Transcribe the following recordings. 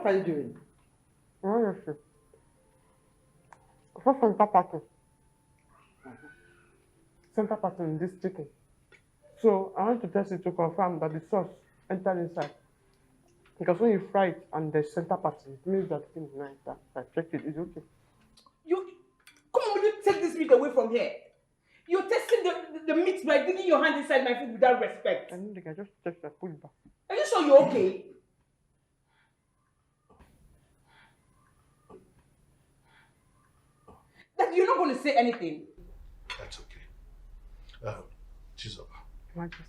What are you doing? Honestly, for center party. Center party in this chicken. So I want to test it to confirm that the sauce entered inside. Because when you fry it and there's center party, it means that thing is nice. That I checked it, it's okay. You come on, will you take this meat away from here? You're testing the meat by digging your hand inside my food without respect. I don't think I just checked that, put it back. Are you sure you're okay? That you're not going to say anything. That's okay. Chizoba, Majesty.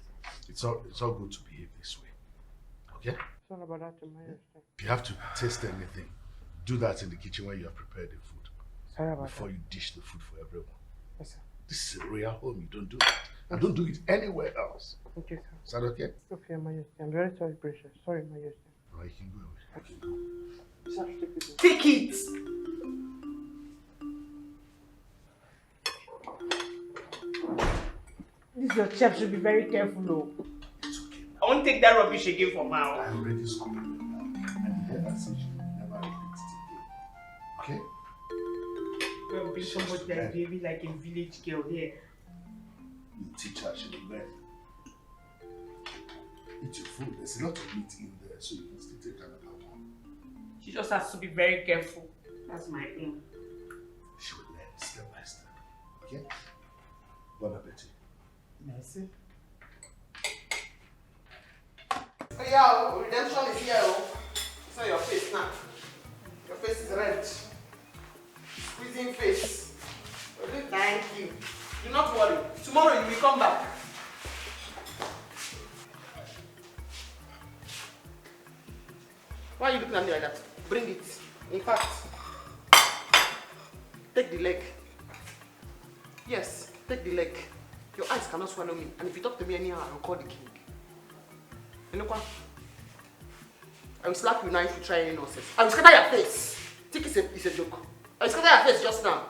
it's all good to behave this way. Okay? It's all about that, Your Majesty. If you have to taste anything, do that in the kitchen when you have prepared the food. Sorry about Before that. you dish the food for everyone. Yes, sir. This is a royal home, you don't do that. And don't do it anywhere else. Okay, sir. Is that okay? It's okay, Your Majesty. I'm very sorry, precious. Sorry, Majesty. Alright, you can go away. You can go. Sir, take it. Take it! This your chef should be very careful, though. It's okay. I won't take that rubbish again from now. I already scolded her now. And the head has said she will never repeat it again. Okay? Well, be somebody that's baby like a village girl here. You teach her, she will learn. Eat your food. There's a lot of meat in there, so you can still take another one. She just has to be very careful. That's my aim. She will learn step by step. Okay? Bon appetit. Merci. Oh yeah, redemption is here. It's on your face now. Your face is red. Squeezing face. Okay, thank you. Do not worry. Tomorrow you will come back. Why are you looking at me like that? Bring it. In fact, take the leg. Yes, take the leg. Your eyes cannot swallow me. And if you talk to me anyhow, I will call the king. You know what? I will slap you now if you try any nonsense. I will scatter your face. Think it's a joke. I will scatter your face just now.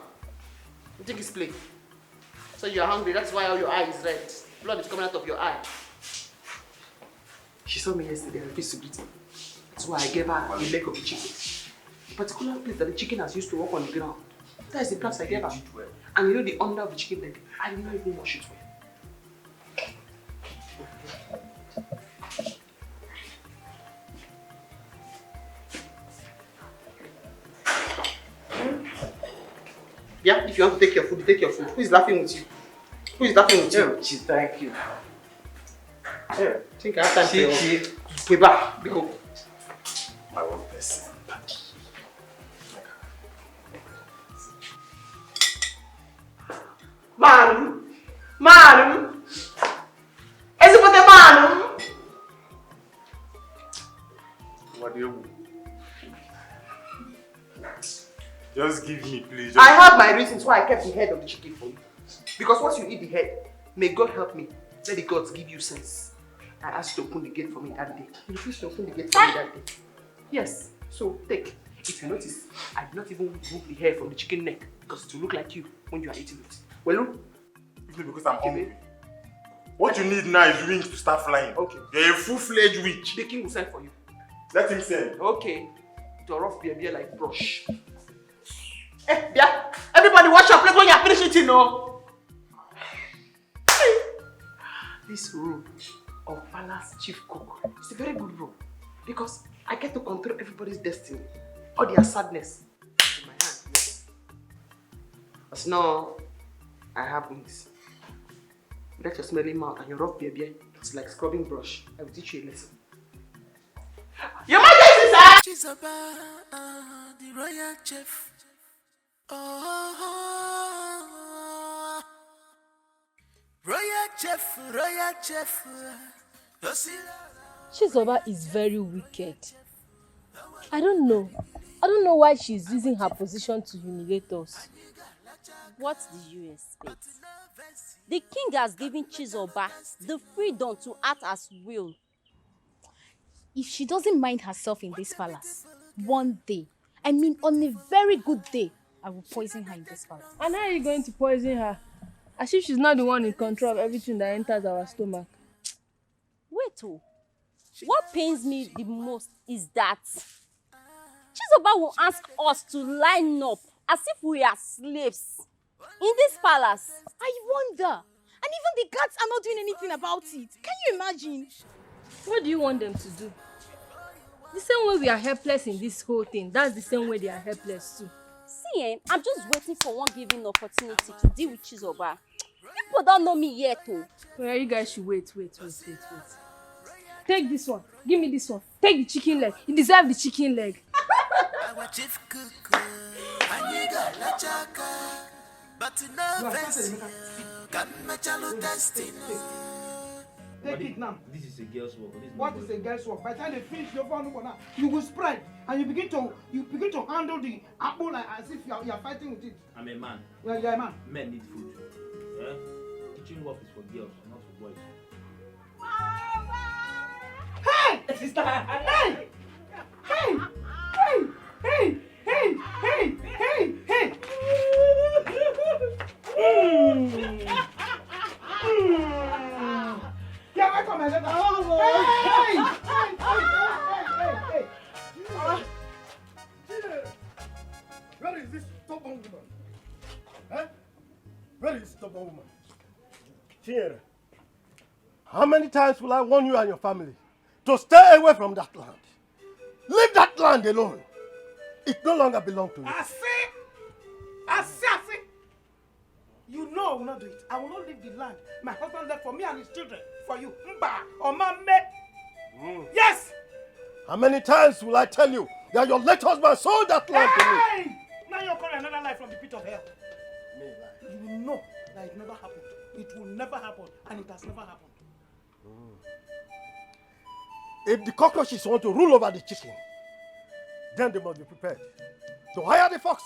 You think it's play? So you are hungry, that's why all your eye is red. Blood is coming out of your eye. She saw me yesterday and refused to greet me. That's why I gave her the leg of the chicken. The particular place that the chicken has used to walk on the ground. That is the place I gave her. And you know the under of the chicken leg, I did not even wash it well. Yeah, if you want to take your food, take your food. Who is laughing with you? Who is laughing with you? Chi, thank you. Yeah, think I have time for Chi. you. Back, go. My one person. Madam! Madam! Is it for the madam? What do you want? Just give me, please. I have my reasons why I kept the head of the chicken for you. Because once you eat the head, may God help me. Let the gods give you sense. I asked you to open the gate for me that day. You refused to open the gate for me that day. Yes, so take. If you notice, I did not even remove the hair from the chicken neck because it will look like you when you are eating it. Well, look. It's because I'm hungry. What you need now is wings to start flying. Okay. You're a full-fledged witch. The king will send for you. Let him send. Okay. To rough beer like brush. Yeah. Everybody watch your plate when you finish eating, no? This role of palace chief cook is a very good role because I get to control everybody's destiny, all their sadness in my hand. Yes. As now, I have wings. Let your smelly mouth and your rough beer. It's like scrubbing brush. I will teach you a lesson. Your Majesty, sir! She's about the royal chef. Oh, royal chef, royal chef. Chizoba is very wicked. I don't know why she's using her position to humiliate us. What did you expect? The king has given Chizoba the freedom to act as will. If she doesn't mind herself in this palace, one day, I mean on a very good day, I will poison her in this palace. And how are you going to poison her? As if she's not the one in control of everything that enters our stomach. Wait, what pains me the most is that Chizoba will ask us to line up as if we are slaves in this palace. I wonder. And even the guards are not doing anything about it. Can you imagine? What do you want them to do? The same way we are helpless in this whole thing, that's the same way they are helpless too. See, I'm just waiting for one given opportunity to deal with Chizoba. People don't know me yet, oh. Well, you guys should wait. Take this one. Give me this one. Take the chicken leg. You deserve the chicken leg. Our chief cook, and you got la chaka, but no fancy, got my chalo testing. Take it now. This is a girl's work. What is a girl's work? By the time they finish your phone now, you will spread and you begin to handle the apple like as if you are fighting with it. I'm a man. Yeah, you're a man. Men need food. Yeah? Kitchen work is for girls, not for boys. Hey! Sister! Hey! Hey! Hey! Hey! Hey! Hey! Hey! Hey! Yeah, welcome, my daughter. Hey! Where is this stubborn woman? Huh? Where is this stubborn woman? Here. How many times will I warn you and your family to stay away from that land? Leave that land alone. It no longer belongs to you. I see. You know I will not do it. I will not leave the land. My husband left for me and his children. For you. Mba or Mame. Yes! How many times will I tell you that your late husband sold that land to me? Hey! Now you're calling another life from the pit of hell. You know that it never happened. It will never happen. And it has never happened. If the cockroaches want to rule over the chicken, then they must be prepared to hire the fox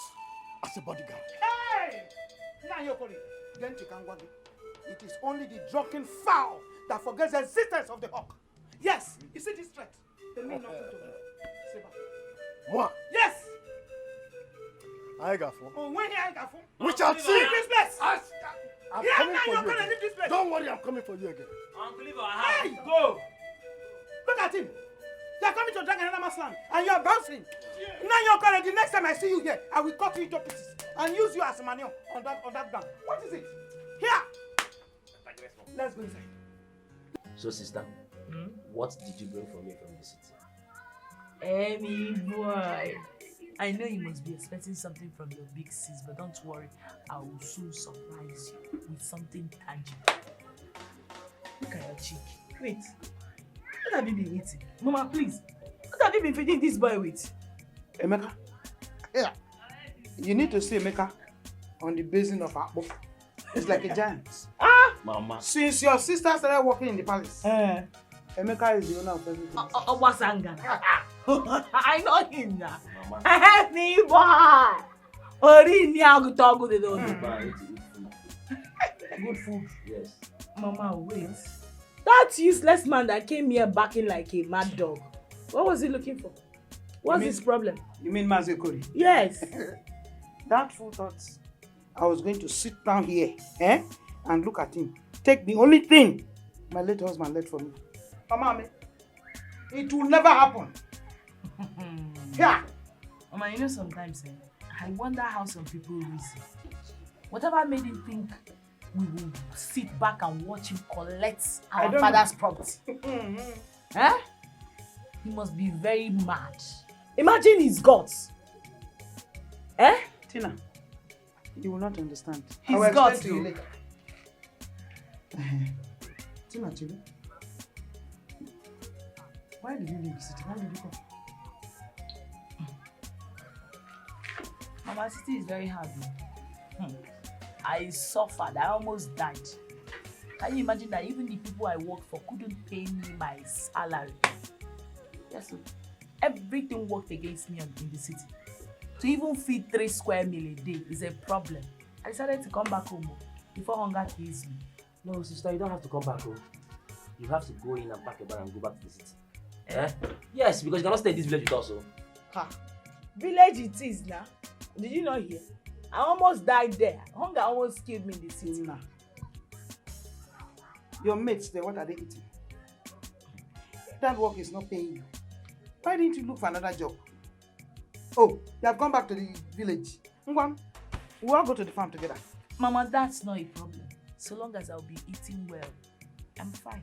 as a bodyguard. Hey! Now you're calling. Then you can worry. It is only the drunken fowl that forgets the existence of the hawk. Yes, you see this threat. They mean nothing to me. Seba. Moi, Yes! I got four. Oh, when I got phone. We shall see. Leave this place! I'm Yeah, coming now for you're you gonna again. leave this place. Don't worry, I'm coming for you again. Uncle, leave our house. Hey! Go! Look at him. You're coming to drag another man's land and you're bouncing. Now you're calling. The next time I see you here, I will cut you into pieces and use you as a manure on that ground. What is it? Here! Let's go inside. So, sister, what did you bring for me from the city? Amy boy, I know you must be expecting something from your big sis, but don't worry, I will soon surprise you with something tangible. Look at your cheek. Wait, what have you been eating? Mama, please, what have you been feeding this boy with? Emeka, yeah. You need to see Emeka on the basin of Akpo. It's like a giant. Mama. Since your sister started working in the palace, Emeka is the owner of everything. Obasanga. I know him now. Hey, boy. Ori ni agutogu de do. Good food. Yes. Mama, wait. That useless man that came here barking like a mad dog. What was he looking for? What's his problem? You mean Mazekori? Yes. That fool thought I was going to sit down here and look at him. Take the only thing my late husband left for me. Mama, it will never happen. Yeah. Mama, you know sometimes I wonder how some people reason. Whatever made him think we will sit back and watch him collect our father's property. He must be very mad. Imagine his guts. Tina, you will not understand. His I will guts, explain to you later. Tina, Chile, why did you leave the city? Why did you come? Mama, city is very hard. I suffered. I almost died. Can you imagine that even the people I worked for couldn't pay me my salary? Yes, so everything worked against me in the city. To even feed 3 square meal a day is a problem. I decided to come back home before hunger kills me. No, sister, you don't have to come back home. You have to go in and pack your bag and go back to the city. Yes, because you cannot stay in this village with us. Ha! Village it is now. Did you not hear? I almost died there. Hunger almost killed me in the city. Tina, your mates there, what are they eating? That work is not paying you. Why didn't you look for another job? Oh, you have gone back to the village. Ngwan, we all go to the farm together. Mama, that's not a problem. So long as I'll be eating well, I'm fine.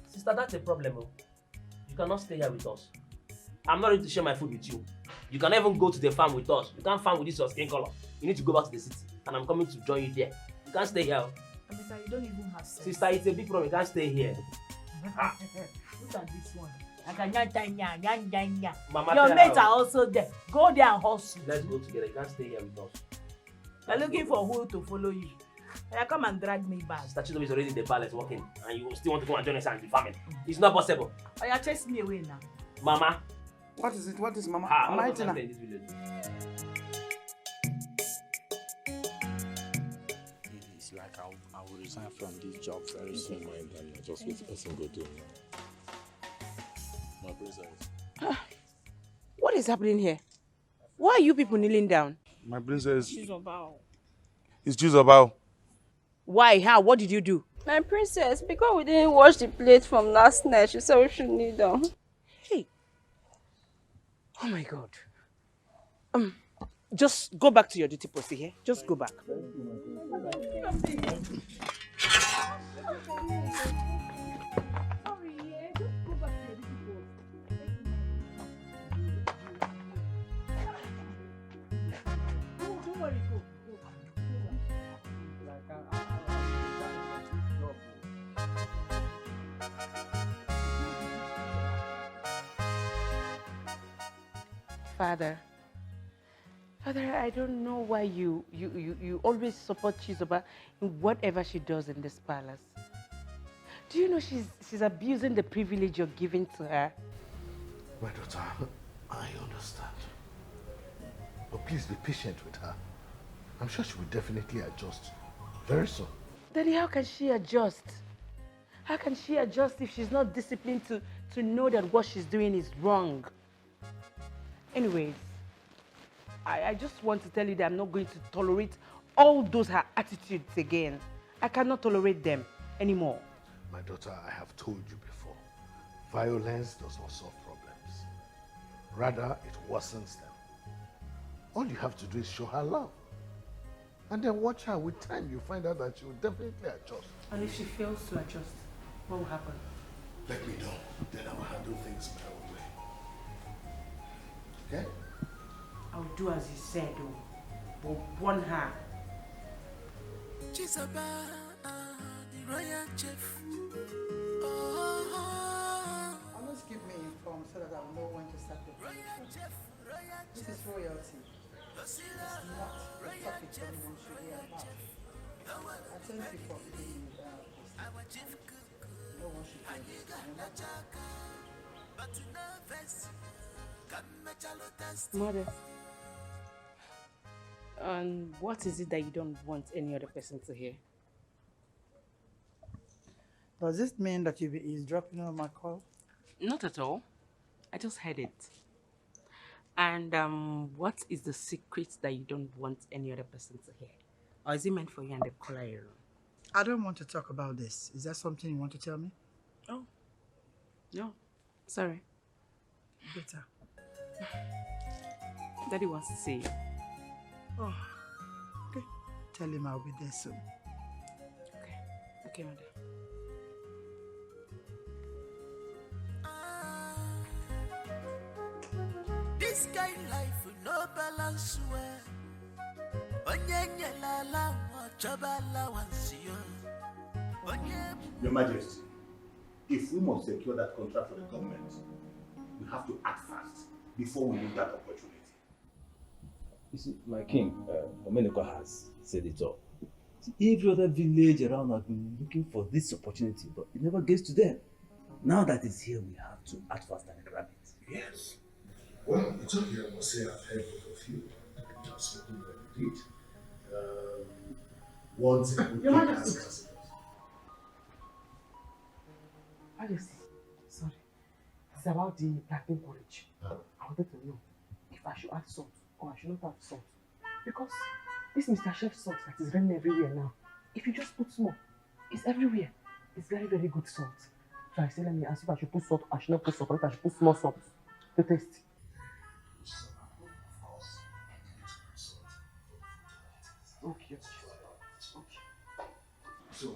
Sister, that's a problem. Oh. You cannot stay here with us. I'm not ready to share my food with you. You can even go to the farm with us. You can't farm with this your skin color. You need to go back to the city. And I'm coming to join you there. You can't stay here. Amita, you don't even have sense. Sister, it's a big problem. You can't stay here. Look at this one. Mama, your mates are also there. Go there and hustle. Let's go together. You can't stay here with us. You're looking for who to follow you. Come and drag me back. Sister Chizoba is already in the palace working. And you still want to go and join us and be farming. It's not possible. Oh, you're chasing me away now. Mama. What is it? What is Mama? I'm I not in this village. It's like I will resign from this job very soon. And just what the person go do. My princess. What is happening here? Why are you people kneeling down? My princess. Chizoba. It's Chizoba. Why? How? What did you do? My princess, because we didn't wash the plate from last night, she said we should kneel down. Hey. Oh my God. Just go back to your duty post here. Just go back. Father, I don't know why you always support Chizoba in whatever she does in this palace. Do you know she's abusing the privilege you're giving to her? My daughter, I understand. But please be patient with her. I'm sure she will definitely adjust very soon. Daddy, how can she adjust? How can she adjust if she's not disciplined to know that what she's doing is wrong? Anyways, I just want to tell you that I'm not going to tolerate all those her attitudes again. I cannot tolerate them anymore. My daughter, I have told you before, violence does not solve problems. Rather, it worsens them. All you have to do is show her love. And then watch her. With time, you'll find out that she will definitely adjust. And if she fails to adjust, what will happen? Let me know. Then I will handle things my own way. Okay? I'll do as you said, though. But warn her. Chizoba, the royal chef. Always keep me informed so that I will know when to start the preparation. This is royalty. It's not the topic anyone should hear about. I thank you for giving me this. No one should hear this. Mother, and what is it that you don't want any other person to hear? Does this mean that you'll be eavesdropping on my call? Not at all. I just heard it. And what is the secret that you don't want any other person to hear? Or is it meant for you and the caller alone? I don't want to talk about this. Is that something you want to tell me? Oh, no. Sorry. Better. Daddy wants to see you. Oh, okay. Tell him I'll be there soon. Okay, Mother. This kind life with no balance well. Your Majesty, if we must secure that contract for the government, we have to act fast before we lose that opportunity. You see, my king, Omeneko has said it all. See, every other village around has been looking for this opportunity, but it never gets to them. Now that it's here, we have to act fast and grab it. Yes. Well, it's okay. I must say I've heard both of you. Just what you did. One thing we can ask us. Majesty, sorry. It's about the plantain porridge. I wanted to know if I should add salt or I should not add salt. Because this Mr. Chef salt that is running everywhere now, if you just put small, it's everywhere. It's very, very good salt. So I said, let me ask if I should put salt, I should not put salt, or if I should put small salt to taste. Of course. Okay. So,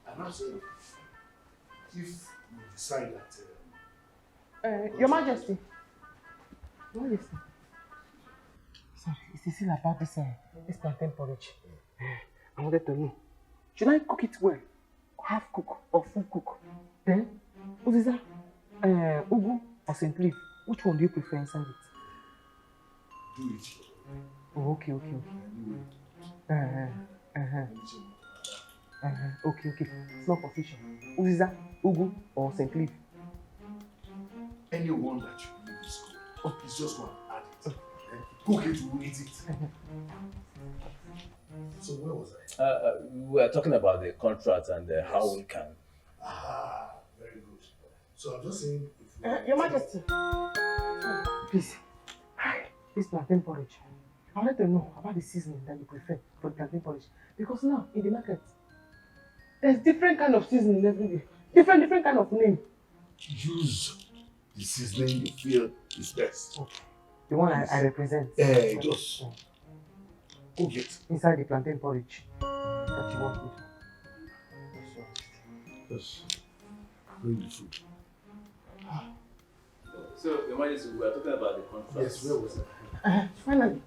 I'm not saying if we decide that Your Majesty. Your Majesty. Sorry, it's still about this plantain porridge. I wanted to know, should I cook it well, half cook or full cook? Then, what is that? Ugu or St. Leaf? Which one do you prefer inside it? do it. Oh, okay. Okay. It's not official. Uziza, Ugu, or St. Leaf? Anyone that you believe is good. It's just one. Add it. Cook it, we'll eat it. So where was I? We were talking about the contract and how we can. Very good. So I'm just saying, Your Majesty. Please. This plantain porridge. I wanted to know about the seasoning that you prefer for the plantain porridge. Because now, in the market, there's different kind of seasoning every day. Different kind of name. Use the seasoning you feel is best. Okay. The one I represent. Just cook it. Inside the plantain porridge that you want me to. Just bring the food. So, Your Majesty, we were talking about the contract. Yes, where was I? Finally.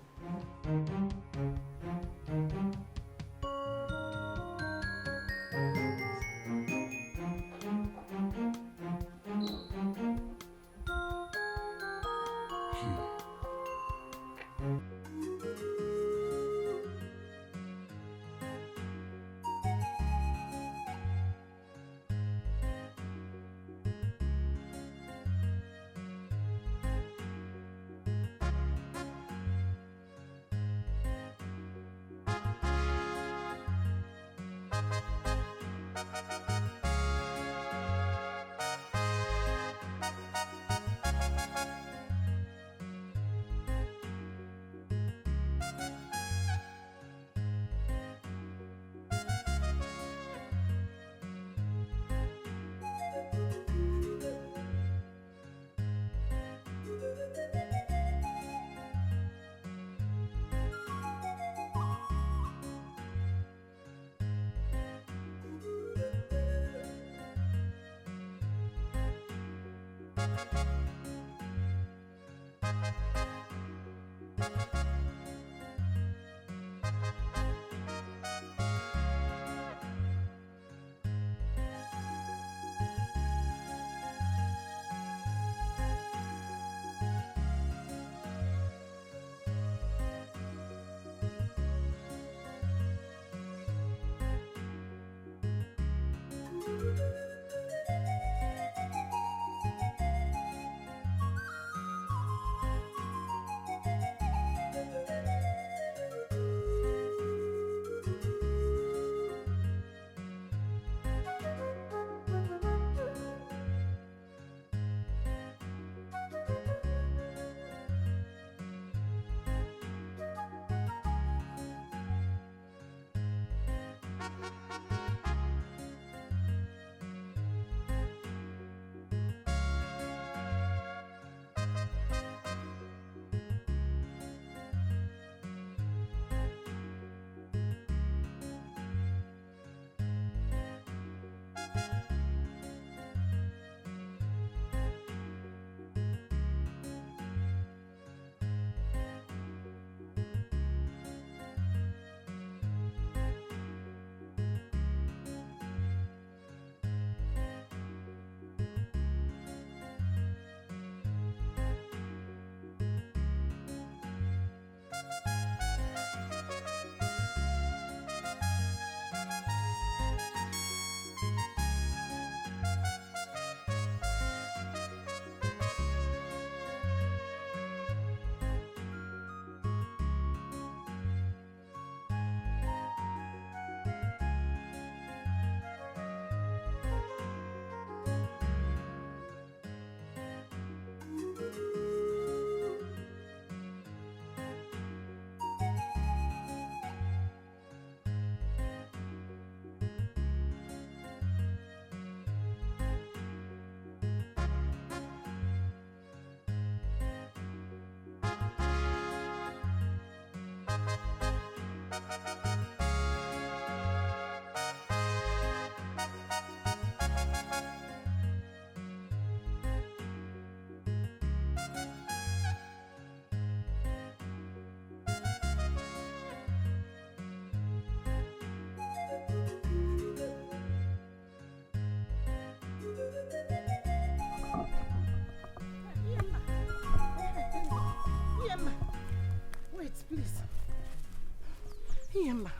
Iyemba,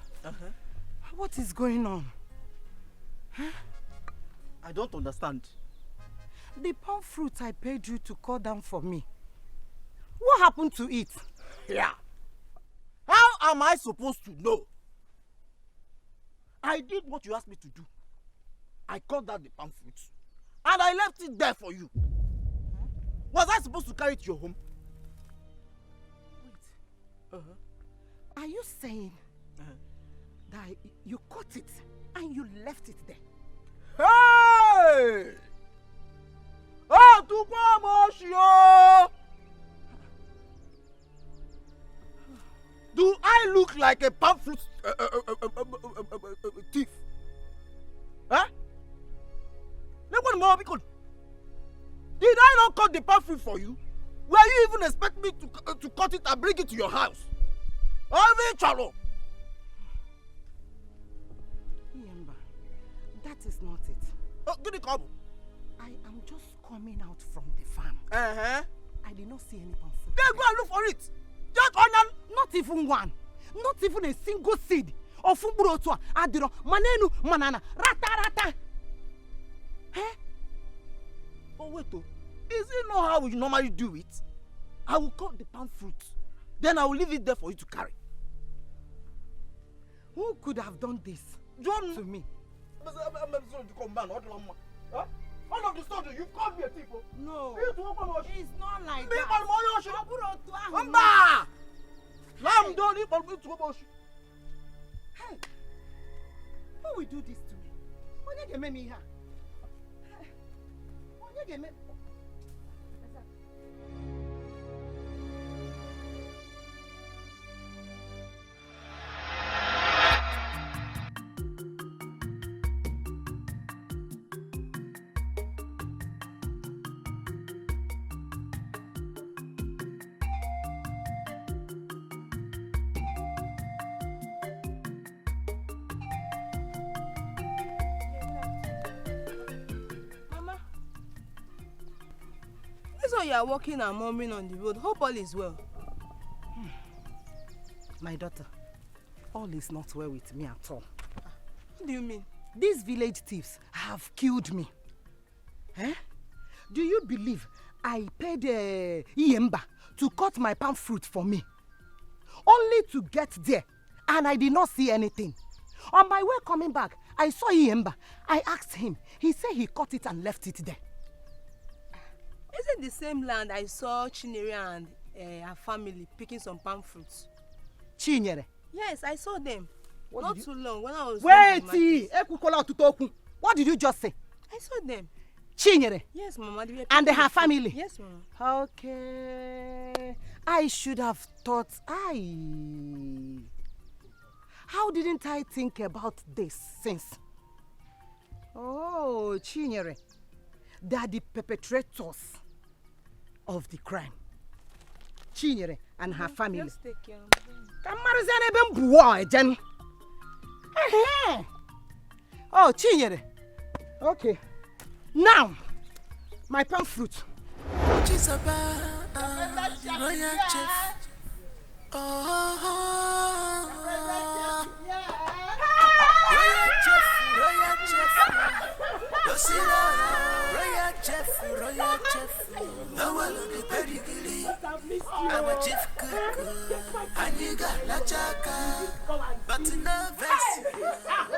what is going on? Huh? I don't understand. The palm fruit I paid you to cut down for me. What happened to it? Yeah. How am I supposed to know? I did what you asked me to do. I cut down the palm fruit. And I left it there for you. Was I supposed to carry it to your home? Wait. Are you saying that you cut it and you left it there? Hey! Oh, do I look like a palm fruit thief? Huh? Did I not cut the palm fruit for you? Were you even expect me to cut it and bring it to your house? Iyemba, that is not it. I am just coming out from the farm. I did not see any palm fruit. Then go and look for it. Just not even one. Not even a single seed of Fumburotua, Adiro, Manenu, Manana, Rata. Oh, wait, is it not how we normally do it? I will cut the palm fruit. Then I will leave it there for you to carry. Who could have done this to me? All of the sudden, you called me a thief. No, it's not like that. Hey, who will do this to me? When you get me here? When you get me? So you are walking and murmuring on the road. Hope all is well. My daughter, all is not well with me at all. What do you mean? These village thieves have killed me. Do you believe I paid Iyemba to cut my palm fruit for me? Only to get there, and I did not see anything. On my way coming back, I saw Iyemba. I asked him. He said he cut it and left it there. Isn't the same land I saw Chinyere and her family picking some palm fruits? Chinyere? Yes, I saw them. Not too long when I was. Wait! What did you just say? I saw them. Chinyere? Yes, Mama. And her family? Yes, Mama. Okay. I should have thought. How didn't I think about this since? Oh, Chinyere. They are the perpetrators of the crime. Chinyere and her family. Just take care of them. Oh, Chinyere. Okay. Now, my palm fruit. Royal chef, now I look at pedigree. I'm a chief cook, and you got la chaka, but no vest.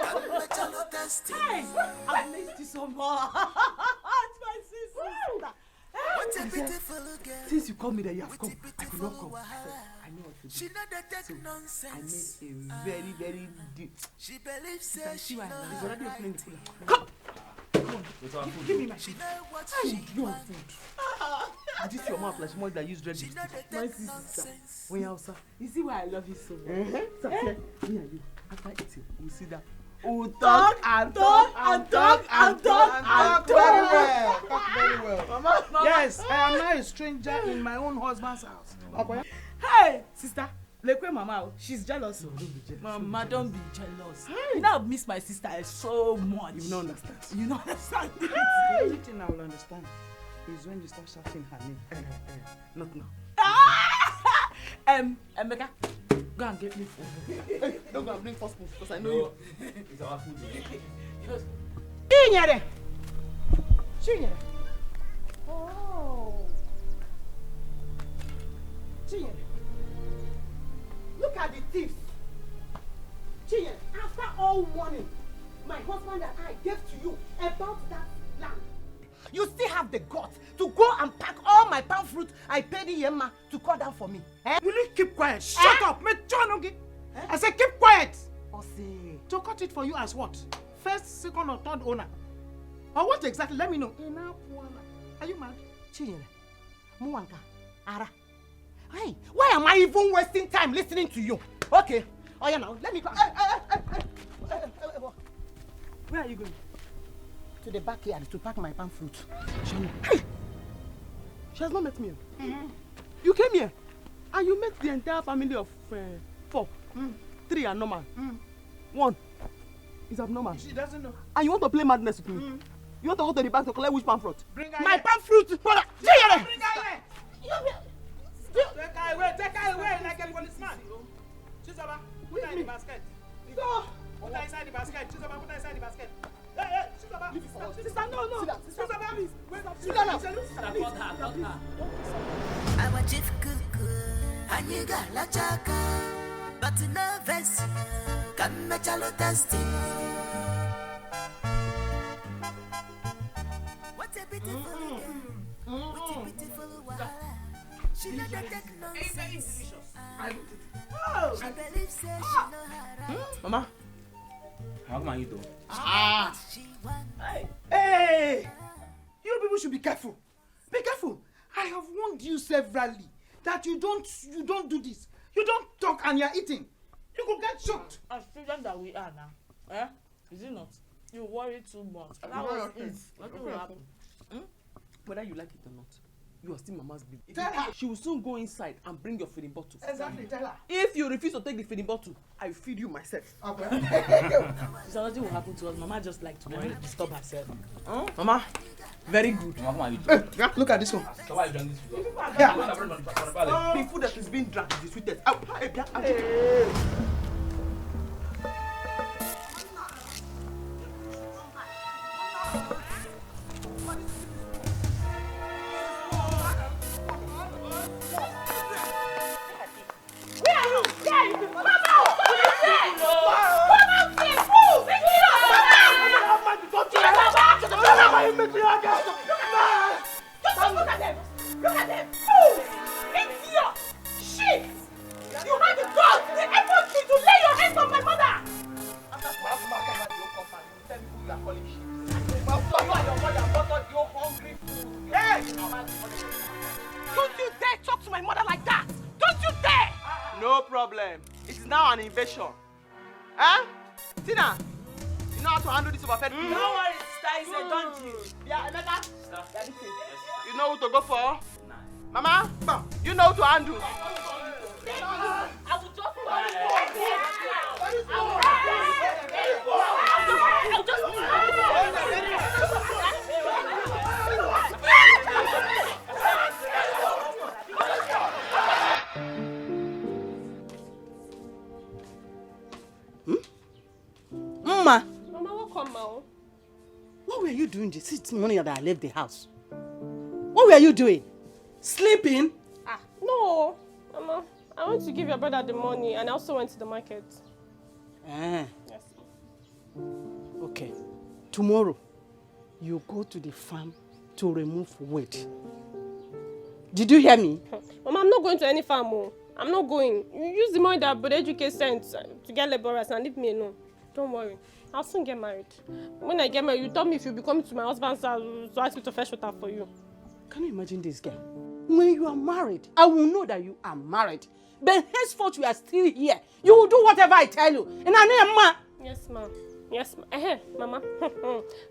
I'm a chalo testing. I missed you so much. My sister. What a beautiful girl. Since you called me that you have come, I could not come. I know what to do. She not that nonsense. I made a very, very deep. She believes that she knows. Already opening the cooler. Come. Give me my food. Your food. I just your mouth like someone that used red lipstick. My sister. When you're outside, you see why I love you so much. So, me and you, after eating, we'll sit down. We'll talk and talk and talk and talk and talk. Very well. Talk very well. Mama. Yes, I am now a stranger in my own husband's house. Okay. Hey, sister. Lekwe Mama, she's jealous. No, don't be jealous. Mama, don't be jealous. Hey. You know, I've missed my sister so much. You don't understand. You don't understand. The only thing I will understand is when you start shouting her name. Not now. Emeka, Go and get me food. Hey, don't go and bring first food because I know you. It's our food. Chinyere! Chinyere! Oh! Chinyere! Look at the thieves! Chinyere, after all warning my husband and I gave to you about that land, you still have the guts to go and pack all my palm fruit I paid Yemma to cut down for me. Eh? Will you keep quiet? Shut up! I said keep quiet! To cut it for you as what? First, second or third owner? Or what exactly? Let me know. Are you mad? Chinyere, Muwanka, Ara. Hey, why am I even wasting time listening to you? Okay. Oh yeah, now let me go. Where are you going? To the backyard to pack my palm fruit. Hey! She has not met me. You came here and you met the entire family of 4. 3 are normal. 1 is abnormal. She doesn't know. And you want to play madness with me? You want to go to the bank to collect which palm fruit? Bring her my here. palm fruit! Brother! Bring her here! Take her away like a policeman. Chizoba, put her in the basket. No! Put her inside the basket. Chizoba, put her inside the basket. Hey, Chizoba. Sister, no. Chizoba, please. Sit down. I'm a chief cook, and you got la chaka, but no vest, come me chalo testing. What a beautiful girl, what a beautiful wife. She not take nonsense. She believes say she know her right. Mama, how come you do? Hey! You people should be careful. Be careful. I have warned you severally that you don't do this. You don't talk and you're eating. You could get shocked. As children that we are now, is it not? You worry too much. That was it. Nothing will happen. Whether you like it or not, you are still mama's baby. Tell her. She will soon go inside and bring your feeding bottle. Exactly, tell her. If you refuse to take the feeding bottle, I feed you myself. Okay. So nothing will happen to us. Mama just like to worry, disturb herself. Mama, very good. Look at this one. So why you done this food? Yeah. The food that is being drunk is the sweetest. Look at them! Fools! Idiot! Shit! You had the guts, the effort to lay your hands on my mother! Hey! Don't you dare talk to my mother like that! Don't you dare! No problem. It is now an invasion. Huh? Tina, you know how to handle this overfed food? No worries, sister. It's a donkey. Yeah, Emeka. You know who to go for? Mama, you know who to handle. I will just Mama, welcome, Ma. what were you doing this morning that I left the house? What were you doing? Sleeping? No, Mama. I went to give your brother the money and I also went to the market. Yes. Okay. Tomorrow, you go to the farm to remove weed. Did you hear me? Mama, I'm not going to any farm. Oh. I'm not going. You use the money that Bodejuke sent to get laborers and leave me alone. Don't worry. I'll soon get married. When I get married, you told me if you'll be coming to my husband's house to ask me to fetch water for you. Can you imagine this girl? When you are married, I will know that you are married. But henceforth, you are still here. You will do whatever I tell you. And I know, ma. Yes, ma. Yes, ma. Hey, Mama.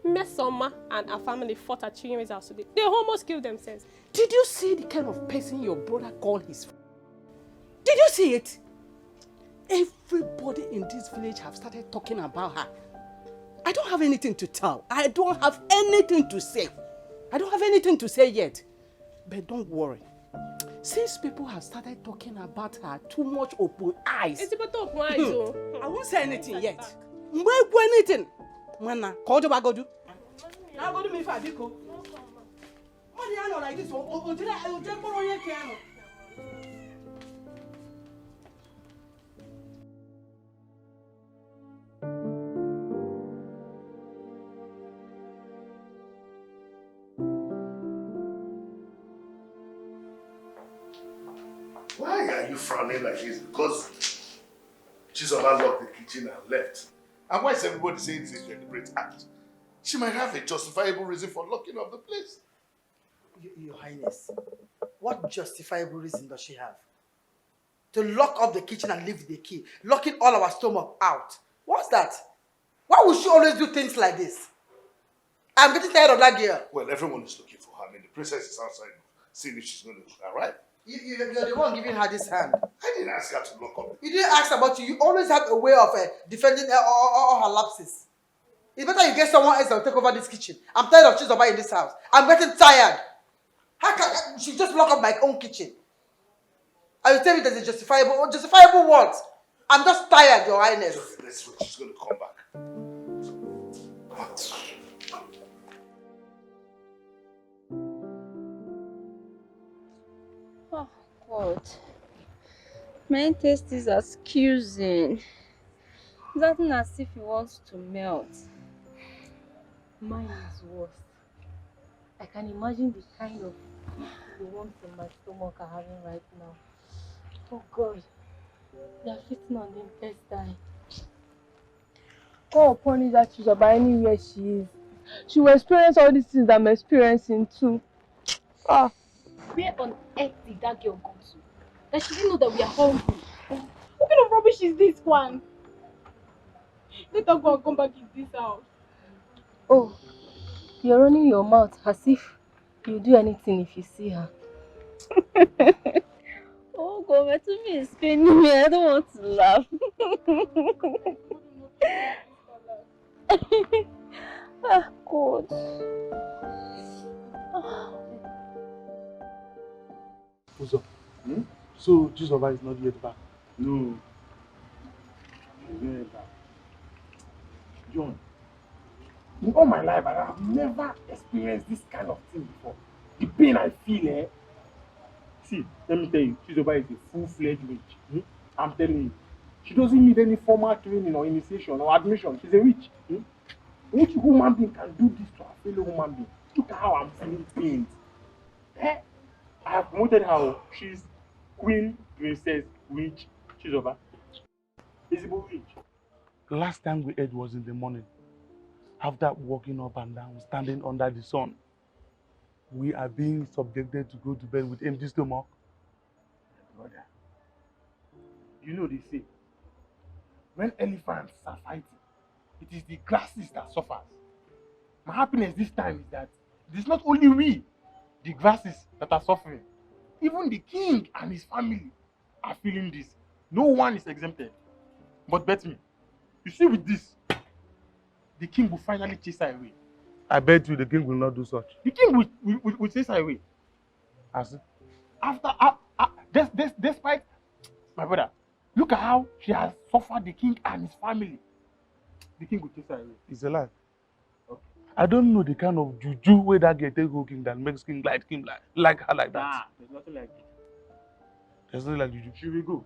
Mesoma and her family fought at Chinyeme's house today. They almost killed themselves. Did you see the kind of person your brother called his friend? Did you see it? Everybody in this village have started talking about her. I don't have anything to tell. I don't have anything to say. I don't have anything to say yet. But don't worry. Since people have started talking about her too much open eyes. It's about open eyes, oh. I won't say anything yet. Mbwe anything. Mana, call the bagodu. Now go to me for Biko. What do you know like this? Why are you frowning like this? Because Chizoba locked the kitchen and left. And why is everybody saying it's a deliberate act? She might have a justifiable reason for locking up the place. Your Highness, what justifiable reason does she have? To lock up the kitchen and leave the key, locking all our stomach out. What's that? Why would she always do things like this? I'm getting tired of that girl. Well, everyone is looking for her. I mean, the princess is outside seeing if she's going to arrive. You're the one giving her this hand. I didn't ask her to lock up. You didn't ask about you. You always have a way of defending all her lapses. It's better you get someone else that will take over this kitchen. I'm tired of Chizoba in this house. I'm getting tired. How can she just lock up my own kitchen? I will tell you there's a justifiable what? I'm just tired, Your Highness. Okay, let's wait. She's going to come back. What? Oh, God. My taste is accusing. It's acting as if he wants to melt. Mine is worse. I can imagine the kind of the warmth in my stomach I'm having right now. Oh God, they are fitting on the intestine. God punish that Chizoba anywhere she is. She will experience all these things that I'm experiencing too. Ah. Where on earth did that girl go to? That she didn't know that we are hungry. What kind of rubbish is this one? Let her go and come back in this house. Oh, you're running your mouth as if you'll do anything if you see her. Oh God, my tummy is paining me. I don't want to laugh. Ah, God. Uzo, so Chizoba is not yet back? No. She's not yet back. John, in all my life, I have never experienced this kind of thing before. The pain I feel, eh? See, let me tell you, Chizoba is a full-fledged witch. I'm telling you. She doesn't need any formal training or initiation or admission. She's a witch. Which human being can do this to a fellow human being? Look at how I'm feeling pained. Eh? I have promoted her. She's Queen, Princess, Witch, Chizoba. Visible witch. Last time we ate was in the morning. After walking up and down, standing under the sun, we are being subjected to go to bed with empty stomach. Brother, you know they say, when elephants are fighting, it is the grasses that suffers. My happiness this time is that it is not only we, the grasses, that are suffering. Even the king and his family are feeling this. No one is exempted. But bet me, you see with this, the king will finally chase her away. I bet you the king will not do such. The king will chase her away. As it? After, despite, my brother, look at how she has suffered the king and his family. The king will chase her away. It's a lie. Okay. I don't know the kind of juju where that girl take go king that makes king like her like that. Nah, there's nothing like it. There's nothing like juju. She will go.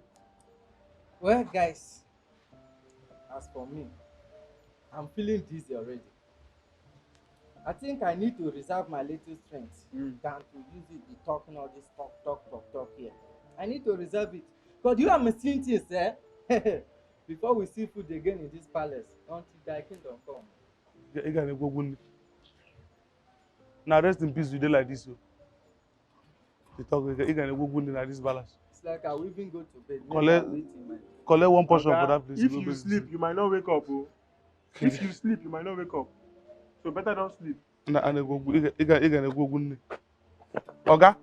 Well, guys, as for me, I'm feeling dizzy already. I think I need to reserve my little strength than to use it be talking all this talk here. I need to reserve it. Because you are missing things, eh? Before we see food again in this palace, until thy kingdom come. You gonna go wound. Now rest in peace, you dey like this. You talk, you gonna go wound like this palace. It's like I will even go to bed. Collect one portion for that place. If you sleep, you might not wake up. Oh. If you sleep, you might not wake up. So better don't sleep. And you gonna go wound. Oga?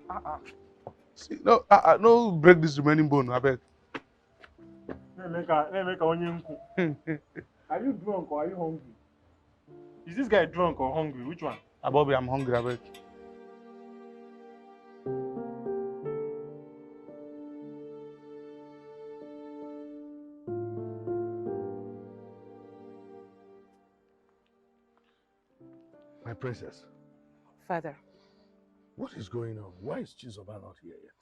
See, no break this remaining bone, I beg. Are you drunk or are you hungry? Is this guy drunk or hungry? Which one? Bobby, I'm hungry, I beg. princess. Father. What is going on? Why is Chizoba not here yet?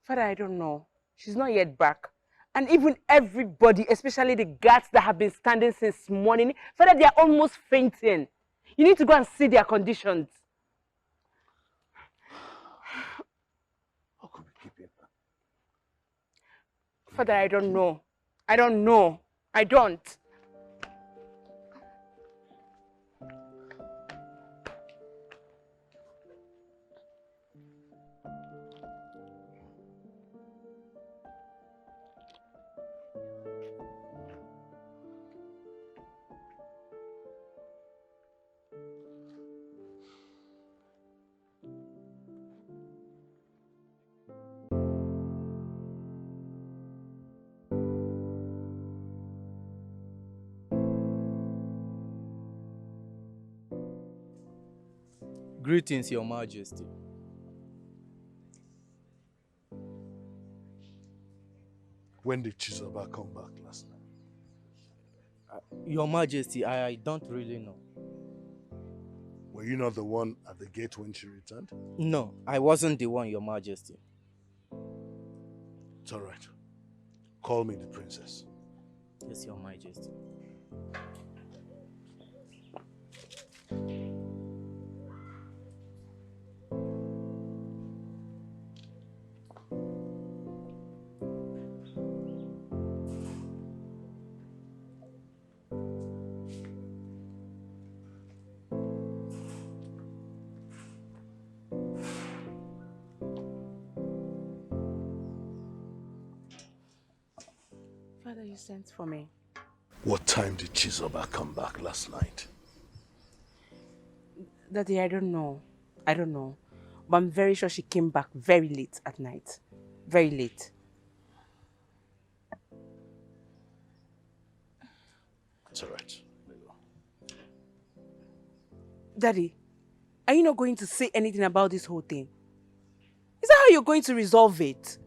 Father, I don't know. She's not yet back. And even everybody, especially the guards that have been standing since morning, Father, they are almost fainting. You need to go and see their conditions. How could we keep him? Father, I don't know. I don't know. I don't. Greetings, Your Majesty. When did Chizoba come back last night? Your Majesty, I don't really know. Were you not the one at the gate when she returned? No, I wasn't the one, Your Majesty. It's all right. Call me the princess. Yes, Your Majesty. Father, you sent for me. What time did Chizoba come back last night? Daddy, I don't know. I don't know. But I'm very sure she came back very late at night. Very late. It's all right. Let go. Daddy, are you not going to say anything about this whole thing? Is that how you're going to resolve it?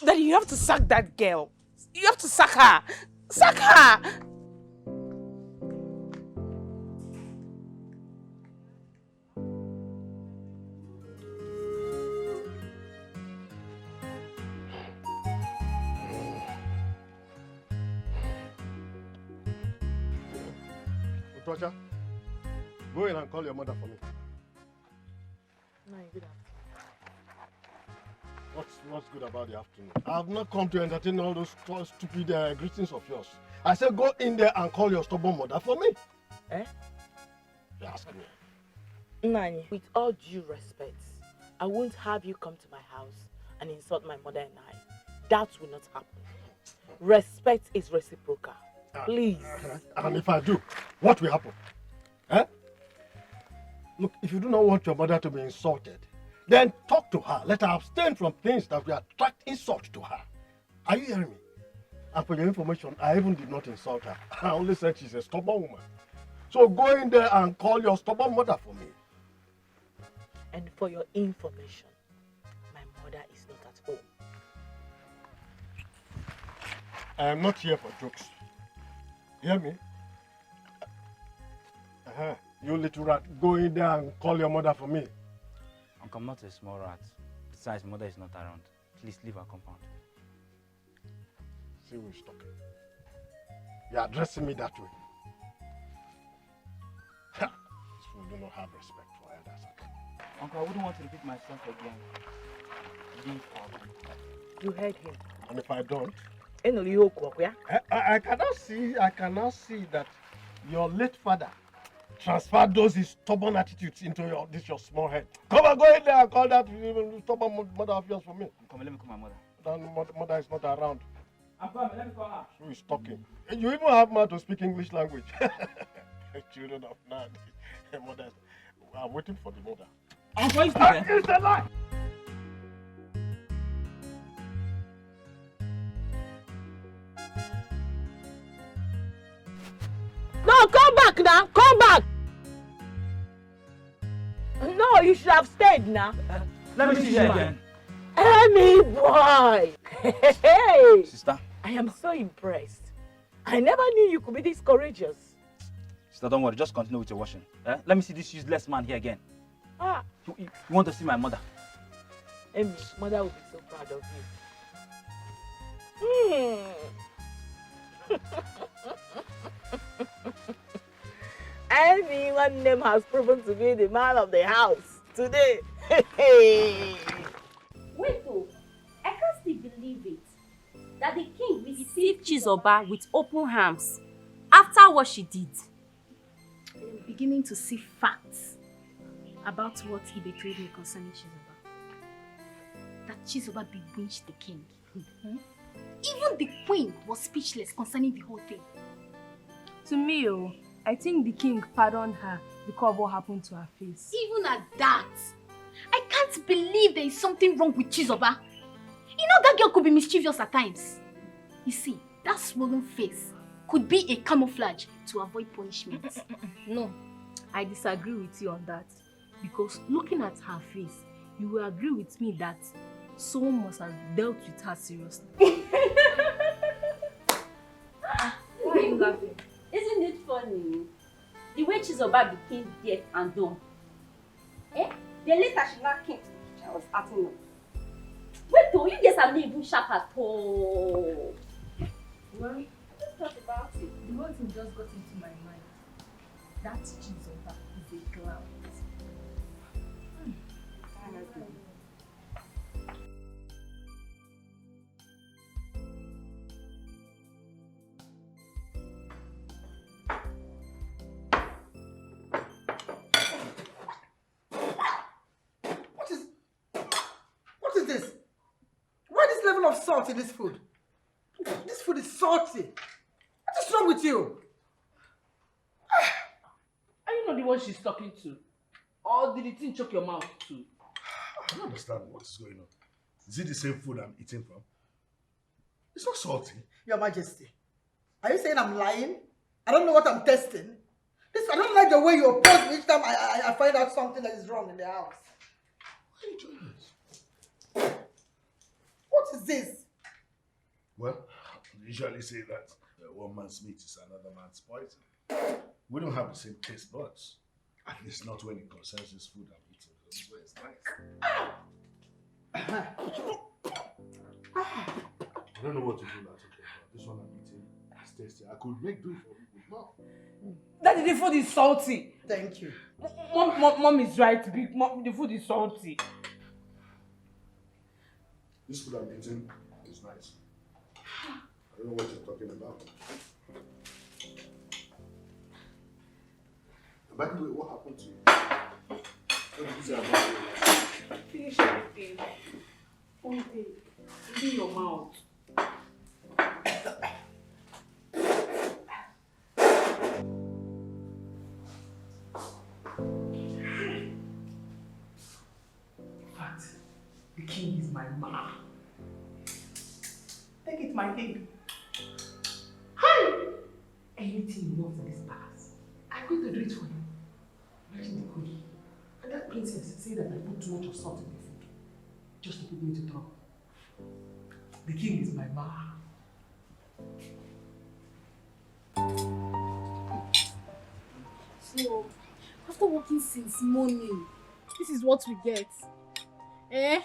Daddy, you have to sack that girl. You have to sack her. Sack her! Otocha, go in and call your mother for me. No, you don't. What's good about the afternoon? I have not come to entertain all those stupid greetings of yours. I said go in there and call your stubborn mother for me. Eh? You ask me. Nani, with all due respect, I won't have you come to my house and insult my mother and I. That will not happen. Respect is reciprocal. Please. And if I do, what will happen? Eh? Look, if you do not want your mother to be insulted, then talk to her. Let her abstain from things that will attract insult to her. Are you hearing me? And for your information, I even did not insult her. I only said she's a stubborn woman. So go in there and call your stubborn mother for me. And for your information, my mother is not at home. I am not here for jokes. Hear me? You little rat, go in there and call your mother for me. Uncle, I'm not a small rat. Besides, mother is not around. Please leave our compound. See who's talking. You're addressing me that way. This fool do not have respect for elders. Uncle, I wouldn't want to repeat myself again. Leave our compound. You heard him. And if I don't? I cannot see that your late father transferred those his stubborn attitudes into your small head. Come on, go in there and call that stubborn mother of yours for me. Come on, let me call my mother. That mother is not around. I'm coming, let me call her. Who is talking? You even have mouth to speak English language. Children of man. Mother. I'm waiting for the mother. Uncle, is there? It's a lie! No, come back now. Come back. No, you should have stayed now. Let me see you again. Emmy boy! Hey! Sister. I am so impressed. I never knew you could be this courageous. Sister, don't worry. Just continue with your washing. Let me see this useless man here again. Ah. You want to see my mother? Emmy, mother will be so proud of you. Emmy, one name has proven to be the man of the house today. Wait, oh, I can't still believe it. That the king received Chizoba with open arms after what she did. I'm beginning to see facts about what he betrayed me concerning Chizoba. That Chizoba bewitched the king. Even the queen was speechless concerning the whole thing. To me, I think the king pardoned her because of what happened to her face. Even at that, I can't believe there is something wrong with Chizoba. You know that girl could be mischievous at times. You see, that swollen face could be a camouflage to avoid punishment. No, I disagree with you on that. Because looking at her face, you will agree with me that someone must have dealt with her seriously. Why are you laughing? Isn't it funny? The way Chizoba became deaf and dumb. Then later she now came to the kitchen and was acting up. Wait, though, you guys are not even sharp at all. Well, let's talk about it. The whole thing just got into my mind. That Chizoba is a clown. What is this? Why this level of salt in this food? This food is salty. What is wrong with you? Are you not the one she's talking to? Or did the thing choke your mouth too? I don't understand what is going on. Is it the same food I'm eating from? It's not salty. Your Majesty, are you saying I'm lying? I don't know what I'm testing. I don't like the way you oppose me each time I find out something that is wrong in the house. Why are you doing this? What is this? Well, they usually say that one man's meat is another man's poison. We don't have the same taste buds. At least not when it concerns this food I'm eating. This way is nice. I don't know what to do now. This one I'm eating is tasty. I could make do for you, but no. Daddy, the food is salty. Thank you. Mom is right. The food is salty. This food I'm eating is nice. I don't know what you're talking about. By the way, what happened to you? What did you say about you? Finish everything. One thing. In your mouth. In fact, the king is my man. Take it, my king. Hi! Anything you want in this palace, I'm going to do it for you. Imagine the queen and that princess say that I put too much of salt in the food just to put me into trouble. The king is my man. So, after working since morning, this is what we get. Eh?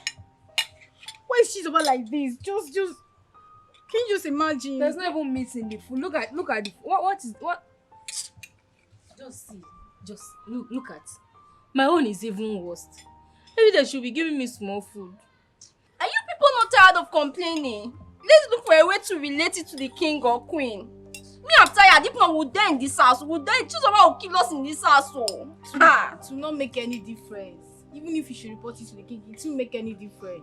Why is she about like this? Just can you just imagine? There's not even meat in the food. Look at the what just see. Just look at. My own is even worse. Maybe they should be giving me small food. Are you people not tired of complaining? Let's look for a way to relate it to the king or queen. Me, I'm tired. If not, we'll die in this house. We'll die. Choose about who kill us in this house. To not make any difference. Even if you should report it to the king, it won't make any difference.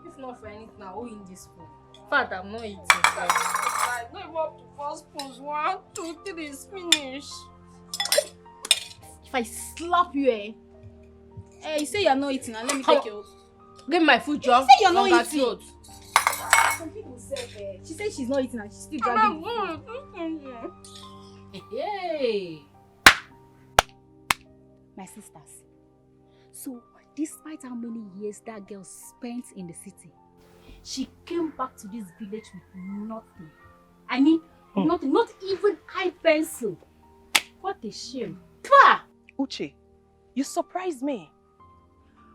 If not for anything, I'll who in this food. In fact, I'm not eating. I don't even up to 4 spoons. 1, 2, 3 is finished. If I slap you, you say you're not eating, and let me take your... Give me my food, Joe. You say you're not eating. Some people say, she said she's not eating and she's still dragging the food. Hey! My sisters. So, Despite how many years that girl spent in the city, she came back to this village with nothing. I mean, nothing, not even eye pencil. What a shame. Pah! Uche, you surprise me.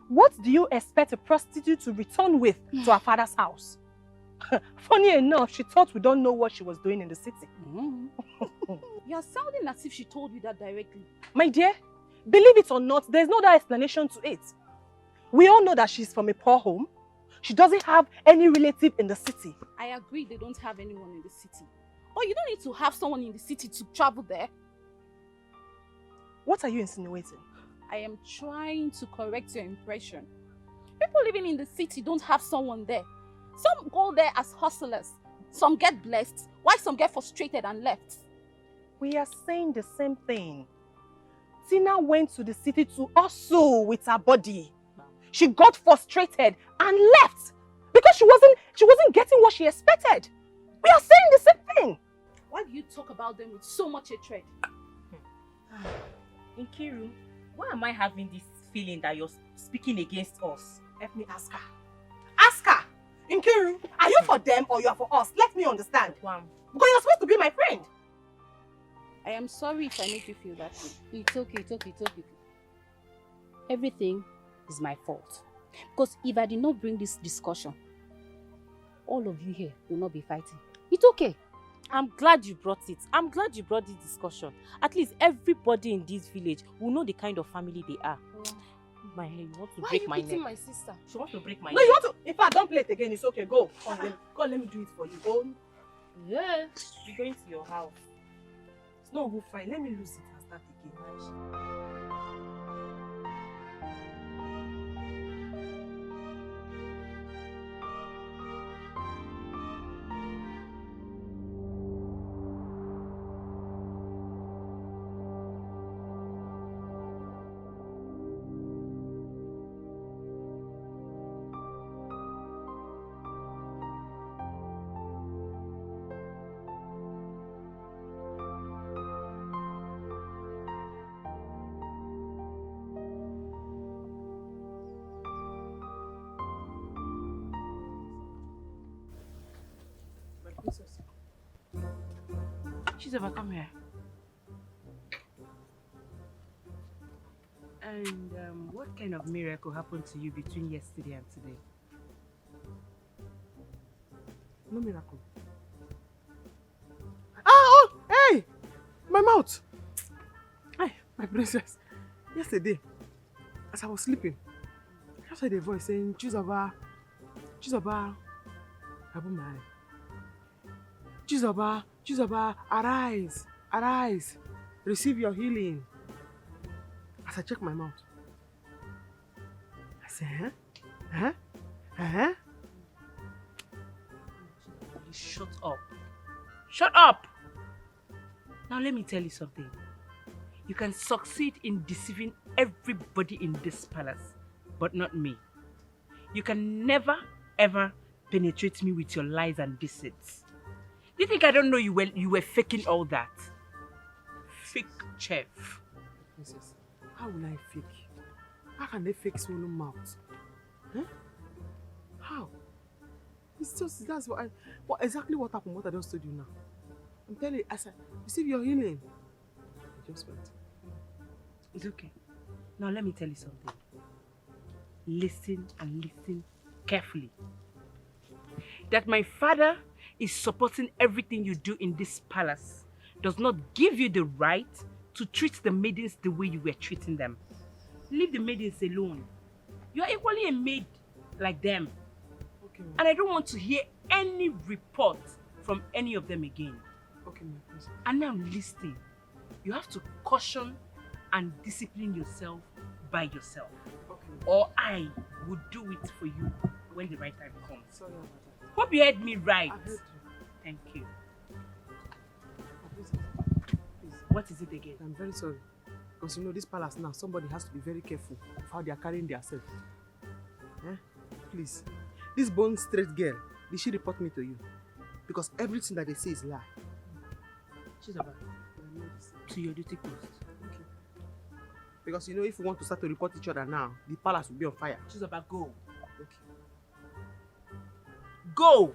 What do you expect a prostitute to return with to her father's house? Funny enough, she thought we don't know what she was doing in the city. You're sounding as if she told you that directly. My dear, believe it or not, there's no other explanation to it. We all know that she's from a poor home. She doesn't have any relative in the city. I agree they don't have anyone in the city. But you don't need to have someone in the city to travel there. What are you insinuating? I am trying to correct your impression. People living in the city don't have someone there. Some go there as hustlers. Some get blessed, while some get frustrated and left. We are saying the same thing. Tina went to the city to hustle with her body. She got frustrated and left because she wasn't getting what she expected. We are saying the same thing. Why do you talk about them with so much hatred? Nkiru, why am I having this feeling that you're speaking against us? Let me ask her. Ask her! Nkiru, are you for them or you are for us? Let me understand. Because you're supposed to be my friend. I am sorry if I make you feel that way. It's okay. Everything is my fault. Because if I did not bring this discussion, all of you here will not be fighting. It's okay. I'm glad you brought it. I'm glad you brought this discussion. At least everybody in this village will know the kind of family they are. My hair, you want to break my neck. Why are you beating my sister? She wants to break my No, neck. you want to. In fact, don't play it again. It's okay. Go. Come, let me do it for you. Go. Yeah. We're going to your house. It's not even fine. Let me lose it and start again. She's ever come here. And what kind of miracle happened to you between yesterday and today? No miracle. Oh, hey! My mouth! Hey, my princess. Yesterday, as I was sleeping, I just heard a voice saying, Chizoba, open my eye. Chizoba, arise, receive your healing. As I check my mouth, I said, huh? Shut up. Shut up! Now let me tell you something. You can succeed in deceiving everybody in this palace, but not me. You can never, ever penetrate me with your lies and deceits. Do you think I don't know you were faking all that? Fake chef. Princess, how will I fake? How can they fake swollen mouth? Huh? How? It's just, that's exactly what happened, what I just told you now. I'm telling you, as I receive your healing. I just went. It's okay. Now let me tell you something. Listen and listen carefully. That my father is supporting everything you do in this palace does not give you the right to treat the maidens the way you were treating them. Leave the maidens alone. You are equally a maid like them. Okay. And I don't want to hear any report from any of them again. Okay, my princess. And now listen. You have to caution and discipline yourself by yourself. Okay. Or I will do it for you when the right time comes. Sorry about that. Hope you heard me right. I heard you. Thank you. Please. What is it again? I'm very sorry. Because you know, this palace now, somebody has to be very careful of how they are carrying themselves. Eh? Please. This bone straight girl, did she report me to you? Because everything that they say is lie. She's about to your duty post. Okay. Because you know, if we want to start to report each other now, the palace will be on fire. Chizoba, go. Okay. Go!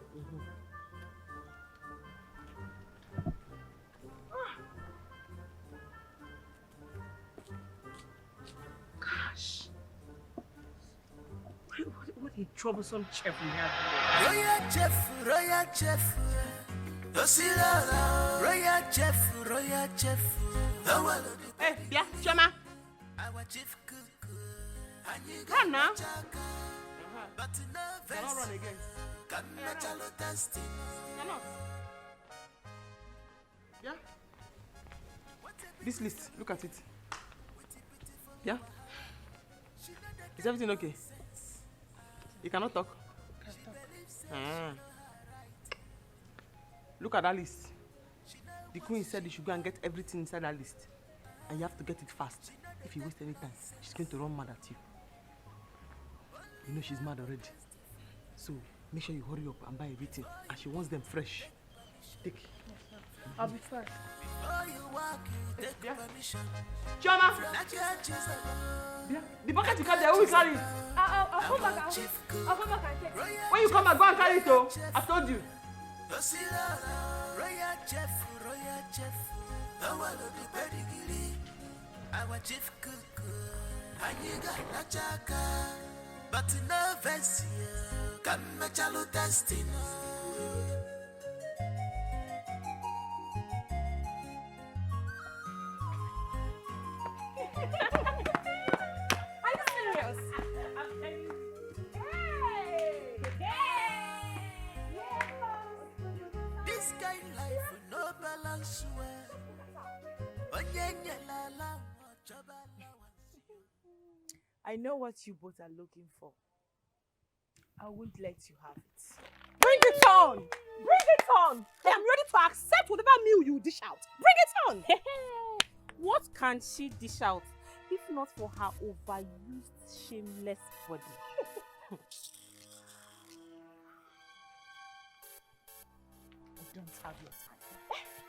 Gosh. What a troublesome chef we have here. Royal chef. Osirala. Royal chef. Hey, yeah, Choma. Our chief cook. Run now. But no Cannot run again. Cannot. Yeah. This list, look at it. Yeah? Is everything okay? You cannot talk? Look at that list. The queen said you should go and get everything inside that list. And you have to get it fast. If you waste any time, she's going to run mad at you. You know she's mad already. So make sure you hurry up and buy everything. And she wants them fresh. Take. I'll be first. Yeah. Chioma! Yeah. The bucket you carry there, who will carry it? I'll come back. I'll come back and take it. When you come back, go and carry it, oh. I told you. Royal chef. Our chief cook. Aniga Lachaka. But no verse here. Come chalo testing. This kind life no balance I know what you both are looking for. I won't let you have it. Bring it on! Bring it on! I am ready to accept whatever meal you dish out. Bring it on! What can she dish out if not for her overused, shameless body? I don't have your time.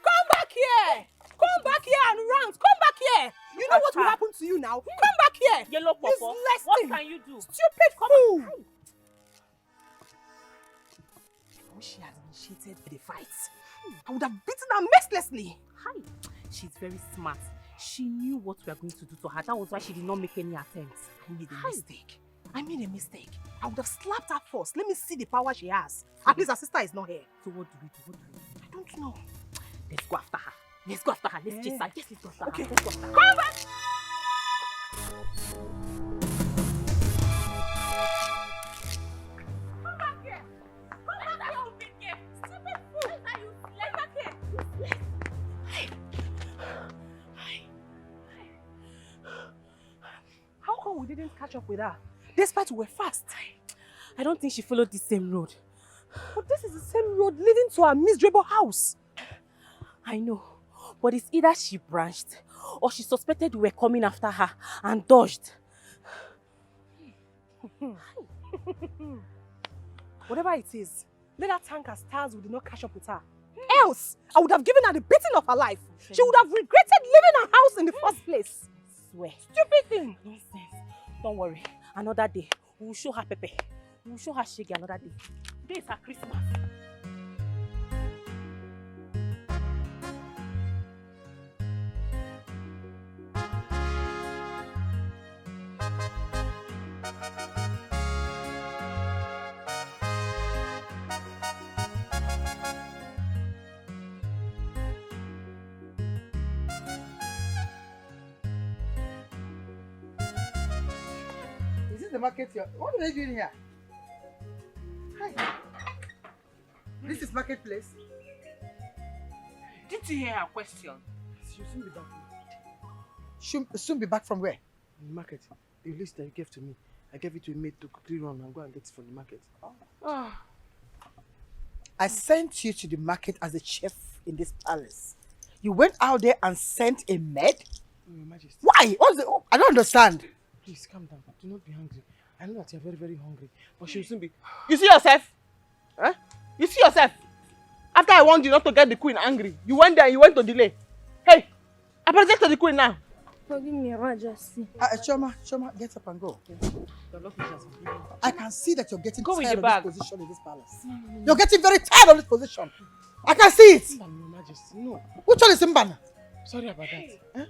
Come back here! Come back here and rant! Come back here! You know what will happen to you now? Come back here! Yellow Popo, what can you do? Stupid fool! I wish she had initiated the fight. I would have beaten her mercilessly. Hi. She's very smart. She knew what we are going to do to her. That was why she did not make any attempts. I made a mistake. I would have slapped her first. Let me see the power she has. At least her sister is not here. So what do we do? I don't know. Let's go after her. Let's chase her. Yes, let's go after Okay. her. Let's go after her. Come back! Come back here! Come back here, you big girl! Stupid fool! Let back here! How come we didn't catch up with her? Despite we were fast. I don't think she followed the same road. But this is the same road leading to our miserable house. I know, but it's either she branched or she suspected we were coming after her and dodged. Whatever it is, let her thank her stars we did not catch up with her. Else, I would have given her the beating of her life. She would have regretted leaving her house in the first place. Swear. Stupid thing. Nonsense. Don't worry. Another day, we will show her Pepe. We will show her Shege another day. Today is her Christmas. Is this the market here? What are they doing here? Hi. This is marketplace. Did you hear her question? She'll soon be back. Soon be back from where? In the market. The list that you gave to me, I gave it to a maid to quickly run and go and get it from the market. I sent you to the market as a chef in this palace. You went out there and sent a maid? Your Majesty. Why? I don't understand. Please calm down. Do not be hungry. I know that you're very, very hungry. But she'll soon be. You see yourself? Huh? You see yourself? After I warned you not to get the queen angry, you went there and you went to delay. Hey, apologize to the queen now. Forgive me, Your Majesty. Choma, get up and go. I can see that you're getting tired of this position in this palace. You're getting very tired of this position. I can see it. Your Majesty, no. Which one is Mbana? Sorry about that. Huh?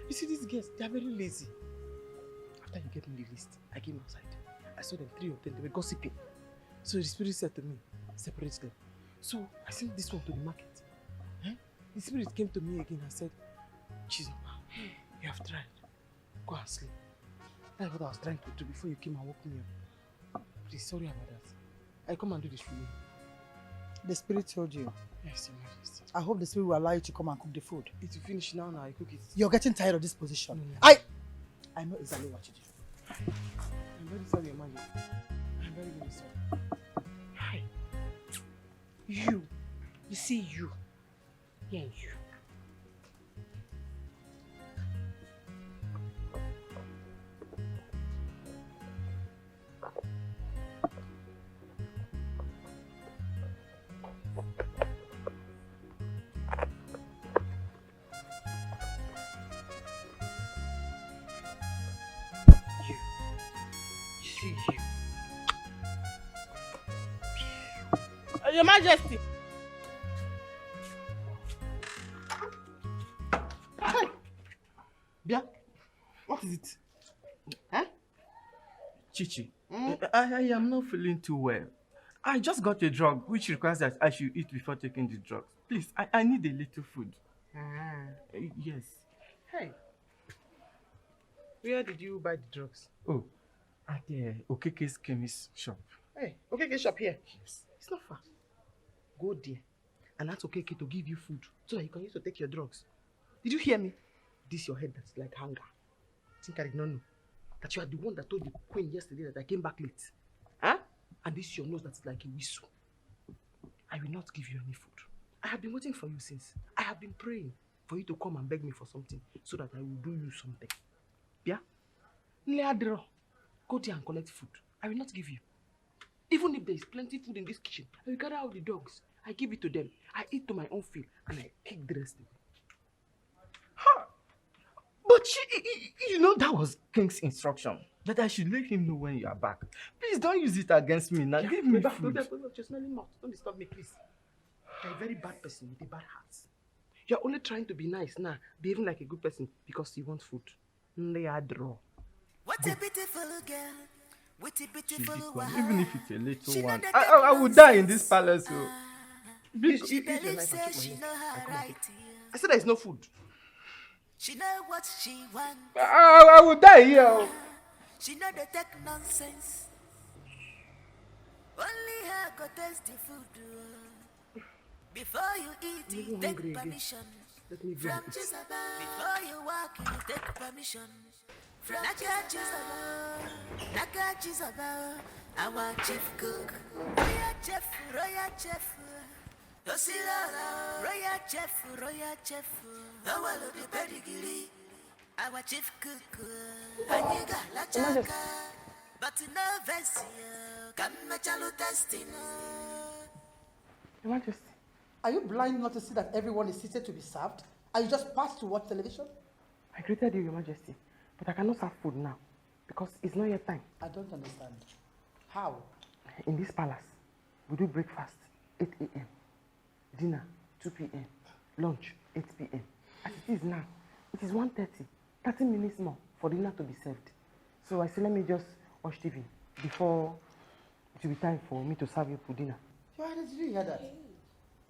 You see, these girls, they are very lazy. After you gave me the list, I came outside. I saw them, 3 of them, they were gossiping. So the spirit said to me, separate them. So I sent this one to the market. Huh? The spirit came to me again and said, Chizoba, you have tried. Go and sleep. That's what I was trying to do before you came and woke me up. Please, sorry about that. I come and do this for you. The spirit told you? Yes, Your Majesty. I hope the spirit will allow you to come and cook the food. It will finish now, I cook it. You're getting tired of this position. I know exactly what to do. I'm very sorry, Your Majesty. I'm very, very sorry. Hi. You see you. Yeah, you. Your Majesty. Hey. Bia, what is it? Huh? Chichi, I am not feeling too well. I just got a drug which requires that I should eat before taking the drugs. Please, I need a little food. Yes. Hey. Where did you buy the drugs? Oh, at Okeke's chemist shop. Hey, Okeke shop here? Yes. It's not far. Go there and ask Okeke to give you food so that you can use to take your drugs. Did you hear me? This your head that's like hunger. I think I did not know that you are the one that told the queen yesterday that I came back late. Huh? And this your nose that's like a whistle. I will not give you any food. I have been waiting for you since. I have been praying for you to come and beg me for something so that I will do you something. Yeah? Go there and collect food. I will not give you. Even if there is plenty food in this kitchen, I will gather out the dogs. I give it to them. I eat to my own fill and I take the rest away. Huh. But you know that was King's instruction. That I should let him know when you are back. Please don't use it against me now. Give me food. Just smelling mouth. Don't disturb me, please. You're a very bad person with a bad heart. You're only trying to be nice now, behaving like a good person because you want food. What a beautiful girl. What a beautiful one. Even if it's a little one. I would die in this palace. Please, She believes she know her right. I said there is no food. She know what she wants. I would die here. She know the tech nonsense. Only her go taste the food. Before you eat, you take permission. From Chisaba. Before you walk, you take permission. From Naka Chisaba, our chief cook. Royal chef. Royal chef. Our the pedigree. Our chief cook. Aniga la chaka. But no verse. Come chalo testing. Your Majesty, are you blind not to see that everyone is seated to be served? Are you just passed to watch television? I greeted you, Your Majesty, but I cannot serve food now because it's not yet time. I don't understand. How? In this palace, we do breakfast 8 a.m., dinner 2 p.m., lunch 8 p.m. As it is now, it is 1:30, 30 minutes more for dinner to be served. So I said, let me just watch TV before it will be time for me to serve you for dinner. Your Highness, did you hear that?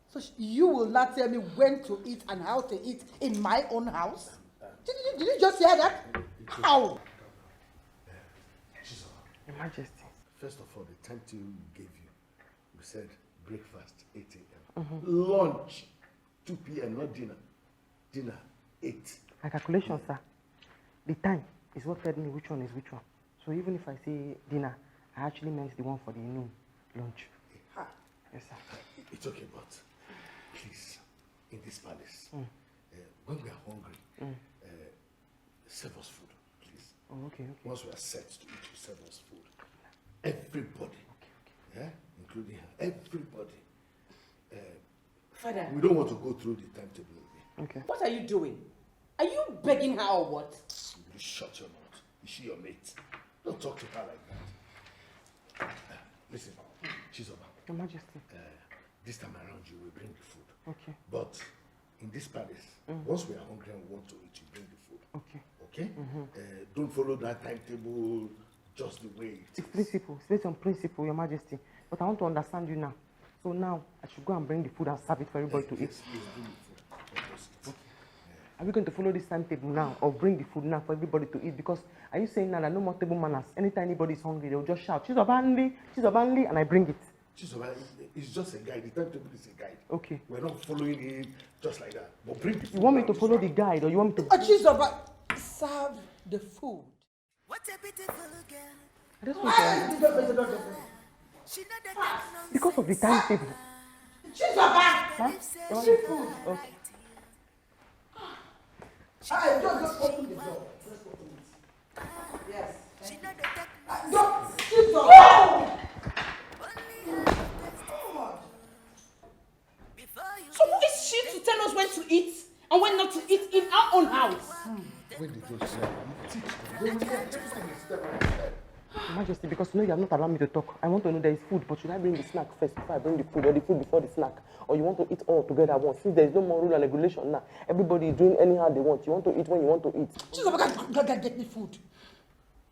So you will not tell me when to eat and how to eat in my own house? Did you just hear that? How? Your Majesty. First of all, the time you gave you said breakfast 8 a.m. Lunch 2 p.m., not dinner. Dinner 8. My calculation, sir. The time is what told me which one is which one. So even if I say dinner, I actually meant the one for the noon lunch. Yes, sir. It's okay, but please, in this palace, when we are hungry, serve us food, please. Oh, okay. Once we are set to eat, you serve us food. Everybody, yeah, including her, everybody. Father. We don't want to go through the timetable again. Okay. What are you doing? Are you begging her or what? Shut your mouth. Is she your mate? Don't talk to her like that. Listen, Chizoba. Your Majesty. This time around you will bring the food. Okay. But in this palace, once we are hungry and we want to eat, you bring the food. Okay. Okay? Don't follow that timetable just the way it is. It's principle. It's based on principle, Your Majesty. But I want to understand you now. So now I should go and bring the food and serve it for everybody to eat. Yes, please bring the food. Let us eat. Are we going to follow this timetable now or bring the food now for everybody to eat? Because are you saying now that no more table manners? Anytime anybody is hungry, they'll just shout, Chizobanli, and I bring it. Chizoba, it's just a guide. The timetable is a guide. Okay. We're not following it just like that. But bring the food. You want me to follow the guide or you want me to... Chizoba, serve the food. What a beautiful girl. I just want to... Because of the timetable. Chizoba! Huh? Seafood. Okay. Just open the door. Let's open it. Yes. Don't sit down. So who is she to tell us when to eat and when not to eat in our own house? When they don't say, you teach them. They will not teach them step by step. Your Majesty, because you know you have not allowed me to talk. I want to know there is food, but should I bring the snack first before I bring the food, or the food before the snack? Or you want to eat all together at once? Since there is no more rule and regulation now, everybody is doing anyhow they want. You want to eat when you want to eat. Chizoba, go get me food.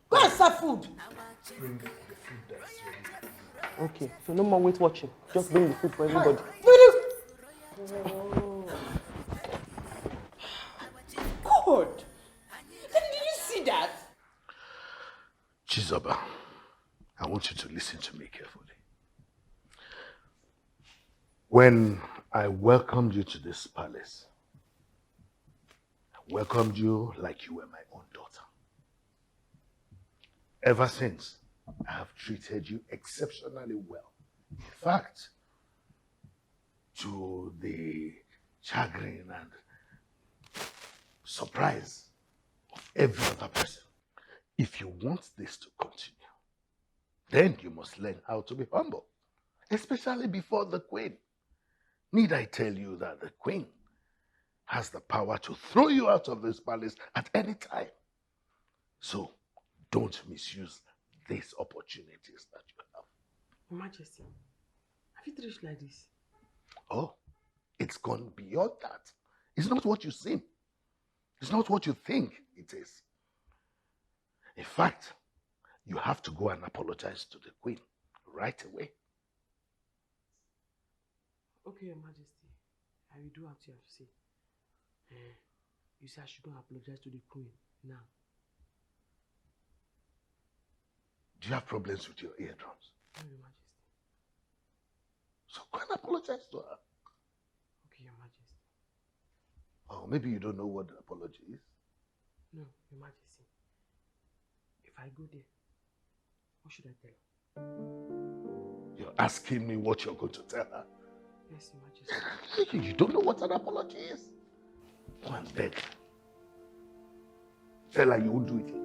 Go and serve food. Bring the food that's ready. Okay, so no more weight watching. Just bring the food for everybody. God! Did you see that? Chizoba, I want you to listen to me carefully. When I welcomed you to this palace, I welcomed you like you were my own daughter. Ever since, I have treated you exceptionally well. In fact, to the chagrin and surprise of every other person. If you want this to continue, then you must learn how to be humble, especially before the queen. Need I tell you that the queen has the power to throw you out of this palace at any time? So don't misuse these opportunities that you have. Your Majesty, have it reached like this? Oh, it's gone beyond that. It's not what you seem. It's not what you think it is. In fact, you have to go and apologize to the queen right away. Okay, Your Majesty. I will do what you have to say. You say I should go and apologize to the queen now. Do you have problems with your eardrums? No, Your Majesty. So go and apologize to her. Okay, Your Majesty. Oh, maybe you don't know what the apology is. No, Your Majesty. If I go there, what should I tell her? You're asking me what you're going to tell her. Yes, Your Majesty. You don't know what an apology is? Go and beg. Tell her you won't do it again.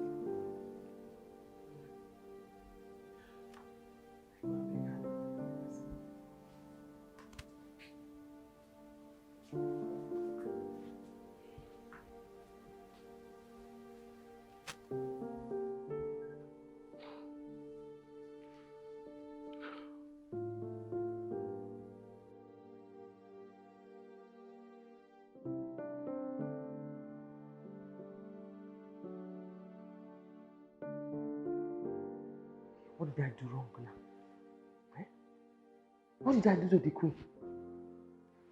What did I do wrong now? Eh? What did I do to the queen?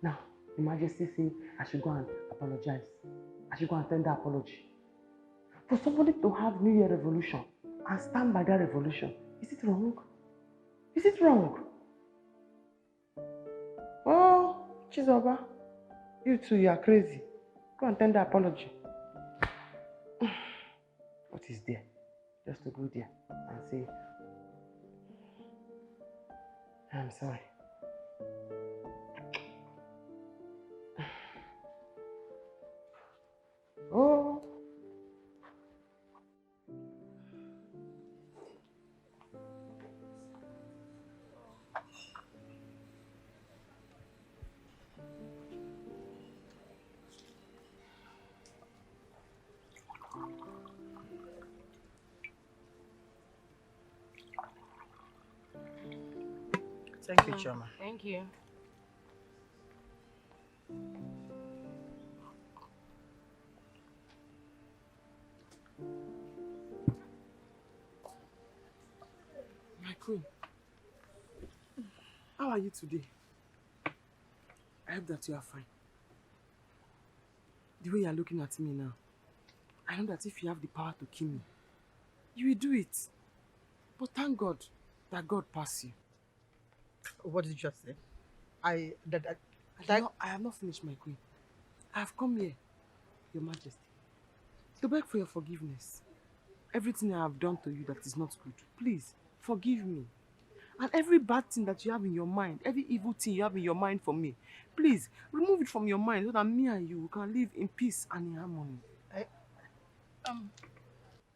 Now, Your Majesty said I should go and apologize. I should go and tender apology. For somebody to have New Year revolution and stand by that revolution, is it wrong? Is it wrong? Oh, Chizoba, you two, you are crazy. Go and tender apology. What is there? Just to go there and say, I'm sorry. Oh. Thank you, Choma. Thank you. My queen, how are you today? I hope that you are fine. The way you are looking at me now, I know that if you have the power to kill me, you will do it. But thank God that God passed you. What did you just say? I have not finished, my queen. I have come here, Your Majesty, to beg for your forgiveness. Everything I have done to you that is not good, please forgive me. And every bad thing that you have in your mind, every evil thing you have in your mind for me, please remove it from your mind so that me and you can live in peace and in harmony.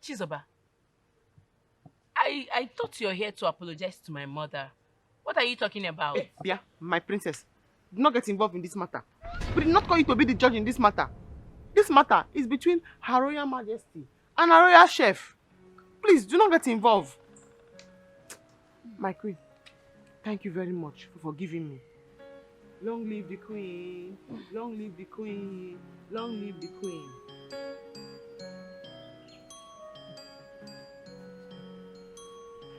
Chizoba, I thought you're here to apologize to my mother. What are you talking about? Hey, Bia, my princess, do not get involved in this matter. We did not call you to be the judge in this matter. This matter is between Her Royal Majesty and Her Royal Chef. Please, do not get involved. My queen, thank you very much for forgiving me. Long live the queen, long live the queen, long live the queen.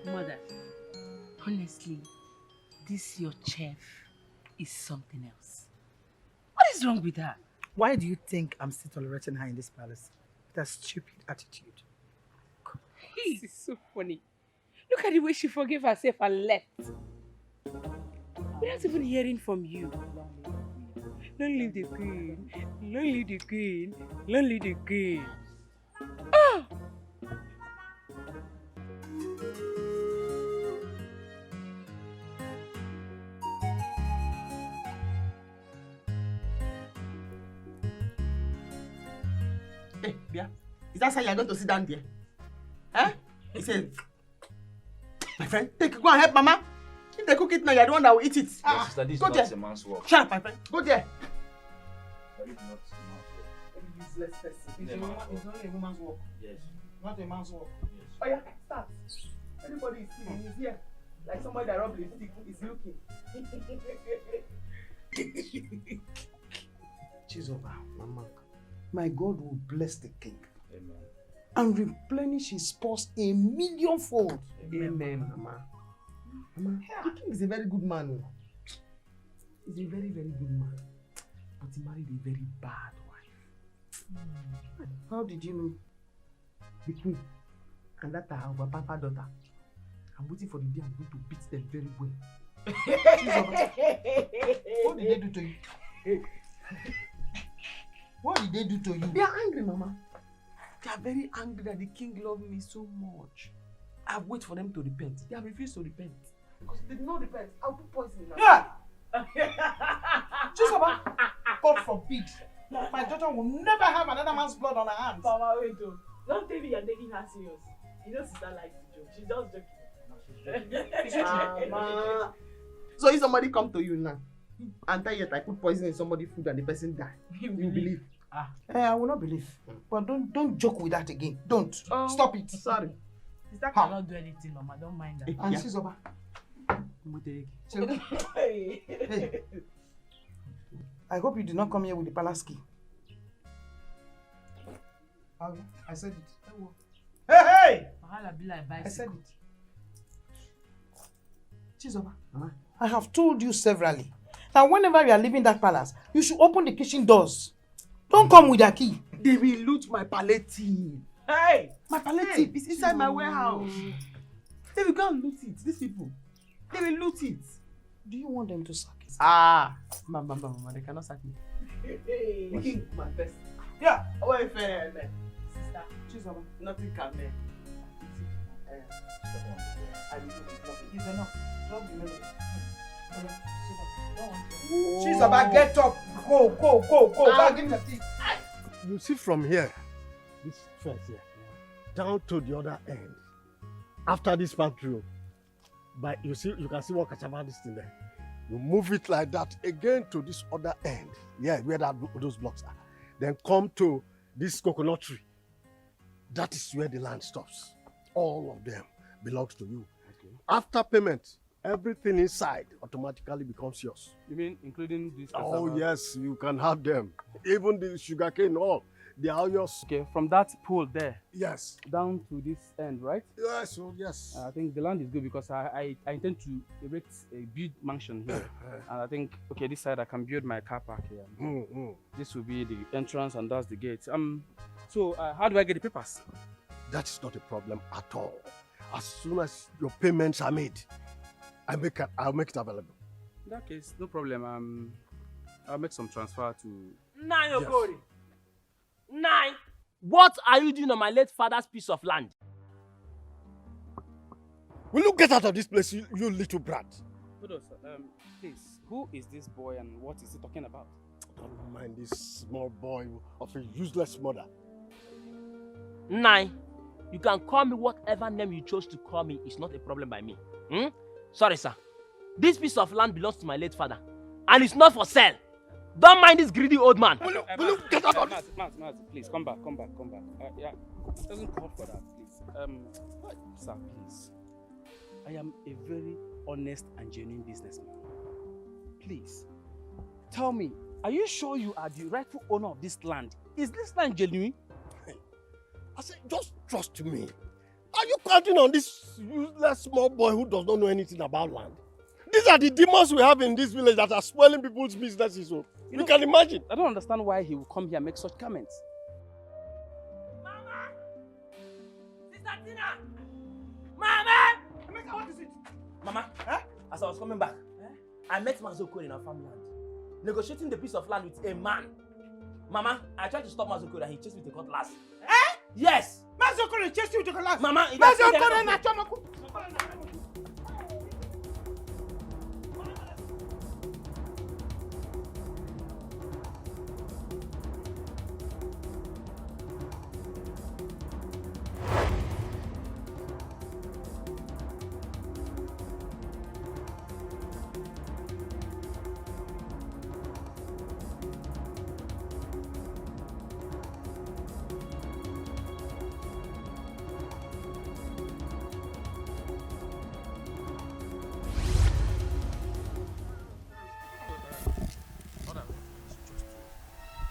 Mother, honestly, this your chef is something else. What is wrong with her? Why do you think I'm still tolerating her in this palace? That stupid attitude. This is so funny. Look at the way she forgave herself and left. Without even hearing from you. Long live the queen, long live the queen, long live the queen. Ah! Hey, Bia, is that how you're going to sit down there? Huh? He said, my friend, go and help Mama. If they cook it now, you're the one that will eat it. Yes, sister, this is go not there. a man's work. Shut up, my friend. Go there. That is not a man's work. Useless person. It's a man's It's only a woman's work. Yes. Not a man's work. Yes. Oh yeah, start. Everybody is sitting. He's here. Like somebody that rubbed lipstick is looking. Chizoba, Mama, my God will bless the king. Amen. And replenish his purse a millionfold. Amen, Mama. Mama, the king is a very good man. He's a very, very good man. But he married a very bad wife. How did you know? The queen. And that her papa daughter. I'm waiting for the day I'm going to beat them very well. What did they do to you? What did they do to you? They are angry, Mama. They are very angry that the king loved me so much. I wait for them to repent. They have refused to repent. Because if they did not repent, I'll put poison in them. Yeah! Chizoba, God forbid. My daughter will never have another man's blood on her hands. Mama, wait, don't tell me you're taking her serious. You know sister likes to joke. She's just joking. Mama. So if somebody come to you now and tell you that I put poison in somebody's food and the person die, you believe? I will not believe. But don't joke with that again. Don't. Stop it. Sorry. Sister cannot do anything, Mama. Don't mind that. And Chizoba. Hey. I hope you did not come here with the palace key. I said it. Hey! I said it. Chizoba, I have told you severally that whenever you are leaving that palace, you should open the kitchen doors. Don't come with a key. They will loot my palliative. Hey! My palliative is inside my warehouse. They will go and loot it. These people. They will loot it. Do you want them to sack it? Mama, they cannot sack me. Hey. My best. Yeah, wait, fair, man. Sister, Chizoba, nothing can man. I will do nothing. It's enough. Drop the melody. Chizoba, get up. Go. Back in the teeth. You see from here, this fence here, down to the other end. After this patrol, but you can see what Kachama is in there. You move it like that again to this other end. Yeah, where those blocks are. Then come to this coconut tree. That is where the land stops. All of them belongs to you. Okay. After payment, everything inside automatically becomes yours. You mean including this cassava? Oh yes, you can have them. Even the sugarcane, all. They are yours. Okay, from that pool there. Yes. Down to this end, right? Yes, oh yes. I think the land is good because I intend to erect a big mansion here. And I think, okay, this side I can build my car park here. This will be the entrance and that's the gate. So how do I get the papers? That is not a problem at all. As soon as your payments are made, I'll make it available. In that case, no problem. I'll make some transfer to... Nine Okori. Nine. What are you doing on my late father's piece of land? Will you get out of this place, you little brat? Please, who is this boy and what is he talking about? Don't mind this small boy of a useless mother. Nine. You can call me whatever name you chose to call me. It's not a problem by me. Sorry, sir. This piece of land belongs to my late father. And it's not for sale. Don't mind this greedy old man. Will you get out of this? Mazi, please, come back. Yeah, it doesn't call for that, please. Sir, please. I am a very honest and genuine businessman. Please, tell me, are you sure you are the rightful owner of this land? Is this land genuine? I said, just trust me. Are you counting on this useless small boy who does not know anything about land? These are the demons we have in this village that are spoiling people's businesses. So you can imagine. I don't understand why he will come here and make such comments. Mama! Sister Tina! Mama! Emeka, what is it? Mama, as I was coming back, I met Mazoko in our farmland, negotiating the piece of land with a man. Mama, I tried to stop Mazoko and he chased me with a cutlass. Yes! Mazoko chased you with a cutlass? Mama, Mazoko na chomaku.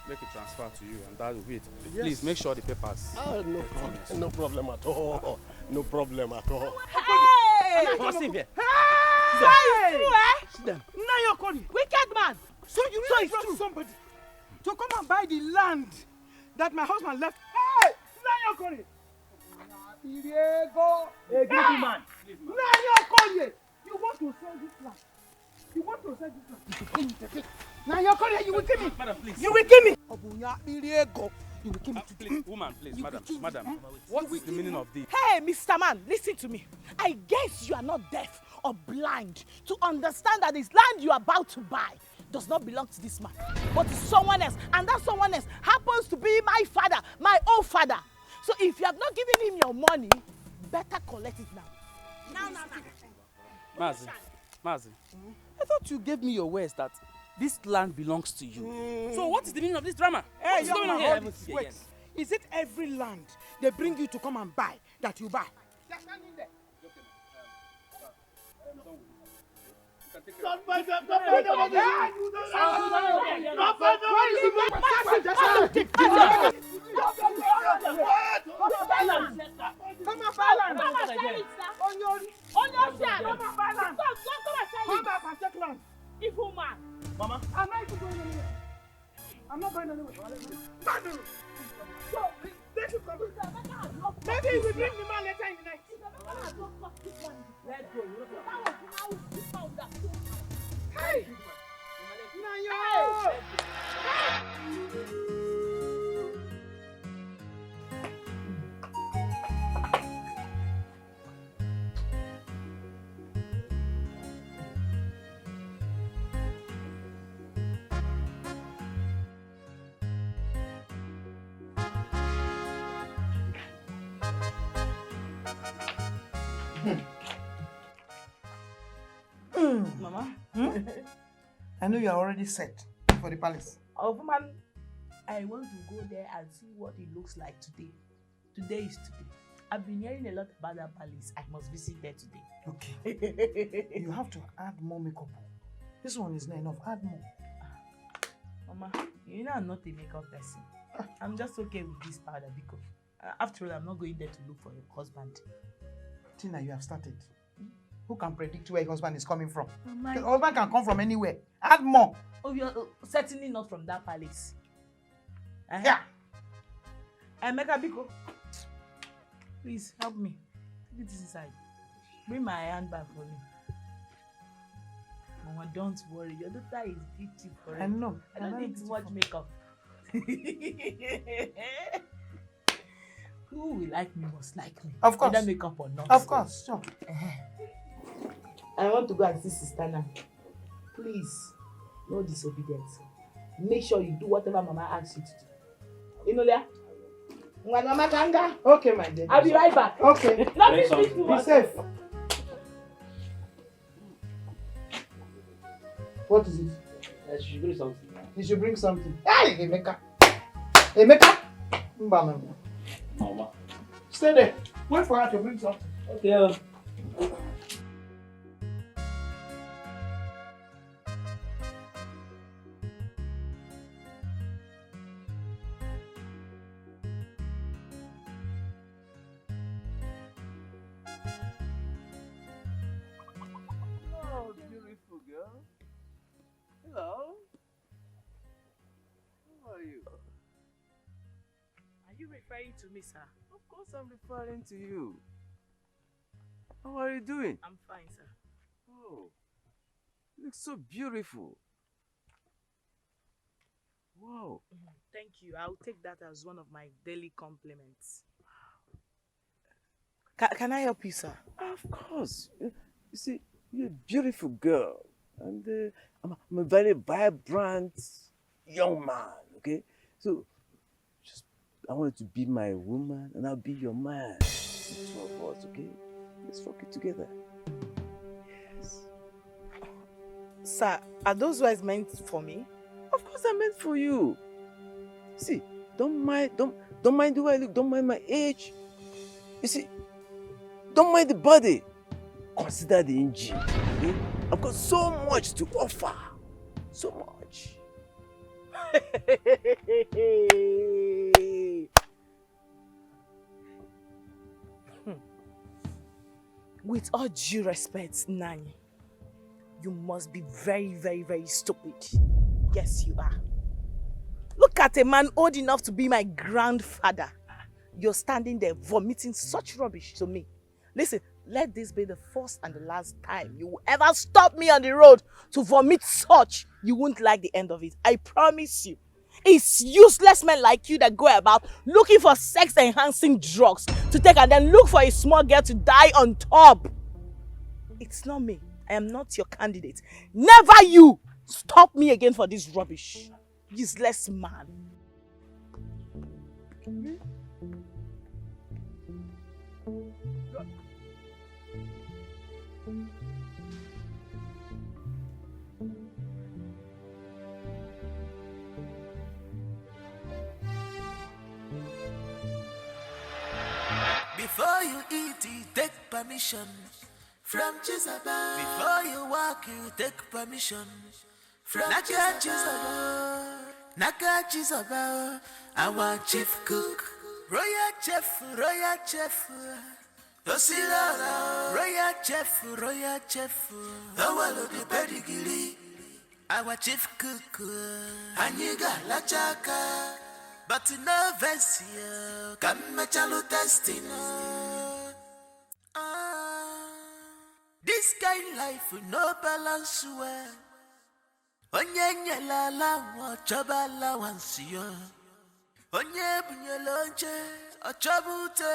Make a transfer to you and that will be it. Yes. Please make sure the papers. No problem at all. No problem at all. Hey! Come on, sit here. Hey! Sit down. Now you're calling. Wicked man. So you really brought somebody to come and buy the land that my husband left. Hey! Now you're calling. Diego. Hey, greedy man. Now you're calling. You want to sell this land. You want to sell this land. Now you're calling. You will kill me. Madam, please. You will kill me. You will kill me. Please, woman, please, madam. What is the meaning of this? Hey, Mr. Man, listen to me. I guess you are not deaf or blind to understand that this land you are about to buy does not belong to this man, but to someone else. And that someone else happens to be my father, my own father. So if you have not given him your money, better collect it now. Mazi, I thought you gave me your words that this land belongs to you. So what is the meaning of this drama? Hey, what's going on here? here? Wait. Is it every land they bring you to come and buy that you buy? They're standing there. Don't buy them! Don't buy them! Evil man. Mama, I'm not even going anywhere. I'm not going anywhere. So, they should come. Maybe we bring the man later in the night. let's go. Hey! Nayo! Mama, I know you are already set for the palace. Oh, woman, I want to go there and see what it looks like today. Today is today. I've been hearing a lot about that palace. I must visit there today. Okay. You have to add more makeup. This one is not enough. Add more. Mama, you know I'm not a makeup person. I'm just okay with this powder because after all, I'm not going there to look for a husband. Tina, you have started. Who can predict where your husband is coming from? Mama, the husband can come from anywhere. Add more. Oh, you're certainly not from that palace. Yeah. Emeka Biko, please help me. Take this inside. Bring my handbag for me. Mama, don't worry. Your daughter is beautiful. I know. I don't need too much makeup. Who will like me must like me. Of course. Whether makeup or not. Of course, sure. I want to go and see Sister now. Please, no disobedience. Make sure you do whatever Mama asks you to do. You know that? Mama Kanga. Okay, my dear. I'll be right back. Okay. Be safe. What is it? She should bring something. He should bring something. Hey, Emeka. Emeka. Mama. Stay there. Wait for her to bring something. Okay. Hello. How are you? Are you referring to me, sir? Of course I'm referring to you. How are you doing? I'm fine, sir. Oh, you look so beautiful. Wow. Thank you. I'll take that as one of my daily compliments. Can I help you, sir? Of course. You see, you're a beautiful girl. And I'm a very vibrant young man, okay? So, I want you to be my woman and I'll be your man. The two of us, okay? Let's rock it together. Yes. Sir, are those words meant for me? Of course they're meant for you. See, don't mind the way I look, don't mind my age. You see, don't mind the body. Consider the engine, okay? I've got so much to offer. So much. With all due respect, Nani, you must be very, very, very stupid. Yes, you are. Look at a man old enough to be my grandfather. You're standing there vomiting such rubbish to me. Listen, let this be the first and the last time you will ever stop me on the road to vomit such. You won't like the end of it. I promise you. It's useless men like you that go about looking for sex-enhancing drugs to take and then look for a small girl to die on top. It's not me. I am not your candidate. Never you stop me again for this rubbish. Useless man. Before you eat, you take permission from Jesus. Before you walk, you take permission from Jesus. Naka Jesus, our chief cook, royal chef, Osila, royal chef, the the pedigree, our chief cook, Aniga la chaka. But no version can match a testing. This kind life with no balance well. Onye la la chabala once you. Onye bunyelonche a chabute.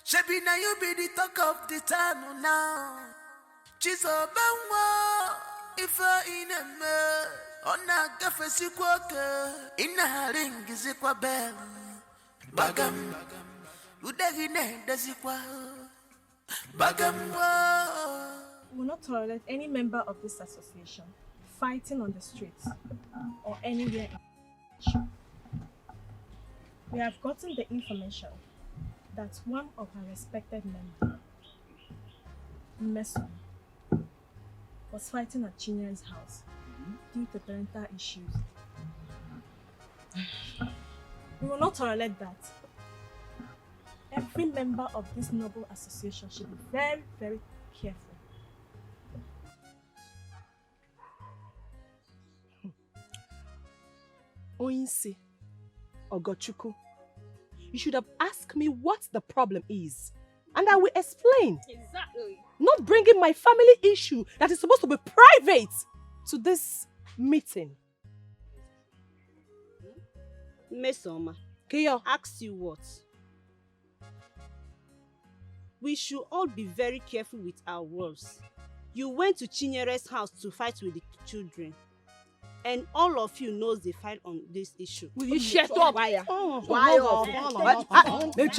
Shebi na you be the talk of the town now. Chizo bangwa if in a me. Ona gafe sikwoke ina ringi zikwa bel bagam udagine desikwa bagam. We will not tolerate any member of this association fighting on the streets or anywhere else. We have gotten the information that one of her respected members, Meso, was fighting at Chinya's house due to parental issues. We will not tolerate that. Every member of this noble association should be very, very careful. Oinsi, Ogochuku, you should have asked me what the problem is, and I will explain. Exactly. Not bringing my family issue that is supposed to be private to this meeting. Mesoma, Kiyo, ask you what? We should all be very careful with our words. You went to Chinyere's house to fight with the children. And all of you knows the fight on this issue. Will you shut up? Why? Why off? Let's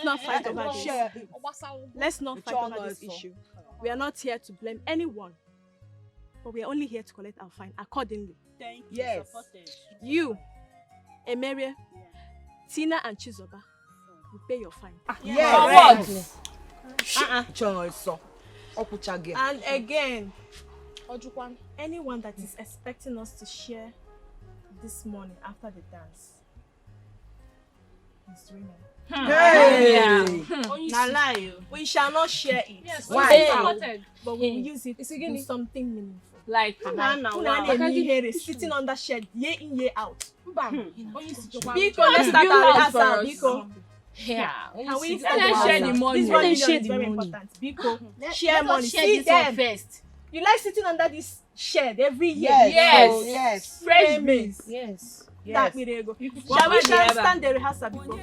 not fight over this. Let's not fight over this issue. We are not here to blame anyone, but we are only here to collect our fine accordingly. Thank you. Yes. You, Emerie, Tina, and Chizoba will pay your fine. Yes. And again, Ojukwan, anyone that is expecting us to share this morning after the dance is dreaming. We shall not share it. Yes, why? But we will use it in something meaningful. Like sitting on that shed year in, year out. Biko, let's start our rehearsal. Biko. Yeah. And we let's share the money. This 1 million is very important. Biko, share money. See them first. You like sitting under this shed every year? Yes. Fresh beans. Yes. That we there go. Shall we stand the rehearsal before?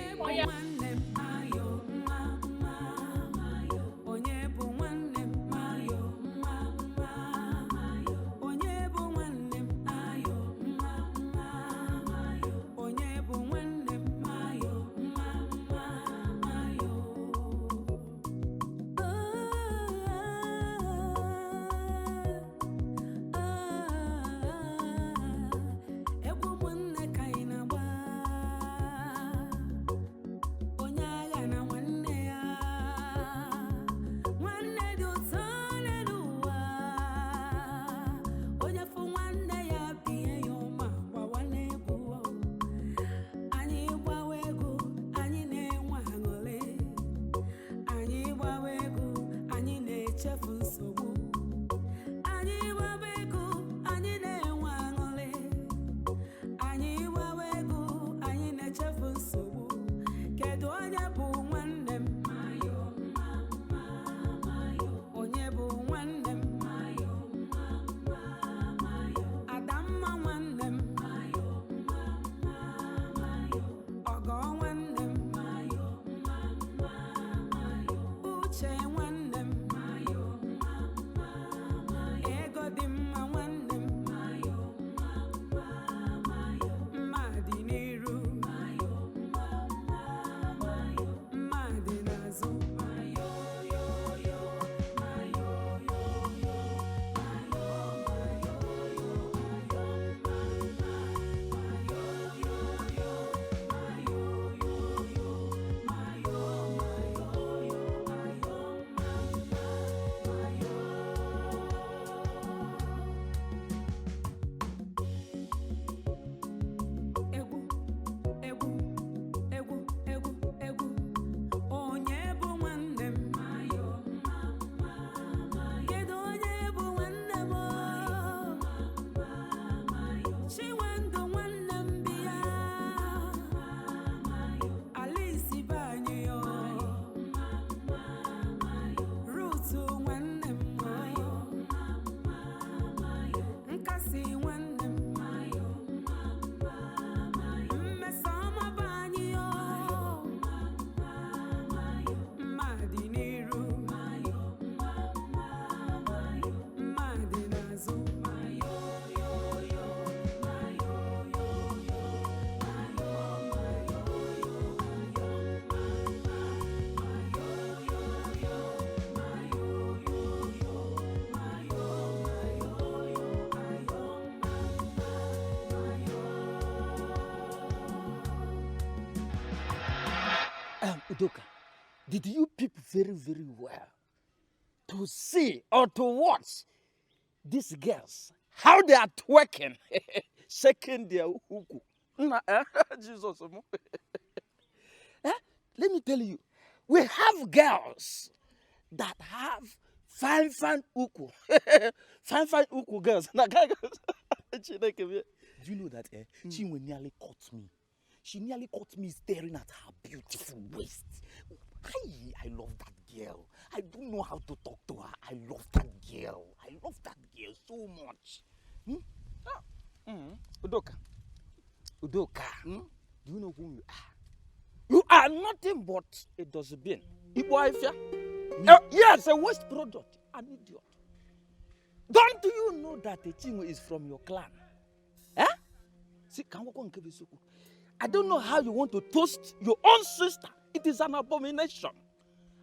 Udoka, did you peep very, very well to see or to watch these girls, how they are twerking, shaking their huku? Jesus. Let me tell you, we have girls that have fine uku. fine uku girls. Do you know that Chinwe nearly caught me? She nearly caught me staring at her beautiful waist. I love that girl. I don't know how to talk to her. I love that girl. I love that girl so much. Udoka. Udoka. Do you know who you are? You are nothing but a dustbin. Yes, a waste product. An idiot. Don't you know that the Chinwe is from your clan? See, I don't know how you want to toast your own sister. It is an abomination.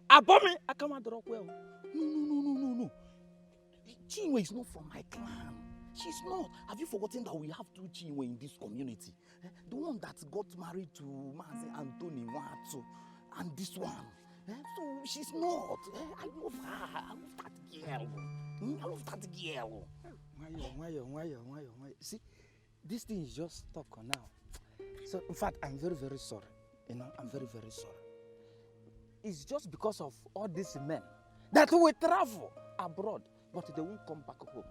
Abomin, I can't drop well. No. Chinwe is not from my clan. She's not. Have you forgotten that we have two Chinwe in this community? The one that got married to Mazi Anthony Watu, and this one. So she's not. I love her. I love that girl. I love that girl. Why? See, this thing is just stuck on now. So, in fact, I'm very, very sorry. I'm very, very sorry. It's just because of all these men that we travel abroad, but they won't come back home.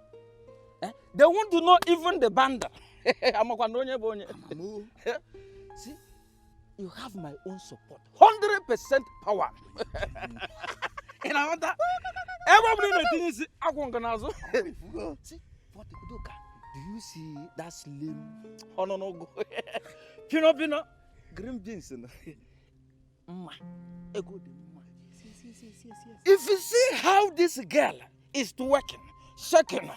They won't know even the banda. See, you have my own support. 100% power. And I want that. Everybody see, what the Udoka? Do you see that slim? Oh no. Pino. Green beans. If you see how this girl is working, shaking.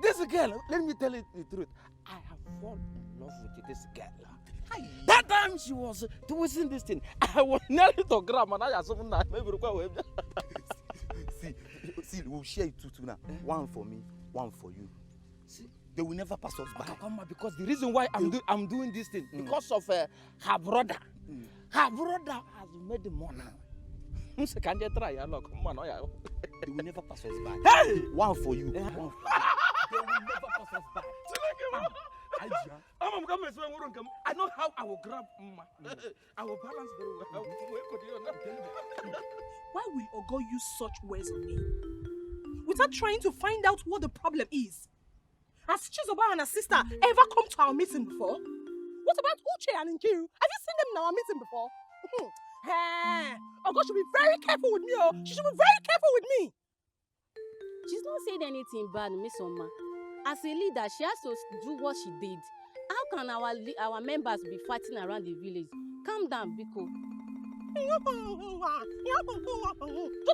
This girl, let me tell you the truth. I have fallen in love with this girl. That time she was twisting this thing, I was nearly to grab and I had something that maybe See, we'll share it two now. One for me, one for you. See, they will never pass us by. Because the reason why I'm doing this thing, because of her brother. Her brother has made the money. Can you try? They will never pass us by. Hey! One for you. They will never pass us by. I know how I will grab I will balance very well. Why will Ogo use such words on me? Without trying to find out what the problem is? Has Chizoba and her sister ever come to our meeting before? What about Uche and Nkiru? Have you seen them in our meeting before? Hey, Ogo should be very careful with me. She should be very careful with me. She's not saying anything bad, Miss Oma. As a leader, she has to do what she did. How can our members be fighting around the village? Calm down, Biko. Just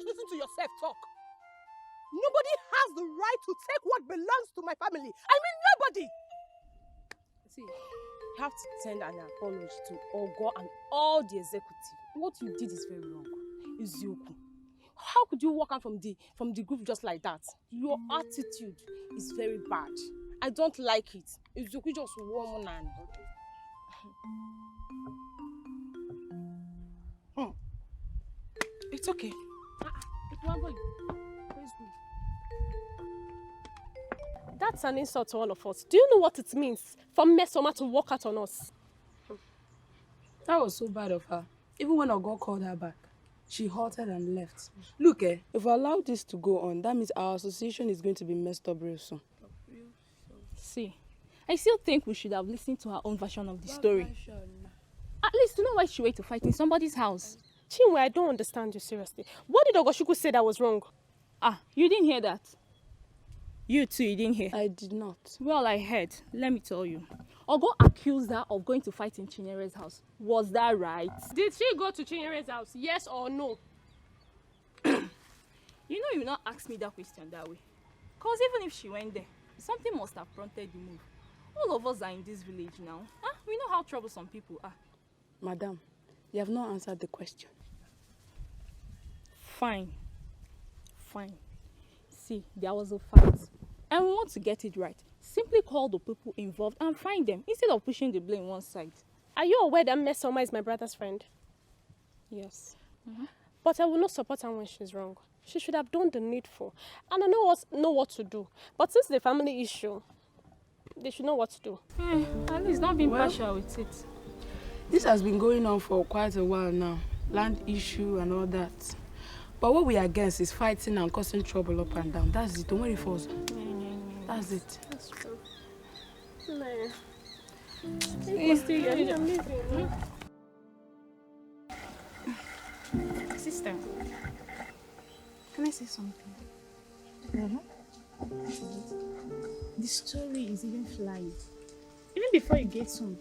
listen to yourself talk. Nobody has the right to take what belongs to my family. I mean, nobody. See, you have to send an apology to Ogo and all the executive. What you did is very wrong. Izuku. How could you walk out from the group just like that? Your attitude is very bad. I don't like it. Izuku just one man. It's okay. That's an insult to all of us. Do you know what it means for Mesoma to walk out on us? That was so bad of her. Even when Ogo called her back, she halted and left. Look, if we allow this to go on, that means our association is going to be messed up real soon. See, I still think we should have listened to her own version of the story. At least to know why she went to fight in somebody's house. Chinwe, I don't understand you seriously. What did Ogoshuku say that was wrong? You didn't hear that? You too, you didn't hear? I did not. Well, I heard. Let me tell you. Ogo accused her of going to fight in Chinyere's house. Was that right? Did she go to Chinyere's house? Yes or no? You know, you not ask me that question that way. Because even if she went there, something must have prompted the move. All of us are in this village now. We know how troublesome people are. Madam, you have not answered the question. Fine. See, there was a fight. And we want to get it right. Simply call the people involved and find them instead of pushing the blame one side. Are you aware that Mesoma is my brother's friend? Yes. But I will not support her when she's wrong. She should have done the needful. And I know what to do. But since the family issue, they should know what to do. At least don't be partial with it. This has been going on for quite a while now. Land issue and all that. But what we are against is fighting and causing trouble up and down. That's it. Don't worry for us. That's it. That's true. No. I'm leaving. Sister, can I say something? The story is even flying. Even before you get home.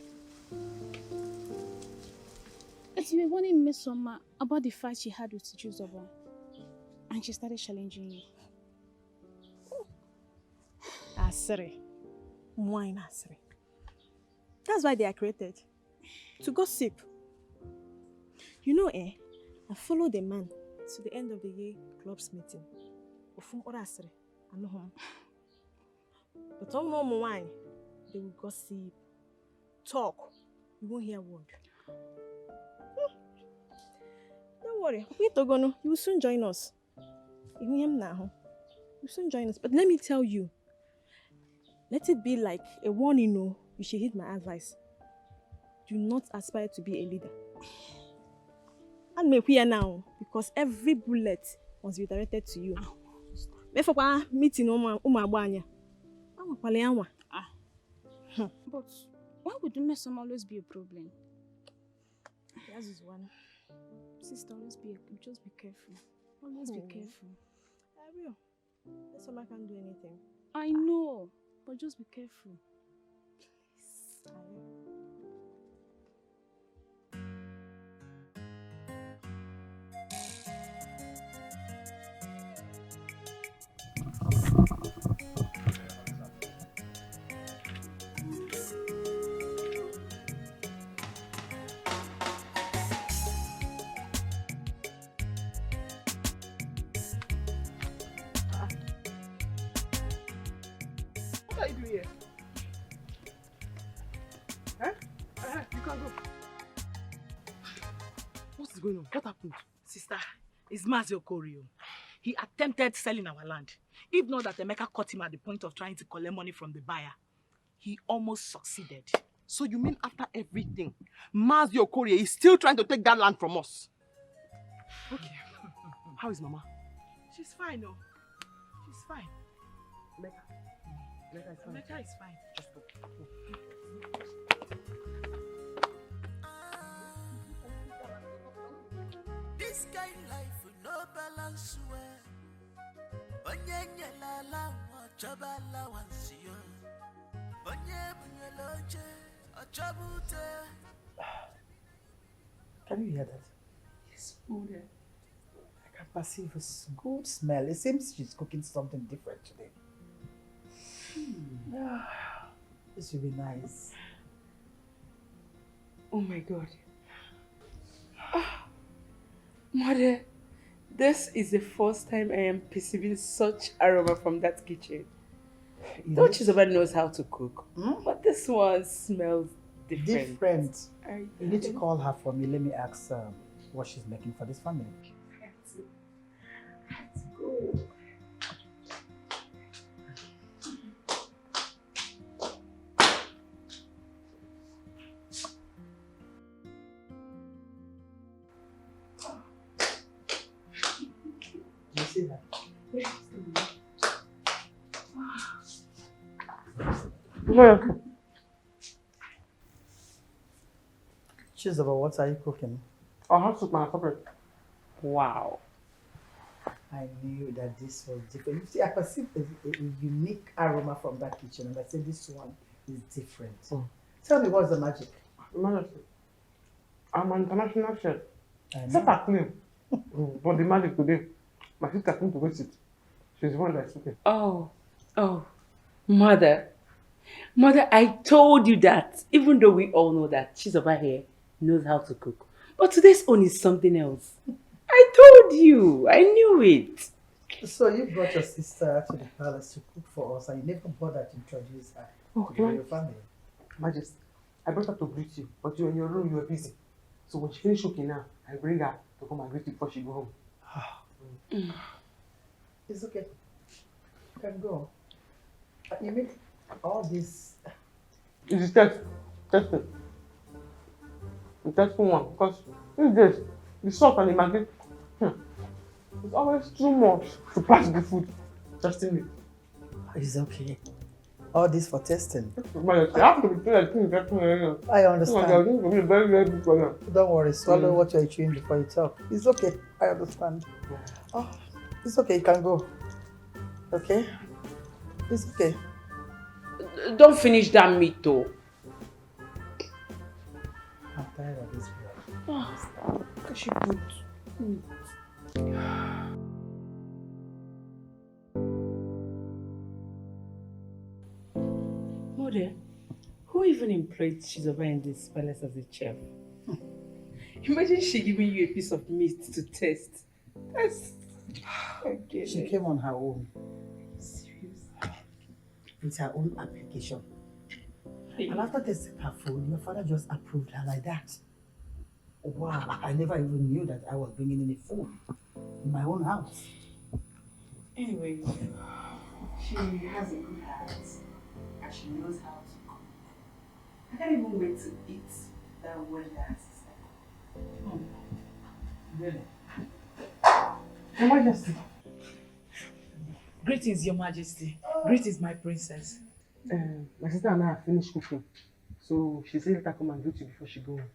As you were warning Mesoma about the fight she had with Juzoba, and she started challenging you. Asiri. Wine Asiri. That's why they are created. To gossip. You know, I followed the man to the end of the year club's meeting. Asiri. I know him. But on more wine, they will gossip. Talk. You won't hear a word. Don't worry. You will soon join us. You will soon join us. But let me tell you, let it be like a warning, you should heed my advice. Do not aspire to be a leader. And make here now, because every bullet must be directed to you. But why would Mesoma always be a problem? That is one. Sister, just be careful. Always be careful. I will. Mesoma can't do anything. I know, but just be careful. Please. I will. What are you doing here? Huh? You can't go. What is going on? What happened? Sister, it's Mazio Korio. He attempted selling our land. If not that Emeka caught him at the point of trying to collect money from the buyer, he almost succeeded. So you mean after everything, Mazio Korie is still trying to take that land from us? Okay. How is Mama? She's fine, no. She's fine. Emeka is fine. Just go. This kind life with no balance well. Onye nyelala wachaba la wansio. Onye bunyeloche achabute. Can you hear that? Yes, Mother. I can perceive a good smell. It seems she's cooking something different today. This will be nice. Oh my God. Mother, this is the first time I am perceiving such aroma from that kitchen. Though Chizoba knows how to cook, but this one smells different. You need to call her for me. Let me ask what she's making for this family. Let's go. Do you see that? Chizoba, what are you cooking? I'll have soup and separate. Wow. I knew that this was different. You see, I perceived a unique aroma from that kitchen, and I said this one is different. Tell me, what's the magic? Majesty, I'm an international chef. I Except know. I clean. But the magic today, my sister came to visit. She's the one that's cooking. Oh, Mother, I told you that, even though we all know that Chizoba here knows how to cook. But today's own is something else. I told you, I knew it. So you brought your sister to the palace to cook for us and you never bothered to introduce her to your family. Majesty, I brought her to greet you, but you're in your room, you were busy. So when she finished cooking now, I bring her to come and greet you before she go home. It's okay. You can go. You make all this. It is testing. The testing one, because these days, the salt and the maggi, it's always too much to pass the food. Testing it. It's okay. All this for testing. Majesty, I have to be told I understand. Very, very big for you. Don't worry, swallow what you're chewing before you talk. It's okay. I understand. Oh, it's okay. You can go. Okay? It's okay. Don't finish that meat though. I'm tired of this girl. Because she put meat. Mother, who even employed Chizoba in this palace as a chef? Imagine she giving you a piece of meat to taste. That's okay. She came on her own. Serious? With her own application. And after tasting her food, your father just approved her like that. Wow, I never even knew that I was bringing any food in my own house. Anyway, she has a good heart and she knows how to cook. I can't even wait to eat that well that sister. Really? Your Majesty. Greetings, Your Majesty. Greetings, my princess. My sister and I have finished cooking. So she said let her come and greet you before she go home.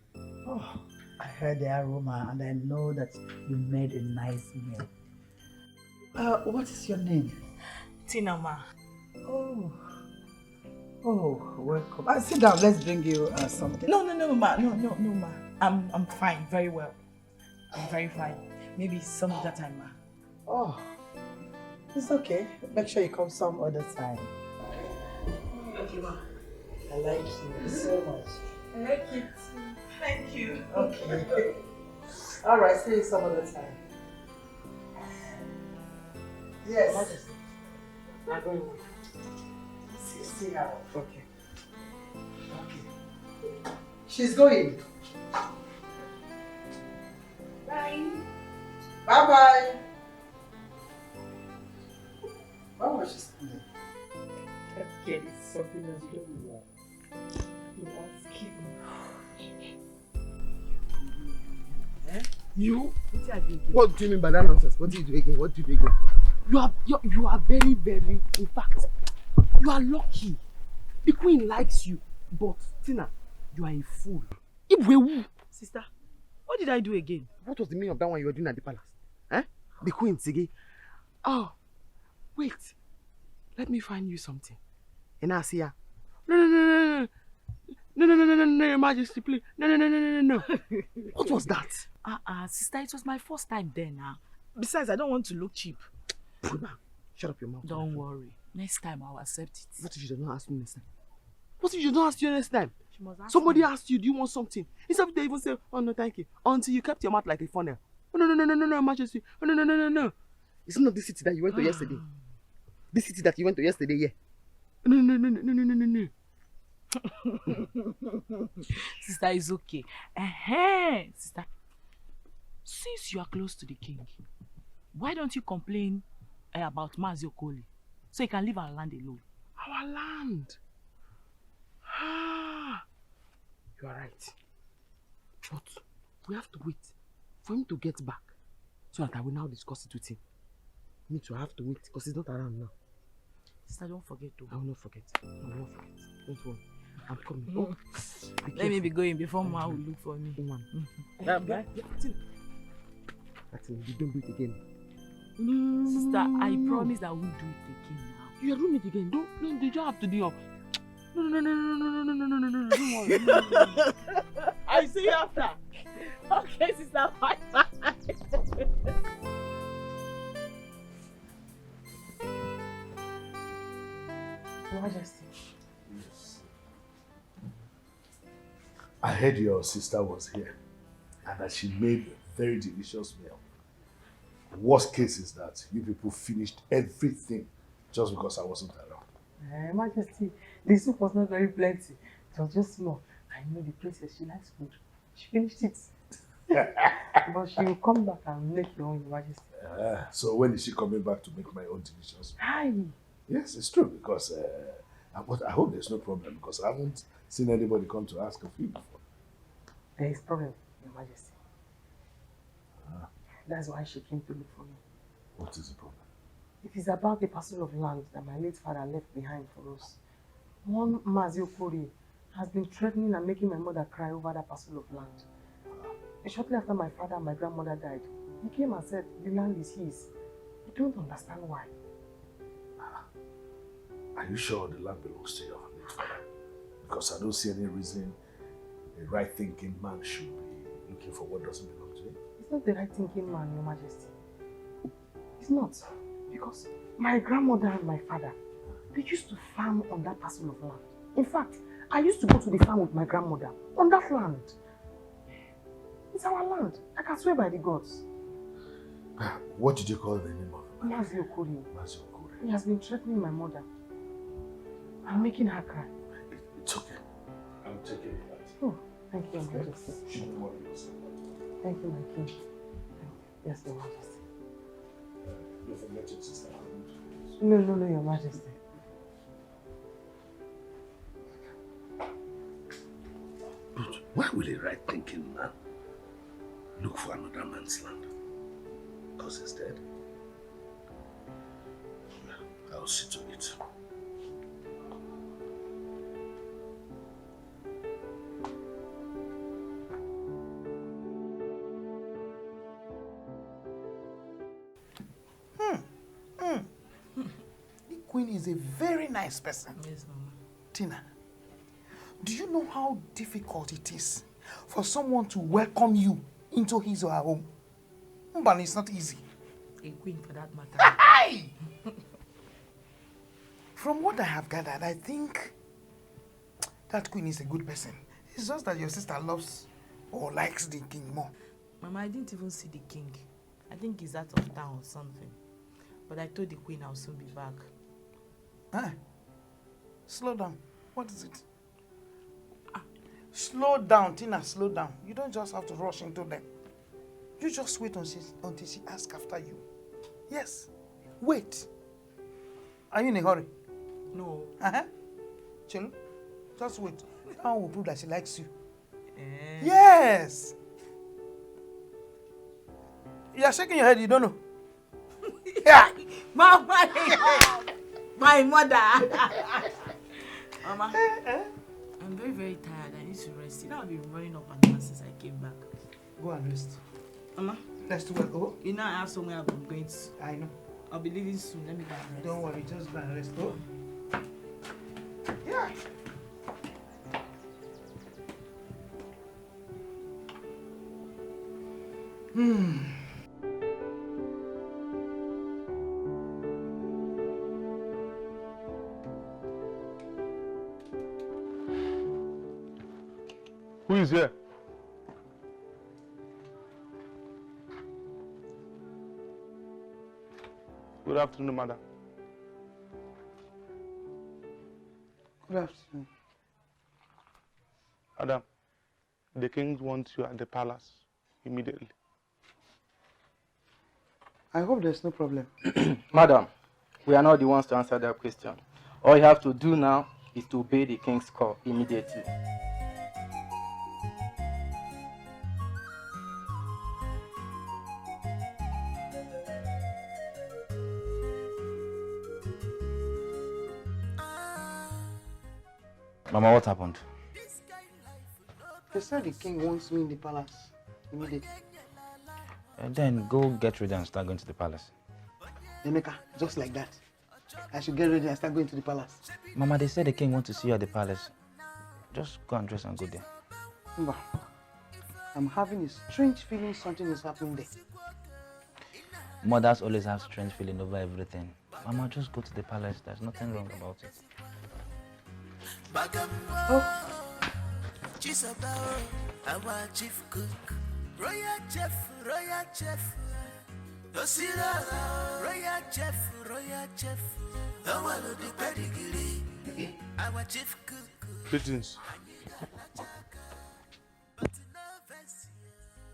Oh, I heard the aroma and I know that you made a nice meal. What is your name? Tina Ma. Oh, welcome. Sit down. Let's bring you something. No, ma. No, ma. I'm fine. Very well. I'm very fine. Maybe some other time, ma. Oh, it's okay. Make sure you come some other time. Okay, ma. I like you so much. I like you too. Thank you. Okay. All right. See you some other time. Yes. Majesty. I'm going home. See her. Okay. She's going. Bye. Bye-bye. Why was she standing? That girl is something that you don't want. You ask him. You? What do you mean by that nonsense? What do you do again? What do you do again? You are very, very, in fact, you are lucky. The queen likes you, but Tina, you are a fool. Sister, what did I do again? What was the meaning of that one you were doing at the palace? Eh? The queen, Sige. Oh, wait. Let me find you something. And I see her. No, Your Majesty, please. No. What was that? Sister, it was my first time there now. Besides, I don't want to look cheap. Shut up your mouth. Don't worry. Next time I'll accept it. What if you don't ask me next time? What if you don't ask you next time? She must ask Somebody me. asked you, do you want something? Instead of they even say, oh no, thank you. Until you kept your mouth like a funnel. Oh, no, Majesty. Oh, no. It's not this city that you went to yesterday. This city that you went to yesterday, yeah. No. Sister, it's okay. Sister, since you are close to the king, why don't you complain about Mazi Okoli so he can leave our land alone? Our land? You are right. But we have to wait for him to get back so that I will now discuss it with him. Me too, I have to wait because he's not around now. Sister, don't forget to. I will not forget. Don't worry. I'm coming. Oh, let me be going before Ma will look for me. Bye. You don't do it again. Sister, I promise I won't do it again now. You are doing it again. Don't you have to do your... No. Don't worry. I'll see you after. Okay, sister. Bye. Your Majesty. Yes. I heard your sister was here and that she made a very delicious meal. Worst case is that you people finished everything just because I wasn't around. Majesty, the soup was not very plenty. It was just small. I know the princess, she likes food. She finished it. But she will come back and make your own, Your Majesty. So when is she coming back to make my own delicious? Hi. Yes, it's true because but I hope there's no problem because I haven't seen anybody come to ask of you before. There is problem, Your Majesty. That's why she came to look for me. What is the problem? It is about the parcel of land that my late father left behind for us. One Mazio Kori has been threatening and making my mother cry over that parcel of land. Shortly after my father and my grandmother died, he came and said the land is his. I don't understand why. Are you sure the land belongs to your late father? Because I don't see any reason a right-thinking man should be looking for what doesn't belong to him. He's not the right-thinking man, Your Majesty. He's not. Because my grandmother and my father, they used to farm on that parcel of land. In fact, I used to go to the farm with my grandmother on that land. It's our land. I can swear by the gods. What did you call the name of him? Mazio Kori. Mazio Kori. He has been threatening my mother and making her cry. It's okay. I'm taking it out. Oh, thank you, Your Majesty. You shouldn't worry yourself. Thank you, my king. Yes, Your Majesty. Don't forget your sister. No, Your Majesty. But why will a right-thinking man look for another man's land? Because he's dead? I'll see to it. The queen is a very nice person. Yes, Mama. Tina, do you know how difficult it is for someone to welcome you into his or her home? But it's not easy. A queen for that matter. Hi! From what I have gathered, I think that queen is a good person. It's just that your sister loves or likes the king more. Mama, I didn't even see the king. I think he's out of town or something. But I told the queen I'll soon be back. Slow down. What is it? Slow down, Tina, slow down. You don't just have to rush into them. You just wait until she asks after you. Yes, wait. Are you in a hurry? No. Chill. Just wait. That one will prove that she likes you. Yes. You are shaking your head, you don't know. Yeah. Mama, my mother. Mama, I'm very, very tired. I need to rest. You know, I've been running up and down since I came back. Go and rest. Mama, let's do it. Go. You know, I have somewhere I'm going to. I know. I'll be leaving soon. Let me go and rest. Don't worry, just go and rest. Go. Yeah. Who is here? Good afternoon, madam. Good afternoon. Madam, the king wants you at the palace immediately. I hope there's no problem. Madam, we are not the ones to answer that question. All you have to do now is to obey the king's call immediately. Mama, what happened? They said the king wants me in the palace immediately. Then go get ready and start going to the palace. Emeka, just like that. I should get ready and start going to the palace. Mama, they said the king wants to see you at the palace. Just go and dress and go there. Mba, I'm having a strange feeling something is happening there. Mothers always have strange feeling over everything. Mama, just go to the palace. There's nothing wrong about it. Oh. Our chief cook, royal chef. Royal chef, the one of the pedigree. Our chief cook. Greetings.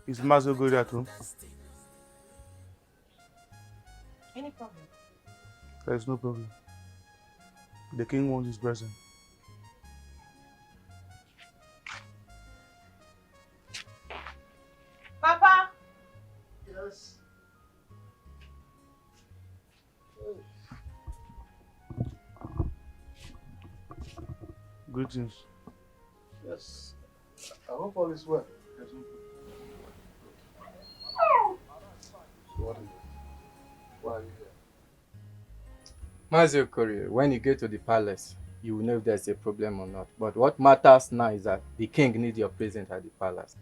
Is Mazo good at home? Any problem? There is no problem. The king wants his present. Papa! Yes. Greetings. Yes. I hope all is well. Yes. So what is it? Why are you here? Mazi Okorie, when you get to the palace, you will know if there's a problem or not. But what matters now is that the king needs your presence at the palace.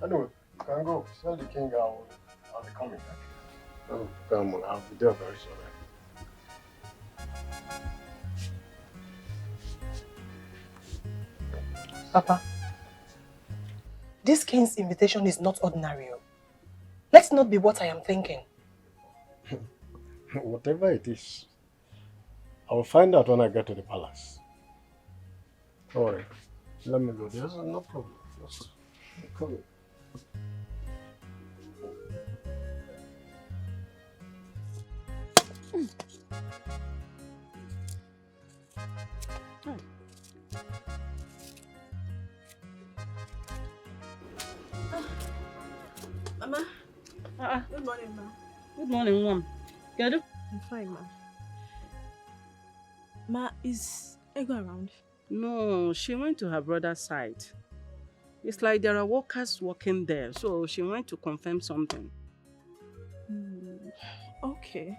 Anyway, you can go. Tell the king I'll be coming back. Oh, come on. I'll be there very soon. Papa, this king's invitation is not ordinary. Let's not be what I am thinking. Whatever it is, I will find out when I get to the palace. Don't worry. Let me go. There's no problem. Just come in. Mama. Good morning, ma. Good morning, Mom. I'm fine, ma. Ma, is Ego around? No, she went to her brother's side. It's like there are workers working there, so she went to confirm something. Okay.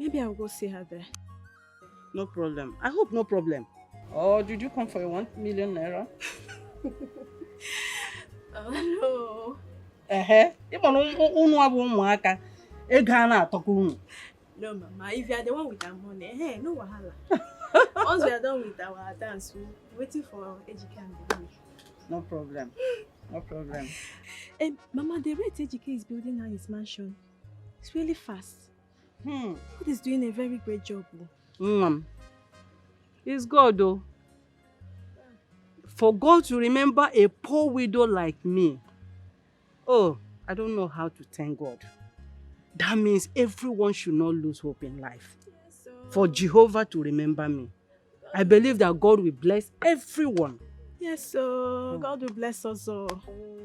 Maybe I'll go see her there. No problem. I hope no problem. Or did you come for your 1 million naira? No. No, Mama. If you are the one with our money, hey, no wahala. Once we are done with our dance, we're waiting for Ejike and the baby. No problem. No problem. Hey, Mama, the rate Ejike is building now his mansion. It's really fast. God is doing a very great job. It's God, though. For God to remember a poor widow like me. Oh, I don't know how to thank God. That means everyone should not lose hope in life. Yes, for Jehovah to remember me. I believe that God will bless everyone. Yes, so God will bless us all.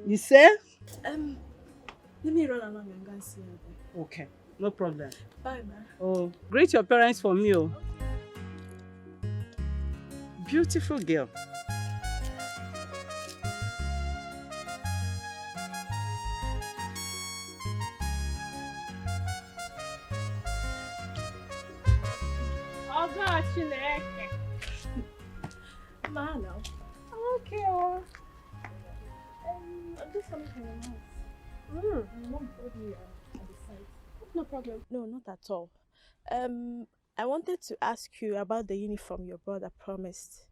You say? Let me run along and go and see her there. Okay, no problem. Bye, ma. Oh, greet your parents for me. Oh. Beautiful girl. Ma, no. Okay. I'm just coming from your house. My mom told me at the site. No problem. No, not at all. I wanted to ask you about the uniform your brother promised.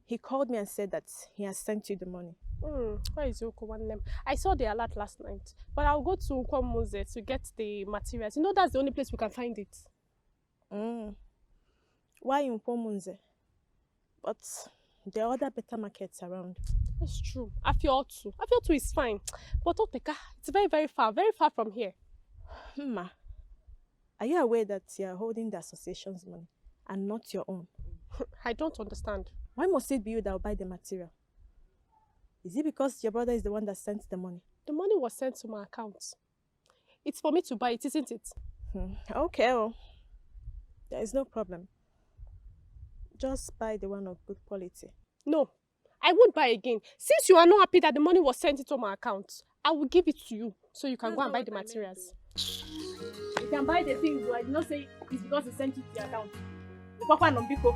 He called me and said that he has sent you the money. Where is Yoko one name? I saw the alert last night, but I'll go to Nkwomuze to get the materials. You know that's the only place we can find it. Why in Nkwomuze? But there are other better markets around. That's true. Afiotu is fine. But Oteka, it's very, very far from here. Ma, are you aware that you are holding the association's money and not your own? I don't understand. Why must it be you that will buy the material? Is it because your brother is the one that sent the money? The money was sent to my account. It's for me to buy it, isn't it? Okay, well, there is no problem. Just buy the one of good quality. No, I won't buy again. Since you are not happy that the money was sent into my account, I will give it to you so you can go and buy the materials. You can buy the things, but I did not say it's because he sent it to your account. The Papa and Nombiko.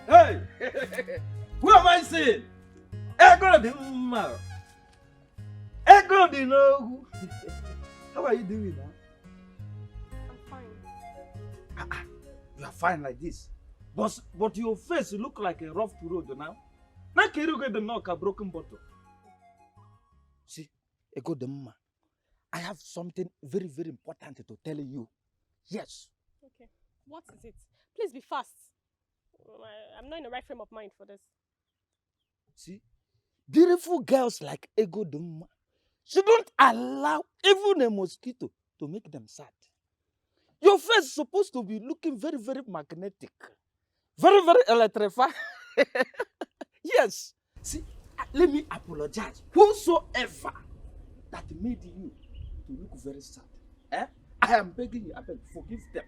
Hey! Who am I saying? Ego the Mma. Ego the no. How are you doing now? I'm fine. You are fine like this. But your face look like a rough road now. Now can you get the knock a broken bottle? See, Ego the Mma. I have something very, very important to tell you. Yes. Okay. What is it? Please be fast. I'm not in the right frame of mind for this. See, beautiful girls like Ego Dumma shouldn't allow even a mosquito to make them sad. Your face is supposed to be looking very, very magnetic. Very, very electrifying. Yes. See, let me apologize. Whosoever that made you to look very sad. Eh? I am begging you, I beg, forgive them.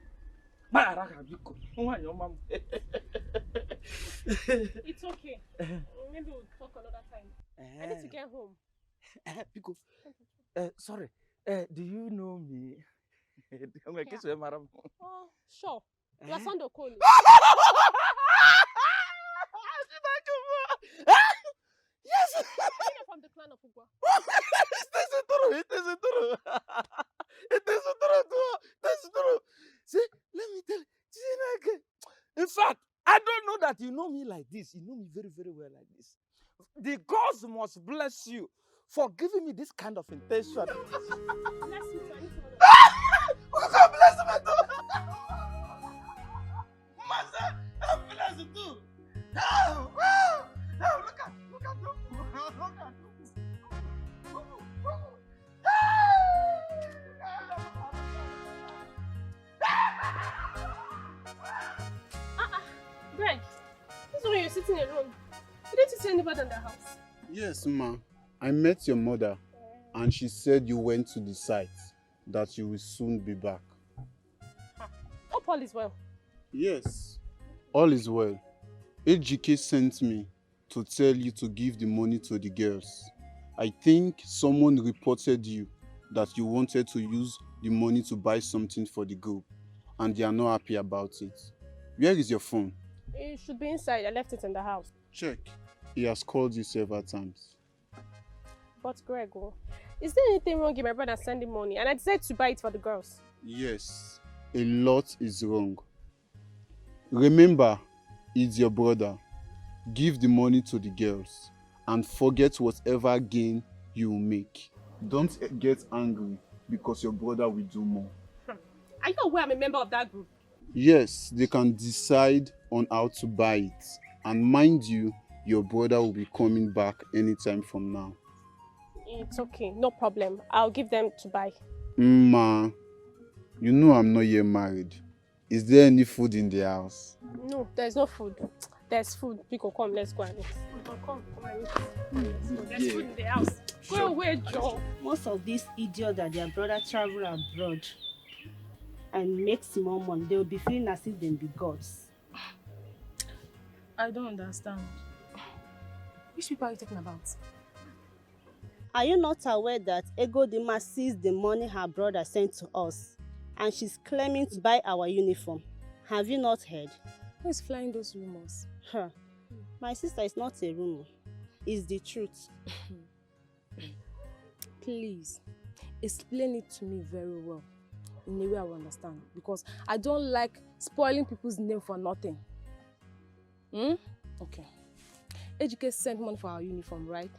It's okay. Maybe we'll talk another time. I need to get home. Pico, sorry. Do you know me? Oh, sure. Your son don't call me. Yes! You're from the clan of Ugwa. It is true. It is true. See, let me tell you. In fact, I don't know that you know me like this. You know me very, very well like this. The gods must bless you for giving me this kind of intention. Bless you, God bless me too. Master, I'm blessed too. Oh, look at them. Look at them. Greg, this is when you're sitting alone. Didn't you see anybody in the house? Yes, ma. I met your mother and she said you went to the site, that you will soon be back. Hope all is well. Yes, all is well. AGK sent me to tell you to give the money to the girls. I think someone reported you that you wanted to use the money to buy something for the group and they are not happy about it. Where is your phone? It should be inside. I left it in the house. Check. He has called you several times. But Greg, is there anything wrong if my brother sending money and I decided to buy it for the girls? Yes, a lot is wrong. Remember, it's your brother. Give the money to the girls and forget whatever gain you will make. Don't get angry because your brother will do more. Are you aware I'm a member of that group? Yes, they can decide on how to buy it. And mind you, your brother will be coming back anytime from now. It's okay, no problem. I'll give them to buy. Ma, you know I'm not yet married. Is there any food in the house? No, there's no food. There's food. Pico, come, let's go and eat. Come and eat. There's food in the house. Go away, Joe. Most of these idiots that their brother travel abroad and make small money, they will be feeling as if they be gods. I don't understand. Which people are you talking about? Are you not aware that Ego Dima sees the money her brother sent to us and she's claiming to buy our uniform? Have you not heard? Who is flying those rumors? Huh. My sister, is not a rumor. It's the truth. Please, explain it to me very well, in a way I will understand. Because I don't like spoiling people's name for nothing. Okay. AGK sent money for our uniform, right?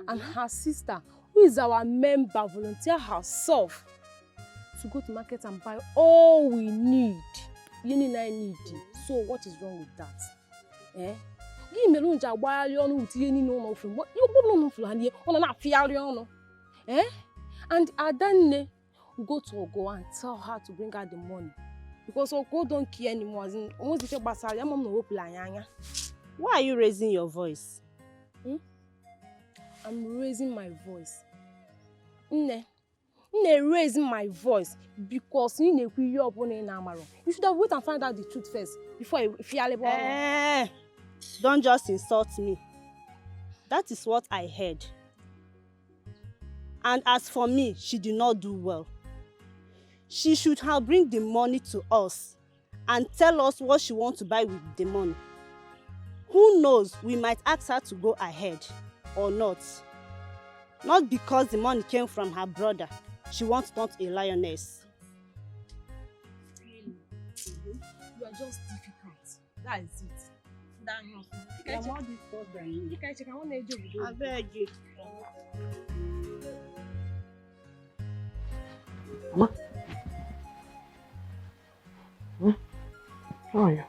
And her sister, who is our member, volunteered herself to go to market and buy all we need. So what is wrong with that? Eh? And Adanne will go to Ogo and tell her to bring her the money. Because Ogo don't care anymore. Why are you raising your voice? I'm raising my voice. Raising my voice because you should have waited and find out the truth first before you feel don't just insult me. That is what I heard. And as for me, she did not do well. She should have bring the money to us and tell us what she wants to buy with the money. who knows, we might ask her to go ahead or not. Not because the money came from her brother. She wants not a lioness. You are just difficult. That is it. You are more difficult than you. I beg you. Mama? How are you?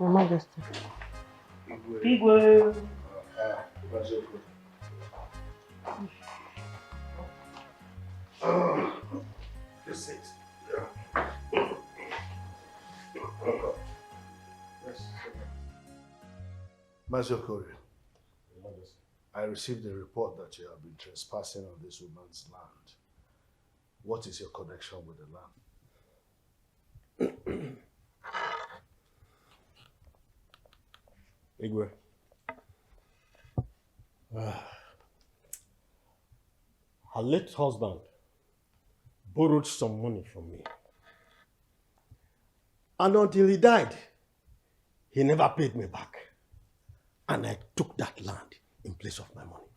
Your Majesty. Igwe. This it. Mazokore, I received a report that you have been trespassing on this woman's land. What is your connection with the land? Igwe. Her late husband borrowed some money from me. And until he died, he never paid me back. And I took that land in place of my money.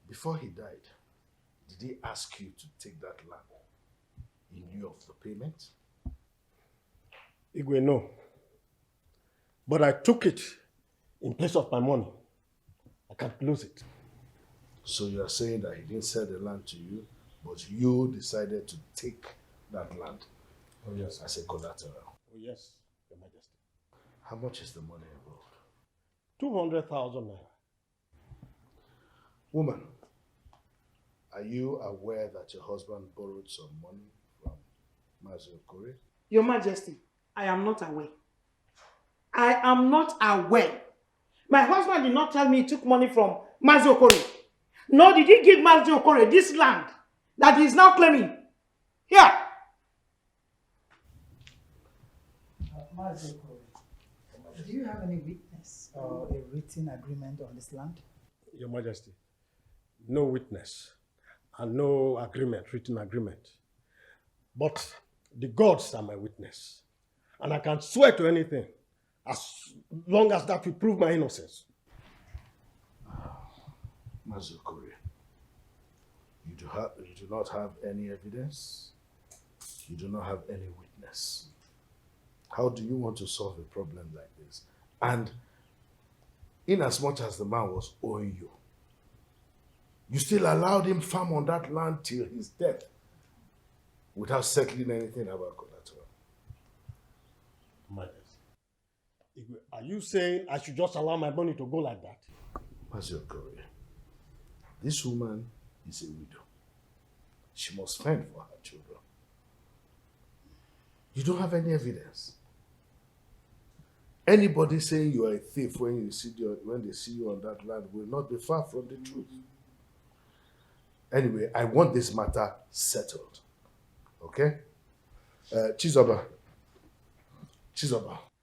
Before he died, did he ask you to take that land in lieu of the payment? Igwe, no. But I took it in place of my money. I can't lose it. So you are saying that he didn't sell the land to you, but you decided to take that land? Oh, yes. As a collateral? Oh, yes, Your Majesty. How much is the money involved? 200,000 naira. Woman, are you aware that your husband borrowed some money from Mazokore? Your Majesty, I am not aware. I am not aware. My husband did not tell me he took money from Mazokore. Nor did he give Mazokore this land that he is now claiming. Here. Mazokore, do you have any witness or a written agreement on this land? Your Majesty, no witness and no agreement, written agreement. But the gods are my witness. And I can swear to anything as long as that will prove my innocence. Mazokore, you do not have any evidence. You do not have any witness. How do you want to solve a problem like this? And in as much as the man was owing you, you still allowed him farm on that land till his death without settling anything about collateral. Majesty, are you saying I should just allow my money to go like that? Mazokore, this woman is a widow. She must fend for her children. You don't have any evidence. Anybody saying you are a thief when they see you on that land will not be far from the truth. Anyway, I want this matter settled. Okay? Chizoba.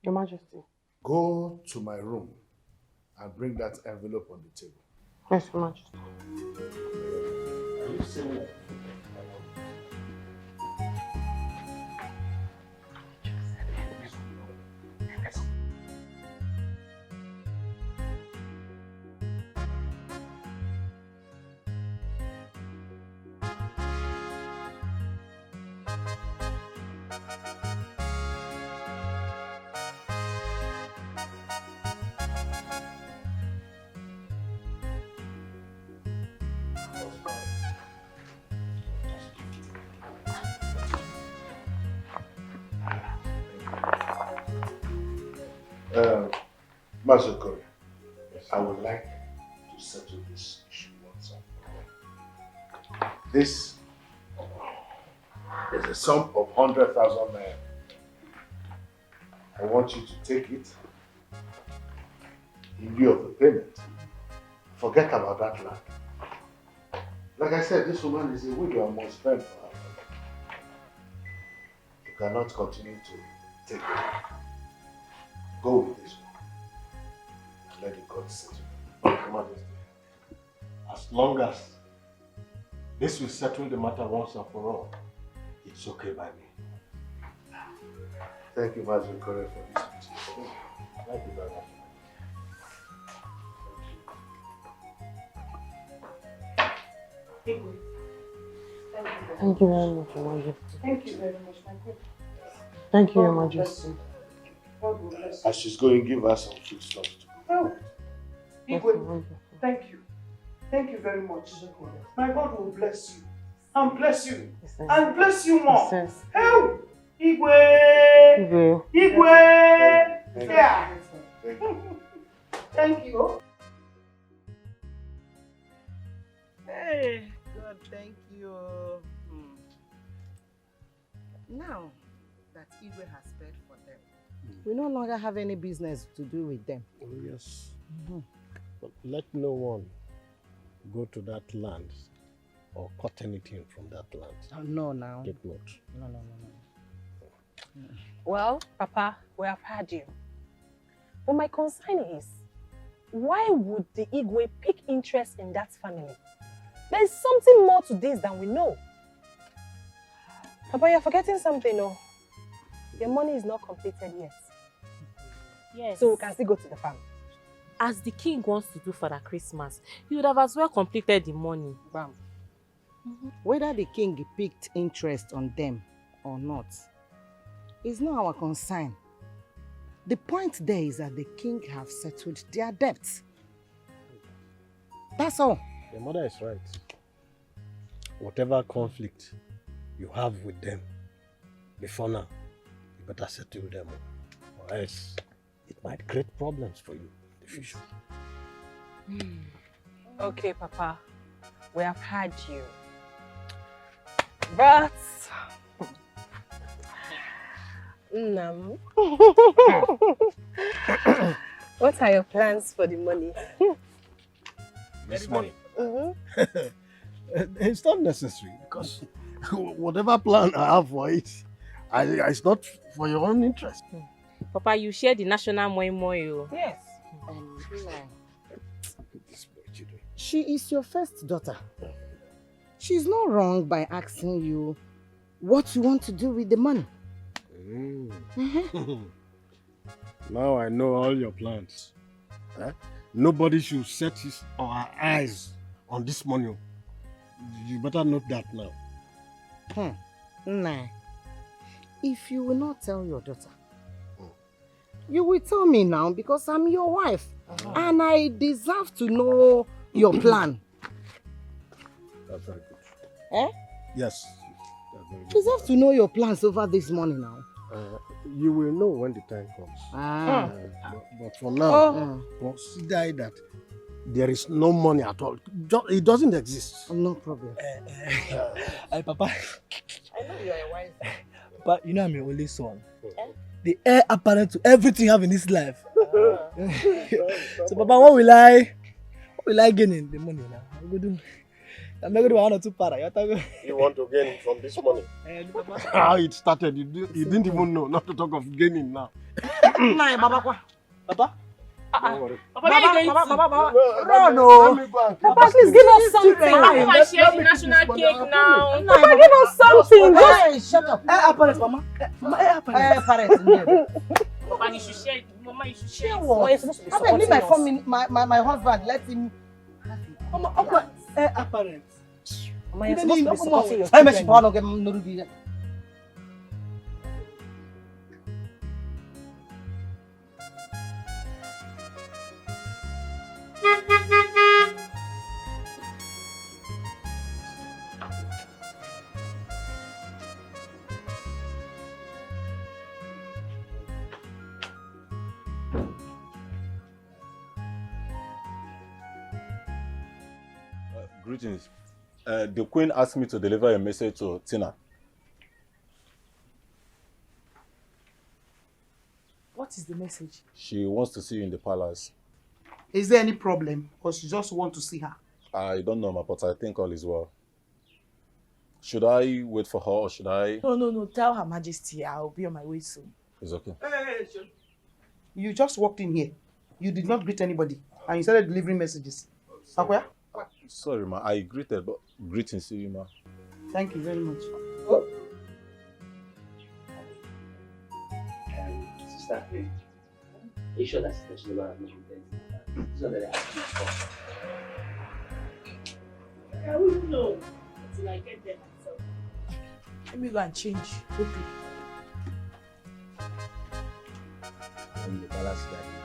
Your Majesty. Go to my room and bring that envelope on the table. Yes, Your Majesty. Are you saying that? Mazokore, I would like to settle this issue once and for all. This is a sum of 100,000 naira. I want you to take it in lieu of the payment. Forget about that land. Like I said, this woman is a widow and must fend for her family. You cannot continue to take it. Go with this one. Let the gods settle. Your Majesty, as As long as this will settle the matter once and for all, it's okay by me. Thank you, Master Kore, for this meeting. Thank you very much. Thank you very much, Your Majesty. Thank you very much, my good. Thank you, Your God will bless Majesty. you. God will bless you. As she's going, give her some food stuff to Oh, Igwe, thank you. Thank you very much. My God will bless you. And bless you. And bless you more. Help! Igwe! Igwe! Yeah. Thank you. Hey, God, thank you. Now that Igwe has paid for them, we no longer have any business to do with them. Oh, yes. But let no one go to that land or cut anything from that land. No, now. Take note. No. Well, Papa, we have heard you. But my concern is, why would the Igwe pick interest in that family? There's something more to this than we know. Papa, you're forgetting something, no? Your money is not completed yet. Yes. So we can still go to the farm. As the king wants to do for the Christmas, you would have as well completed the money. Bam. Whether the king picked interest on them or not is not our concern. The point there is that the king have settled their debts. That's all. Your mother is right. Whatever conflict you have with them, before now, you better settle them, or else it might create problems for you in the future. Okay, Papa, we have heard you. But... what are your plans for the money? This money? It's not necessary, because whatever plan I have for it, it's not for your own interest. Papa, you share the national moi. Yes. She is your first daughter. She's not wrong by asking you what you want to do with the money. Now I know all your plans. Nobody should set his or her eyes on this money. You better note that now. Nah. If you will not tell your daughter, you will tell me now, because I'm your wife. And I deserve to know your plan. That's very good. Eh? Yes. That's very You good. deserve to know your plans over this money now. You will know when the time comes. But for now, consider that there is no money at all. It doesn't exist. No problem. Hey, Papa. I know you are a wise man. But you know I'm your only son. The heir apparent to everything you have in this life. So, Papa, what will I gain in the money now? I'm going to do. I'm not going to do 1 or 2 para. You want to gain from this money? How it started, you didn't even know, not to talk of gaining now. Papa? Don't worry. Papa, No. Papa, please give us something. Papa, share the national cake now. Papa, give us something. Hey, shut up. Apparent, Mama. Papa, you should share it. Mama, you should share it. What? You're supposed to be supporting us. My husband, let him. Mama, apparent. Mama, you're supposed to be supporting your children. Greetings. The Queen asked me to deliver a message to Tina. What is the message? She wants to see you in the palace. Is there any problem? Or she just want to see her? I don't know, but I think all is well. Should I wait for her or should I? No. Tell Her Majesty I'll be on my way soon. It's okay. Hey, you just walked in here. You did not greet anybody. And you started delivering messages. Akoya? Sorry, ma. I greeted, but greetings to you, ma. Thank you very much. Sister, are you sure that Sister Shinola has not been this one that I asked you for? I wouldn't know until I get there myself. Let me go and change. Okay. I'm the palace that you need.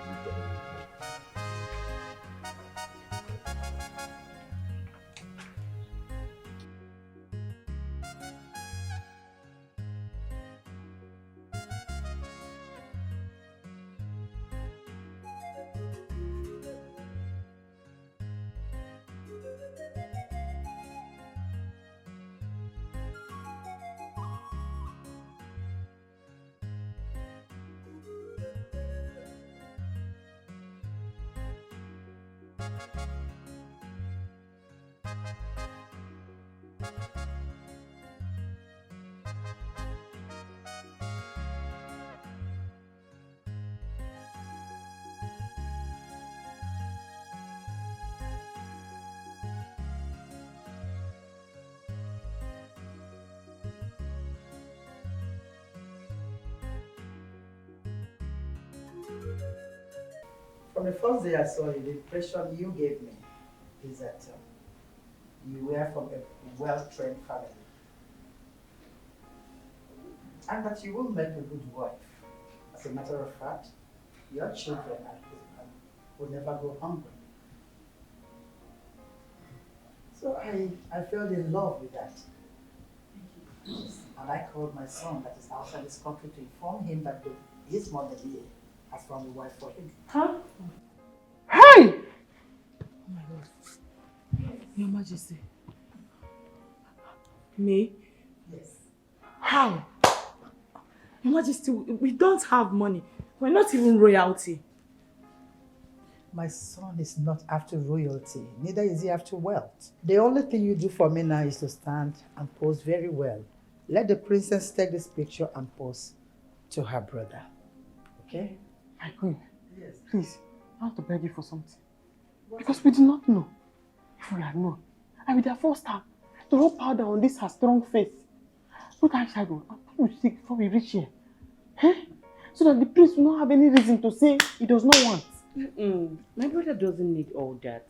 From the first day I saw you, the impression you gave me is that you were from a well-trained family. And that you will make a good wife. As a matter of fact, your children and husband will never go hungry. So I fell in love with that. And I called my son that is outside this country to inform him that his mother here has found a wife for him. Huh? Hey! Oh my God. Your Majesty. Me? Yes. How? Your Majesty, we don't have money. We're not even royalty. My son is not after royalty, neither is he after wealth. The only thing you do for me now is to stand and pose very well. Let the princess take this picture and pose to her brother. Okay? My queen, yes. Please, I want to beg you for something. Because we did not know. If we had known, I would have forced her to rub powder on this her strong face. Put eyeshadow and put lipstick before we reach here. Eh? So that the prince will not have any reason to say he does not want. My brother doesn't need all that.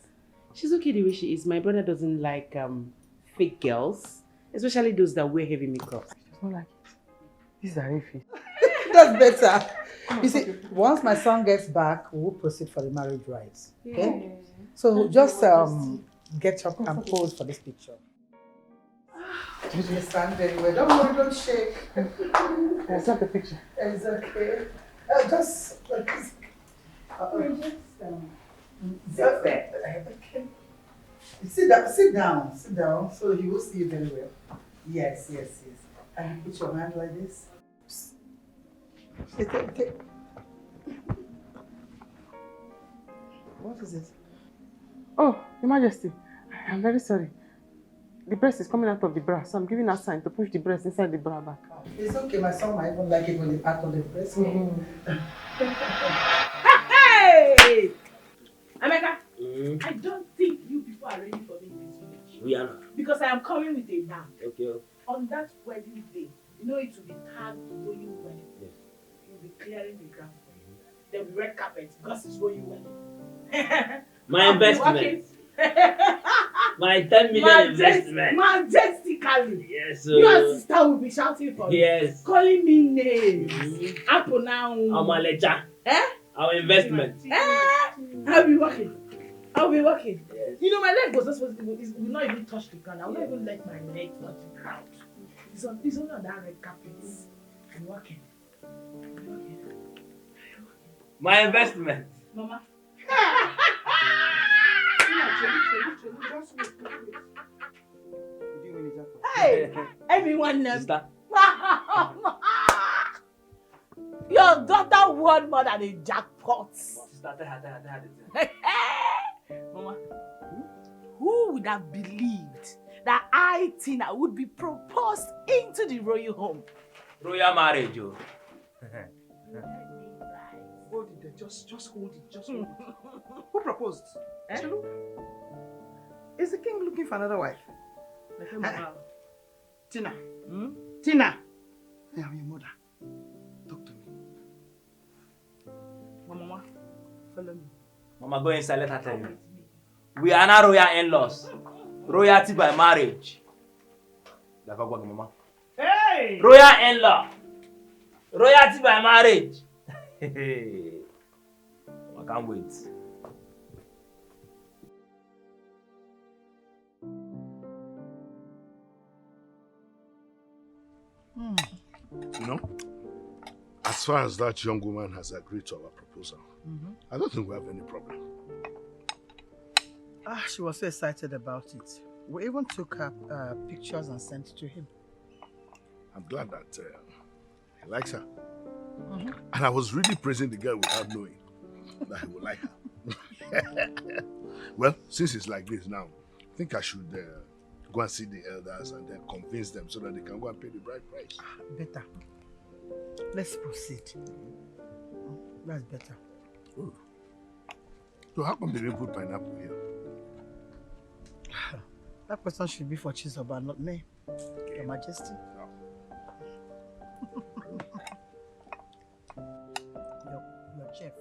She's okay the way she is. My brother doesn't like fake girls, especially those that wear heavy makeup. She does not like it. These are iffy. That's better. You see, once my son gets back, we'll proceed for the marriage rites. Okay? So just get up and pose for this picture. You stand very well. Don't worry, don't shake. I'll snap the picture. It's okay. Just like this. Okay. Sit down, so he will see you very well. Yes. And you put your hand like this. Take. What is it? Oh, Your Majesty, I'm very sorry. The breast is coming out of the bra, so I'm giving her a sign to push the breast inside the bra back. It's okay, my son might even like it when it's out of the breast. Hey! Emeka, I don't think you people are ready for me in this village. We are not. Because I am coming with a band. Okay. On that wedding day, you know it will be tagged royal wedding. Yes. You'll be clearing the ground for you. There'll be red carpet because it's royal wedding. My investment. My 10 million investment. Majestically. Yes. Your sister will be shouting for you. Yes. Calling me names. Apple now. Amalecha. Our investment. I'll be working. Yes. You know, my leg was not supposed to will not even touch the ground. I will not even let my leg touch the ground. It's only on that red carpet. I'm working. My investment. Mama. Hey, everyone knows. Your daughter won more than a jackpot. Mama, who would have believed that I, Tina, would be proposed into the royal home? Royal marriage, oh. Hold it there. Just hold it. Who proposed? Eh? Is the king looking for another wife? Tina. Tina. I am your mother. Talk to me. Mama, follow me. Mama, go inside, let her tell you. We are not royal in-laws. Royalty by marriage. Mama. Hey! Royal in-law. Royalty by marriage. I can't wait. You know, as far as that young woman has agreed to our proposal, I don't think we have any problem. She was so excited about it. We even took her pictures and sent it to him. I'm glad that he likes her. And I was really praising the girl without knowing that he would like her. Well, since it's like this now, I think I should go and see the elders and then convince them so that they can go and pay the bride price. Better. Let's proceed. That's better. Oh. So how come they didn't put pineapple here? That person should be for Chizoba, not me. Your Majesty. your chef.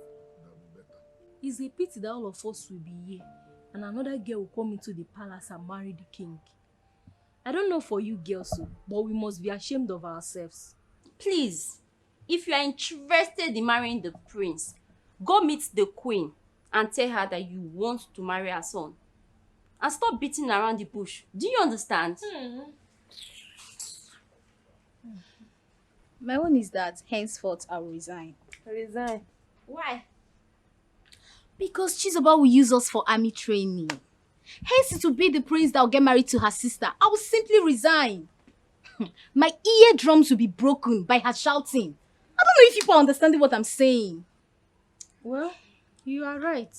It's a pity that all of us will be here and another girl will come into the palace and marry the king. I don't know for you girls, but we must be ashamed of ourselves. Please, if you are interested in marrying the prince, go meet the queen and tell her that you want to marry her son. And stop beating around the bush. Do you understand? My own is that henceforth I will resign. Resign? Why? Because Chizoba will use us for army training. Hence it will be the prince that will get married to her sister. I will simply resign. My eardrums will be broken by her shouting. I don't know if people are understanding what I'm saying. Well, you are right.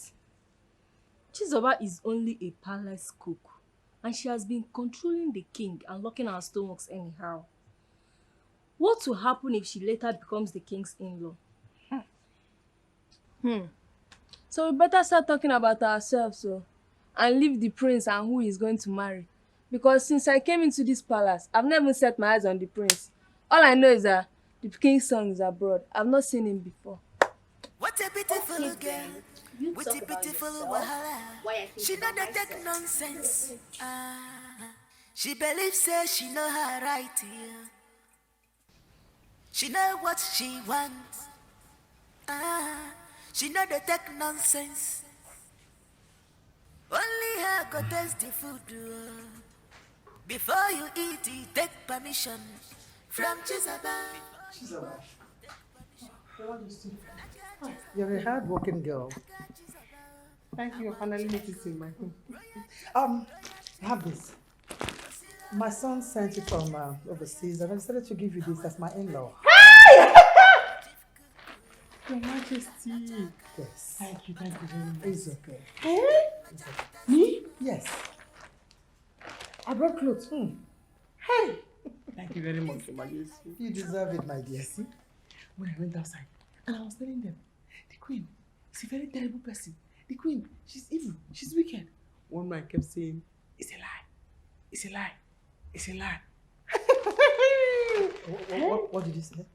Chizoba is only a palace cook, and she has been controlling the king and locking our stomachs anyhow. What will happen if she later becomes the king's in-law? So we better start talking about ourselves and leave the prince and who he's going to marry. Because since I came into this palace, I've never set my eyes on the prince. All I know is that the king's son is abroad. I've not seen him before. What a beautiful girl. With a beautiful wahala. She know the take nonsense. She believes she know her right here. She know what she wants. She know the take nonsense. Only her go taste the food. Before you eat it, take permission from Chizoba. You're a hard-working girl. Thank you for finally noticing my home. Have this. My son sent it from overseas and I decided to give you this as my in-law. Your Majesty. Yes. Thank you very much. It's okay. It's okay. Me? Yes. I brought clothes. Hey! Thank you very much, Your Majesty. You deserve it, my dear. See, when I went outside and I was telling them, the queen is a very terrible person. The queen, she's evil, she's wicked. One man kept saying, it's a lie, it's a lie, it's a lie. What did you say?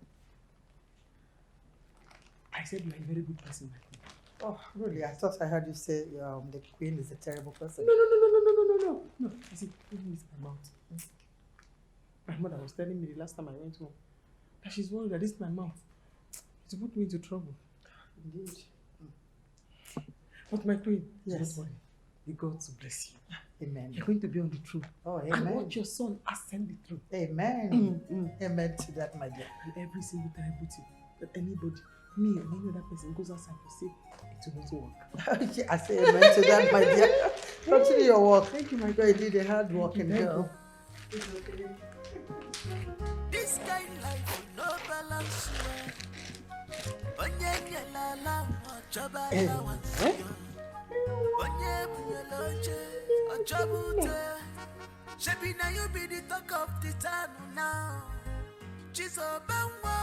I said you're a very good person, my queen. Oh, really? I thought I heard you say the queen is a terrible person. No. You see, don't miss my mouth. My mother was telling me the last time I went home that she's worried that this is my mouth. It's put me into trouble. Indeed. But my queen, yes. Don't worry. The gods will bless you. Amen. You're going to be on the throne. Oh, amen. And watch your son ascend the throne. Amen. Amen to that, my dear. And every single terrible thing that anybody, me or any other person goes outside to say, it will not work. I say amen to that, my dear. Continue your work. Thank you, my girl. You did a hard working girl. This kind of life will no balance. Onye la la chaba la wansi. Onye bunyaloche achabute. Shebi na you be the talk of the town now. Chizoba wa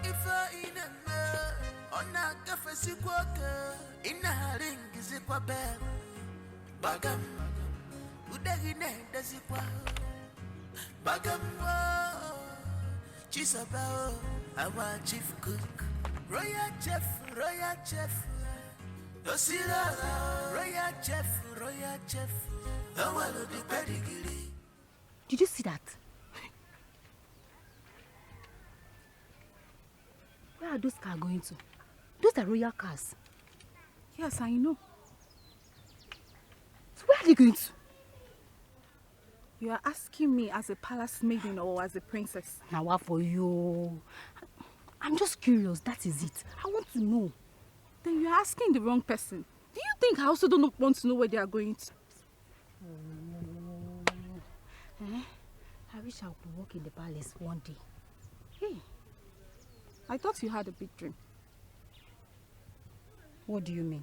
ifa inenge. Ona kafesi kwake ina ringi zikwa bebe. Bagam Udagine dazikwa Bagambo Chisabao our chief cook Royal chef Dosira Royal chef Awalo the pedigree. Did you see that? Where are those cars going to? Those are royal cars. Yes, I know. So where are they going to? You are asking me as a palace maiden or as a princess? Now what for you? I'm just curious, that is it. I want to know. Then you are asking the wrong person. Do you think I also don't want to know where they are going to? I wish I could work in the palace one day. Hey, I thought you had a big dream. What do you mean?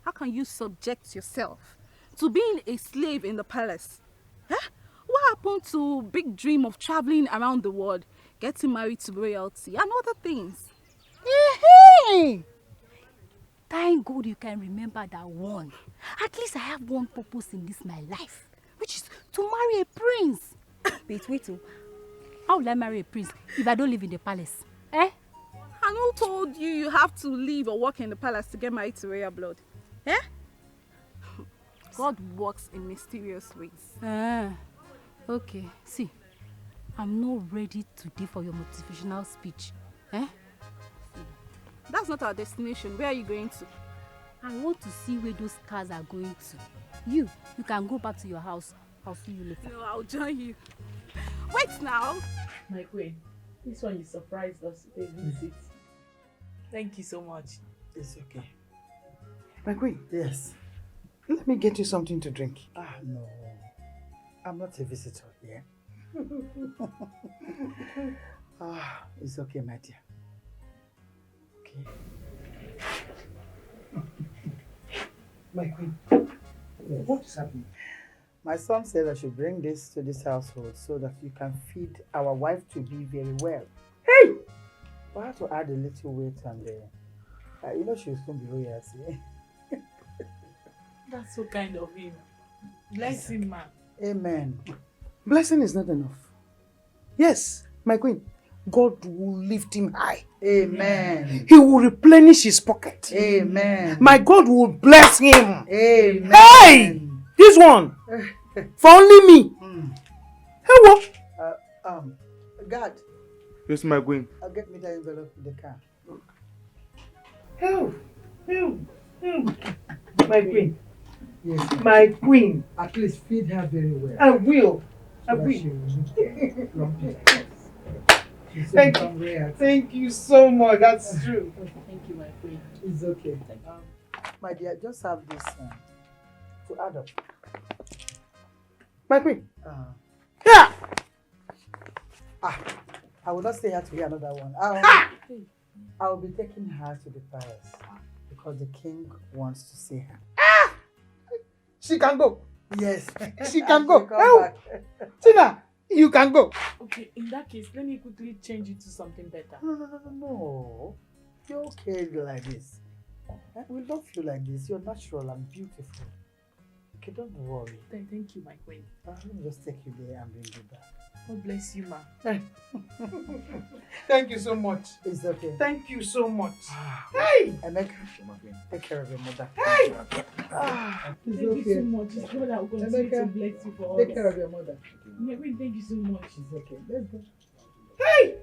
How can you subject yourself to being a slave in the palace? Huh? What happened to big dream of traveling around the world, getting married to royalty and other things? Hey! Thank God you can remember that one. At least I have one purpose in this my life, which is to marry a prince. Wait. How will I marry a prince if I don't live in the palace? Eh? And who told you you have to live or work in the palace to get married to royal blood? Eh? God works in mysterious ways. Okay. See, I'm not ready today for your motivational speech. Eh? That's not our destination. Where are you going to? I want to see where those cars are going to. You can go back to your house. I'll see you later. No, I'll join you. Wait now. My queen, this one you surprised us with a visit. Thank you so much. It's okay. My queen. Yes. Let me get you something to drink. No. I'm not a visitor here. It's okay, my dear. Okay. My queen. Yes. What is happening? My son said I should bring this to this household so that you can feed our wife to be very well. Hey! We have to add a little weight and you know she'll soon be royalty. That's so kind of him. Bless him, man. Amen. Blessing is not enough. Yes, my queen. God will lift him high. Amen. He will replenish his pocket. Amen. My God will bless him. Amen. Hey! This one! For only me. Hey, what? God. Yes, my queen. I'll get me the envelope in the car. Help! My queen. Yes. My queen. At least feed her very well. I will. I So that will. she will Thank you so much. That's true. Thank you, my queen. It's okay. My dear, just have this to add up. My queen. Yeah. I will not stay here to hear another one. I will be taking her to the palace because the king wants to see her. She can go. Yes. She can go. Come Oh, back. Tina, you can go. Okay, in that case, let me quickly change it to something better. No. You're okay like this. We love you like this. You're natural and beautiful. Okay, don't worry. Thank you, my queen. Let me just take you there and bring you back. God bless you, ma. Thank you so much. It's okay. Thank you so much. Hey! Emeka, take care of your mother. Hey! Thank you so much. It's God that will continue to bless you for all Take this. care of your mother. My queen, thank you so much. It's okay. Let's go. Hey!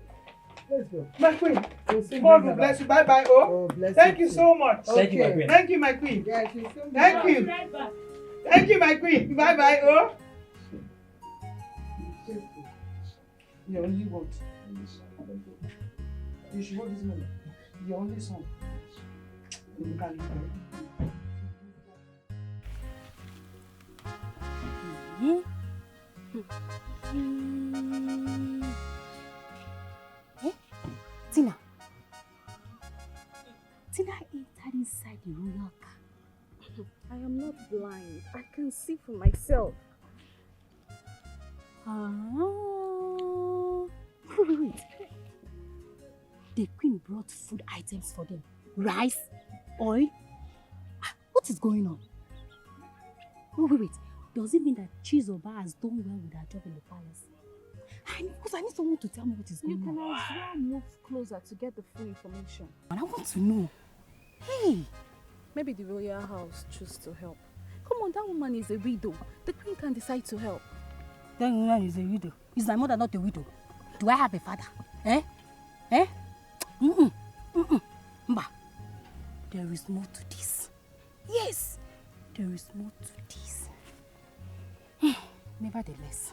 Let's go. My queen. We'll see God you will later. bless you. Bye bye. Oh, bless thank you you too. so much. Thank you, my queen. Thank you, my queen. Yeah, she's soon Thank back. you. Thank you, my queen. Bye bye. Oh. You only want. You should hold this moment. Your only son. You can Tina entered inside the royal car. I am not blind. I can see for myself. Wait. The queen brought food items for them. Rice, oil. What is going on? Wait. Does it mean that Chizoba has done well with her job in the palace? Because I need someone to tell me what is going on. You can as well move closer to get the full information. And I want to know. Hey! Maybe the royal house choose to help. Come on, that woman is a widow. The queen can decide to help. That woman is a widow. Is my mother not a widow? Do I have a father? Eh? Mba, there is more to this. Yes, there is more to this. Nevertheless,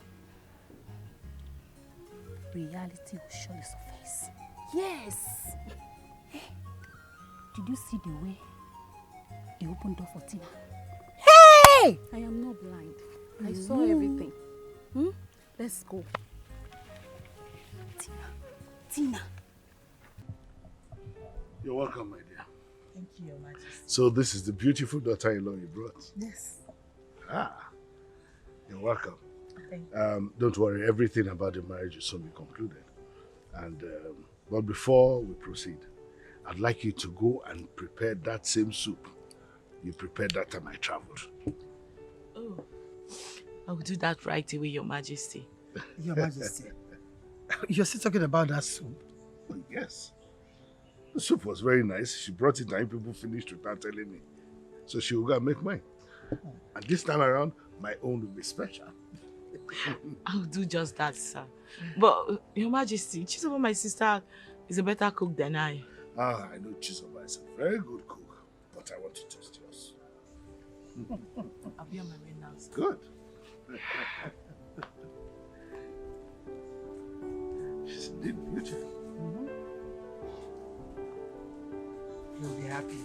reality will surely surface. Yes. Did you see the way they opened door for Tina? Hey! I am not blind. I saw everything. Let's go. Tina. You're welcome, my dear. Thank you, Your Majesty. So this is the beautiful daughter-in-law you brought. Yes. You're welcome. Thank you. Don't worry, everything about the marriage will soon be concluded. And but before we proceed, I'd like you to go and prepare that same soup you prepared that time I traveled. Oh, I will do that right away, Your Majesty. Your Majesty, you're still talking about that soup? Oh, yes. The soup was very nice. She brought it and people finished without telling me. So she will go and make mine. And this time around, my own will be special. I'll do just that, sir. But, Your Majesty, Chizoba, my sister, is a better cook than I. I know Chizoba is a very good cook, but I want to taste yours. I'll be on my way now, sir. Good. She's indeed beautiful. You'll be happy.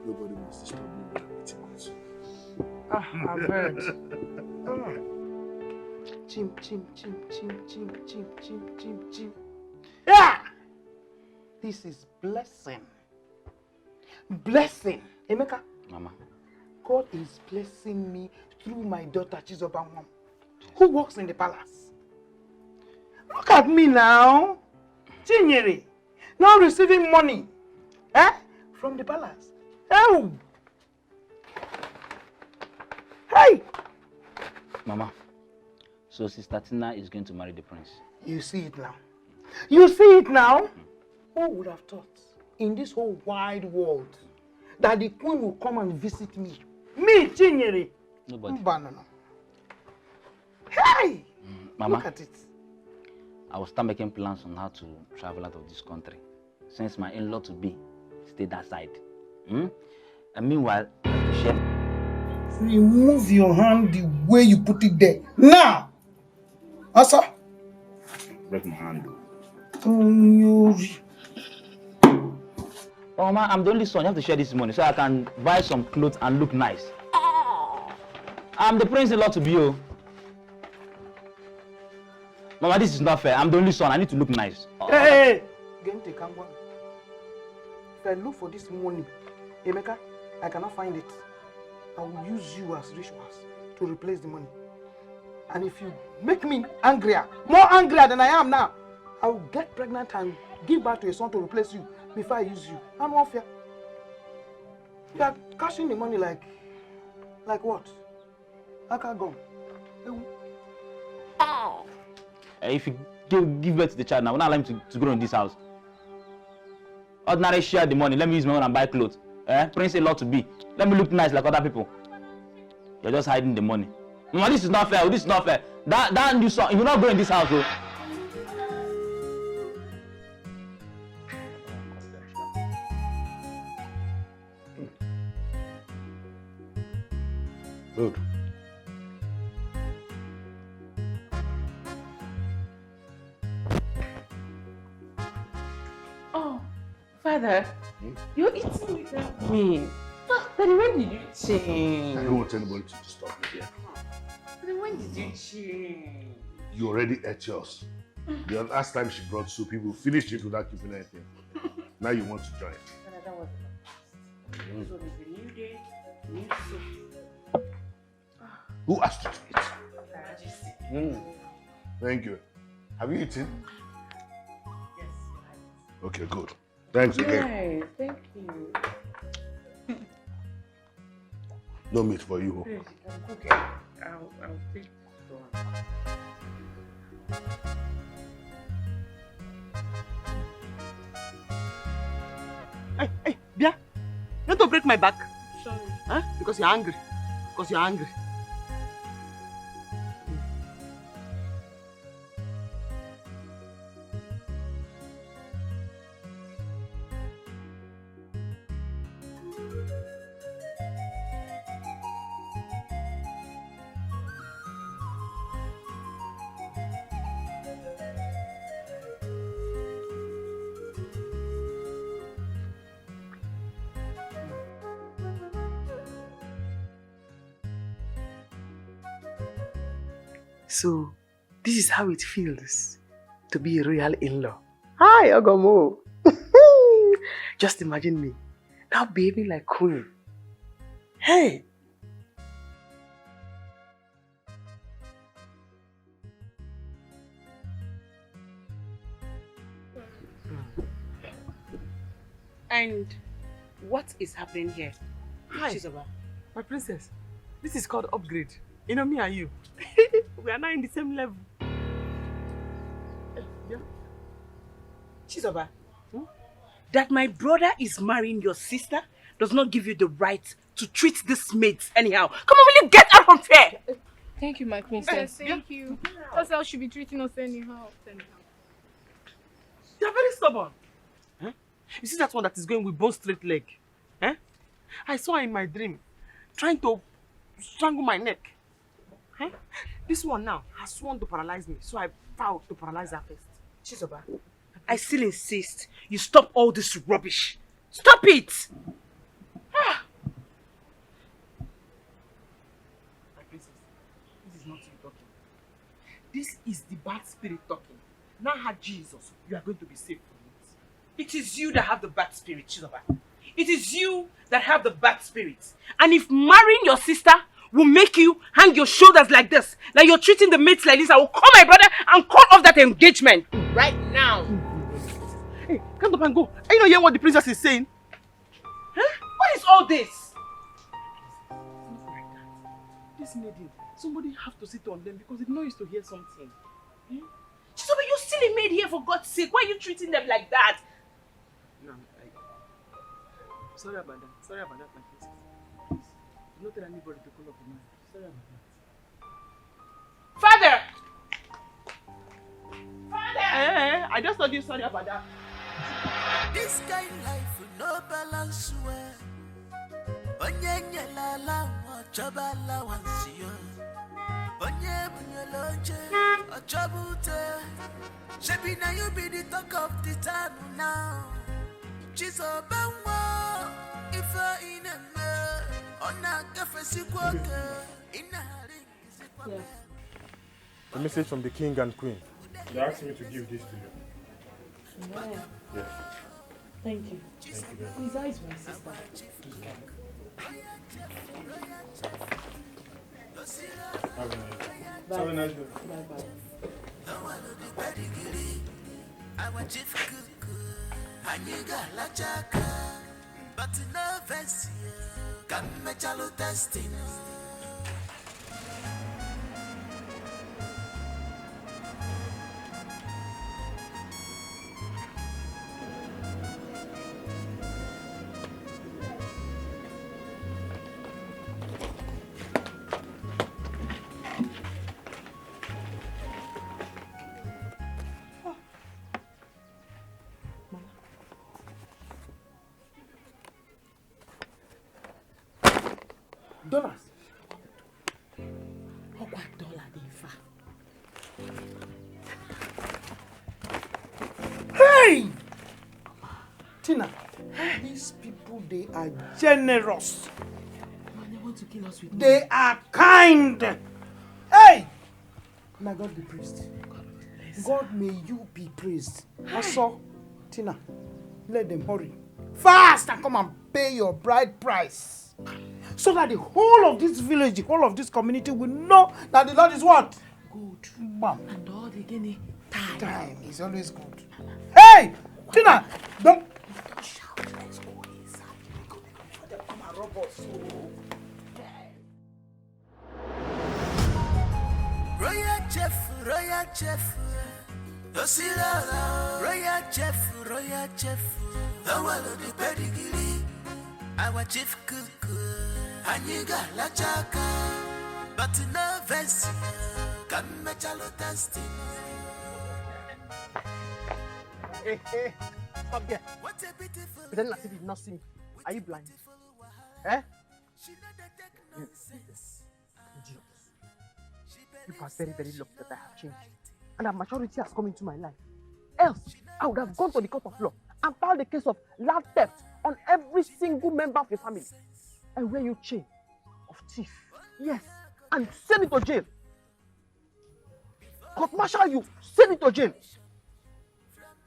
Nobody must disturb me when I'm eating this. I've heard. Chim. Yeah! This is blessing. Blessing. Emeka. Mama. God is blessing me through my daughter Chizoba, who works in the palace. Look at me now. Chinyere. Now receiving money. From the palace. Oh! Hey! Mama, so Sister Tina is going to marry the prince. You see it now. You see it now? Who would have thought in this whole wide world that the queen will come and visit me? Me, Chinyere. Nobody. No. Hey! Mama, look at it. I will start making plans on how to travel out of this country, since my in-law to be stay that side. And meanwhile, I have to share. Remove your hand the way you put it there. Now! Asa. Break my hand. Oh, Mama, I'm the only son. You have to share this money so I can buy some clothes and look nice. I'm the prince-in-law to be. Oh. Mama, this is not fair. I'm the only son. I need to look nice. Hey! Gente, Kangwa. If I look for this money, Emeka, I cannot find it. I will use you as rituals to replace the money. And if you make me angrier, more angrier than I am now, I will get pregnant and give birth to a son to replace you before I use you. I'm not fair. You are cashing the money like what? I can't go. If you give birth to the child now, we're not allowing him to grow in this house. Ordinary share the money. Let me use my own and buy clothes. Prince-in-law to be. Let me look nice like other people. You're just hiding the money. Mama, this is not fair. This is not fair. That you saw, you're not going in this house, though. Good. Oh, Father, you're eating without me. Daddy, when did you change? I don't want anybody to disturb me here. Daddy, when did you change? You already ate yours. The last time she brought soup, people finished it without keeping anything. Now you want to join. Father, that was the past. This one is the new day, new soup. Who asked you to eat? Majesty. Thank you. Have you eaten? Yes. Okay, good. Thanks again. Yes, thank you. No meat for you. Please, I'm cooking. I'll take the one. Hey, Bia, you want to break my back? Sorry. Huh? Because you're angry. Because you're angry. So, this is how it feels to be a royal in-law. Hi, Ogomo. Just imagine me, now behaving like queen. Hey! And what is happening here? Hi, Chizoba. My princess. This is called upgrade. You know me and you. We are now in the same level. Yeah. Chizoba, that my brother is marrying your sister does not give you the right to treat this mates anyhow. Come on, will you get out from here? Thank you, my princess. Thank you. That's how she be treating us anyhow. You're very stubborn. Huh? You see that one that is going with bone straight leg? Huh? I saw her in my dream trying to strangle my neck. Huh? This one now has sworn to paralyze me, so I vowed to paralyze her first. Chizoba, I still insist you stop all this rubbish. Stop it! Ah. My princess, this is not you talking. This is the bad spirit talking. Now have Jesus, you are going to be saved from it. It is you that have the bad spirit, Chizoba. It is you that have the bad spirit. And if marrying your sister will make you hang your shoulders like this, like you're treating the mates like this, I will call my brother and call off that engagement right now. Hey, come up and go. Are you not hearing what the princess is saying? Huh? What is all this? This maiden, somebody have to sit on them because they know used to hear something. Hmm? Chizoba, you're still a maid here for God's sake. Why are you treating them like that? No, sorry about that. Sorry about that, my princess. Please, do not tell anybody to call up the man. Sorry about that. Father! Father! I just told you sorry about that. This kind life with no balance well. Onye nyelala wachabala wansiyo. Onye bunyoloje achabute. Shebi na you be the talk of the town now. Chizoba wa ifa ineme. Ona kafesi kwake inahari Yes. A message from the king and queen. They asked me to give this to you. Yeah. Yes. Thank you. Thank you very much. His eyes, my sister. Have a nice day. Bye. Have a nice day. Our chief cook, Aniga Lachaka, but no verse, come mechalo testing. Dollars. $1 diva. Hey! Tina, these people, they are generous. Man, they want to kill us with They are kind. Hey! May God be praised. God, may you be praised. Also, Tina, let them hurry. Fast and come and pay your bride price. So that the whole of this village, the whole of this community will know that the Lord is what? Good. Bam. And all the guinea time. Time is always good. Hey! Tina! Don't shout. Let's go inside. Come and rob us. chef, the pedigree. Our chief cook, Aniga la chaka, but no vest, come mechalo testing. Hey, stop there. Pretend as if you've not seen me. Are you blind? Eh? Idiot. You are very, very lucky that I have changed. And that maturity has come into my life. Else, I would have gone to the court of law and filed a case of land theft on every single member of your family. And wear you chain of thief. Yes. And send it to jail. Court martial you, send it to jail.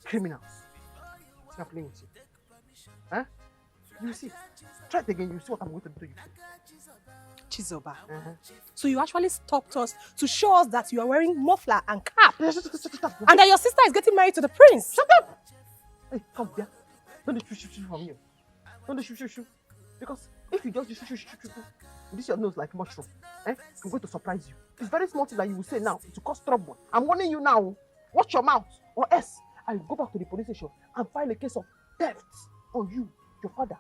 Criminals. See, I'm playing with you. Huh? You see. Try it again, you see what I'm going to do to you. Chizoba. So you actually stopped us to show us that you are wearing muffler and cap. And that your sister is getting married to the prince. Shut up! Hey, come here. Don't do shoot from you. Don't do shoot. Because if you just do shoot, this your nose like mushroom. I'm going to surprise you. It's very small thing that you will say now to cause trouble. I'm warning you now. Watch your mouth. Or else I'll go back to the police station and file a case of theft on you, your father.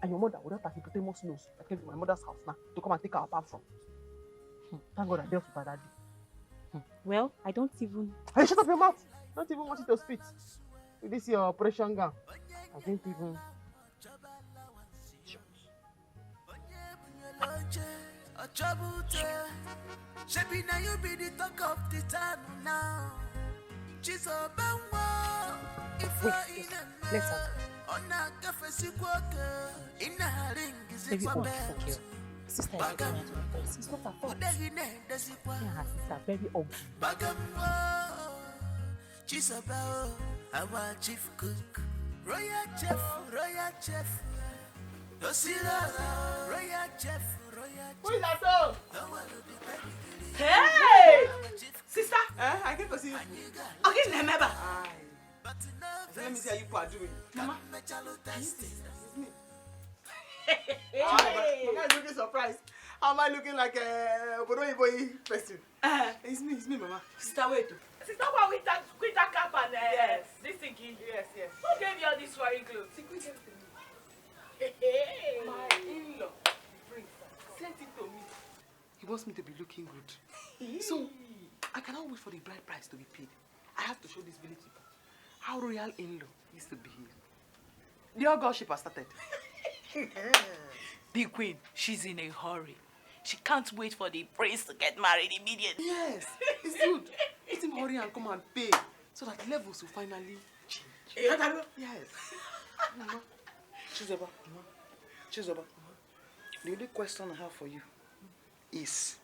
And your mother would have hippopotamus nose that came to my mother's house now to come and take her apart from. Thank God I dealt with her that day. Well, I don't even... Hey, shut up your mouth! Don't even want you to spit. With this your operation gown. I didn't even... Shebi now you be the talk of the town now. She's a bangwa. Wait, let's have Baby, oh, thank you. Sister is getting married to the prince. It's not her fault. Yeah, her sister, very ugly. She's about our chief cook. Royal chef. Royal chef. Who is that dog? Hey! Sister! I came to see you. Okay, remember. Let me see how you are doing. Mama. Hey! Mama is looking surprised. How am I looking like a boy person? It's me, Mama. Sister, wait. Sister, what with that cap and yes. This thinking? Yes. Who gave you all these foreign clothes? Secret gave to me. Hey. My in-law, Prince, sent it to me. He wants me to be looking good. So, I cannot wait for the bride price to be paid. I have to show this village people how royal in-law used to behave. The old girlship has started. The queen, she's in a hurry. She can't wait for the prince to get married immediately. Yes, it's good. Let him hurry and come and pay so that levels will finally change. Yes. Mama. Chizoba. The only question I have for you is,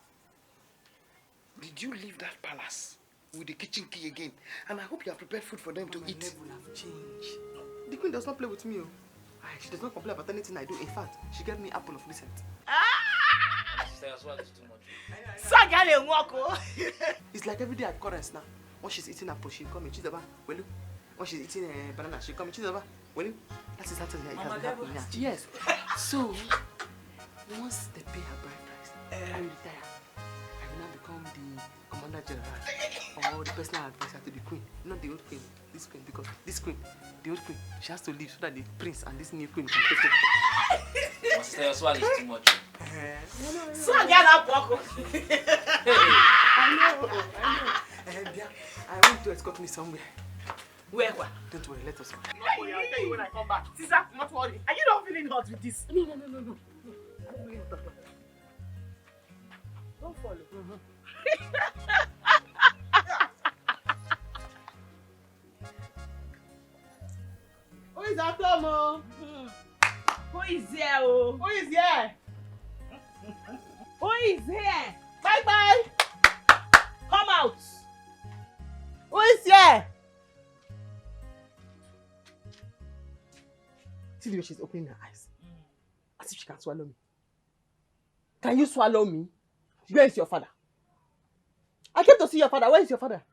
did you leave that palace with the kitchen key again? And I hope you have prepared food for them to eat. My level have changed. The queen does not play with me. She does not complain about anything I do. In fact, she gave me apple of recent. It's like every day at Correns now. When she's eating apple, she'll come and Chizoba, will you? When she's eating banana, she'll come and Chizoba, will you? That is actually how it has been happening now. Yes. So, once they pay her bride price, I will retire. I will now become the commander general or the personal advisor to the queen. Not the old queen, this queen, because this queen, the old queen, she has to leave so that the prince and this new queen can take over. Sister, your swag is too much. Swag up, walk. I know. I want to escort me somewhere. Where? Don't worry, let us go. I'll tell you when I come back. Sister, not worry. Are you not feeling hot with this? No. Don't follow. Who is that, Tomo? Who is here? Oh? Who is here? Who is here? Bye. Come out. Who is here? See the way she's opening her eyes. As if she can swallow me. Can you swallow me? Where is your father? I came to see your father. Where is your father?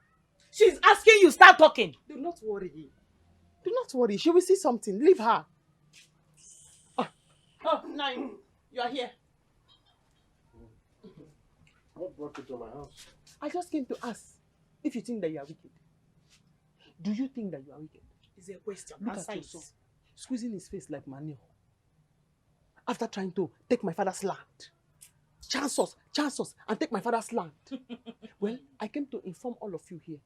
She's asking you, start talking. Do not worry. She will see something. Leave her. Oh, Nine, you are here. What brought you to my house? I just came to ask if you think that you are wicked. Do you think that you are wicked? It's a question. Look Answer at your it. son, squeezing his face like manure. After trying to take my father's land. Chance us, and take my father's land. Well, I came to inform all of you here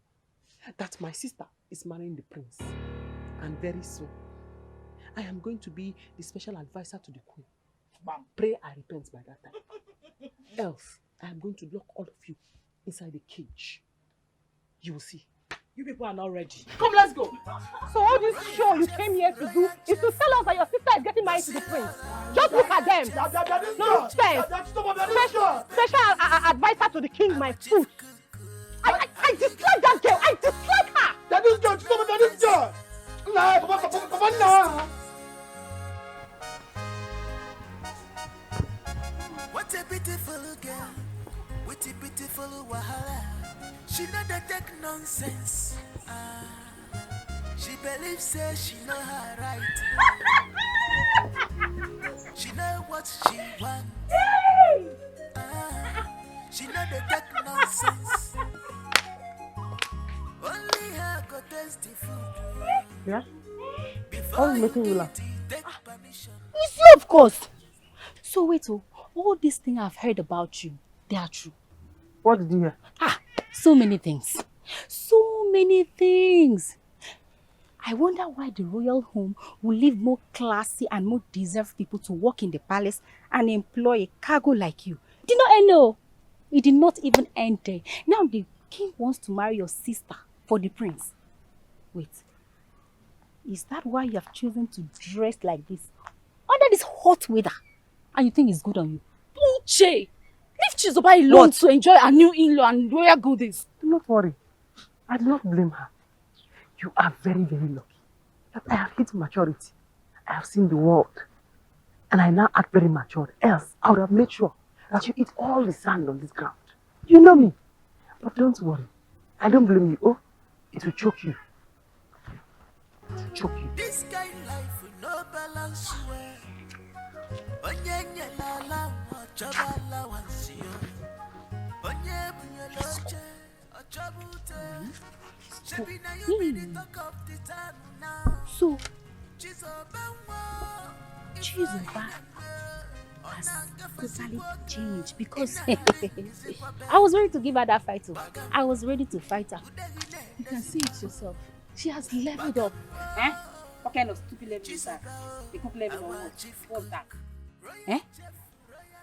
that my sister is marrying the prince. And very soon, I am going to be the special advisor to the queen. Pray I repent by that time. Else, I am going to lock all of you inside the cage. You will see. You people are not ready. Come, let's go. So all this show you came here to do is to tell us that your sister is getting married to the prince. Just look at them. Nonsense. Special advisor to the king, my foot. I dislike that girl. I dislike her. That is good. Stop it. That is good. Nah, Papa, nah. What a beautiful girl. What a beautiful wahala. She know the take nonsense. She believes say she know her right. She know what she want. She know the take nonsense. Only her go taste the food. Yeah? All making you laugh. It's you, of course. So wait, all these things I've heard about you, they are true. What did you hear? So many things. So many things. I wonder why the royal home will leave more classy and more deserved people to work in the palace and employ a cargo like you. Did not know. It did not even end there. Now the king wants to marry your sister for the prince. Wait. Is that why you have chosen to dress like this under this hot weather? And you think it's good on you? Uche! Leave Chizoba alone to enjoy a new in-law and royal goodies. Do not worry. I do not blame her. You are very, very lucky that I have hit maturity. I have seen the world. And I now act very mature. Else, I would have made sure that you eat all the sand on this ground. You know me. But don't worry. I don't blame you. Oh, it will choke you. It will choke you. This kind of life with no balance. Onye la la chaba la wansio. Onye bunyoloche achabute. Shebi na you be the talk of the town now. So, Chizoba has totally changed because I was ready to give her that fight too. I was ready to fight her. You can see it yourself. She has leveled up. Eh? What kind of stupid level is that? The cook level or what? What's that? Eh?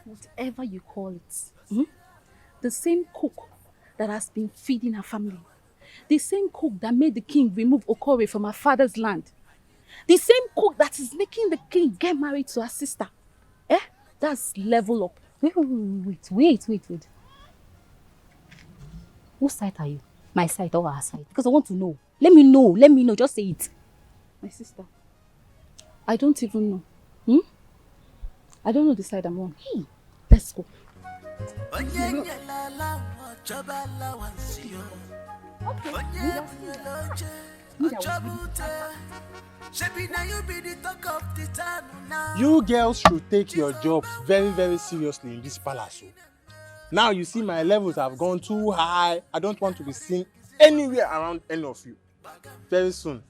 Whatever you call it. The same cook that has been feeding her family. The same cook that made the king remove Okore from her father's land. The same cook that is making the king get married to her sister. Eh? That's level up. Wait. Whose side are you? My side or her side? Because I want to know. Let me know. Just say it. My sister. I don't even know. I don't know the side I'm on. Hey, let's go. You girls should take your jobs very, very seriously in this palace. Now you see my levels have gone too high. I don't want to be seen anywhere around any of you. Very soon,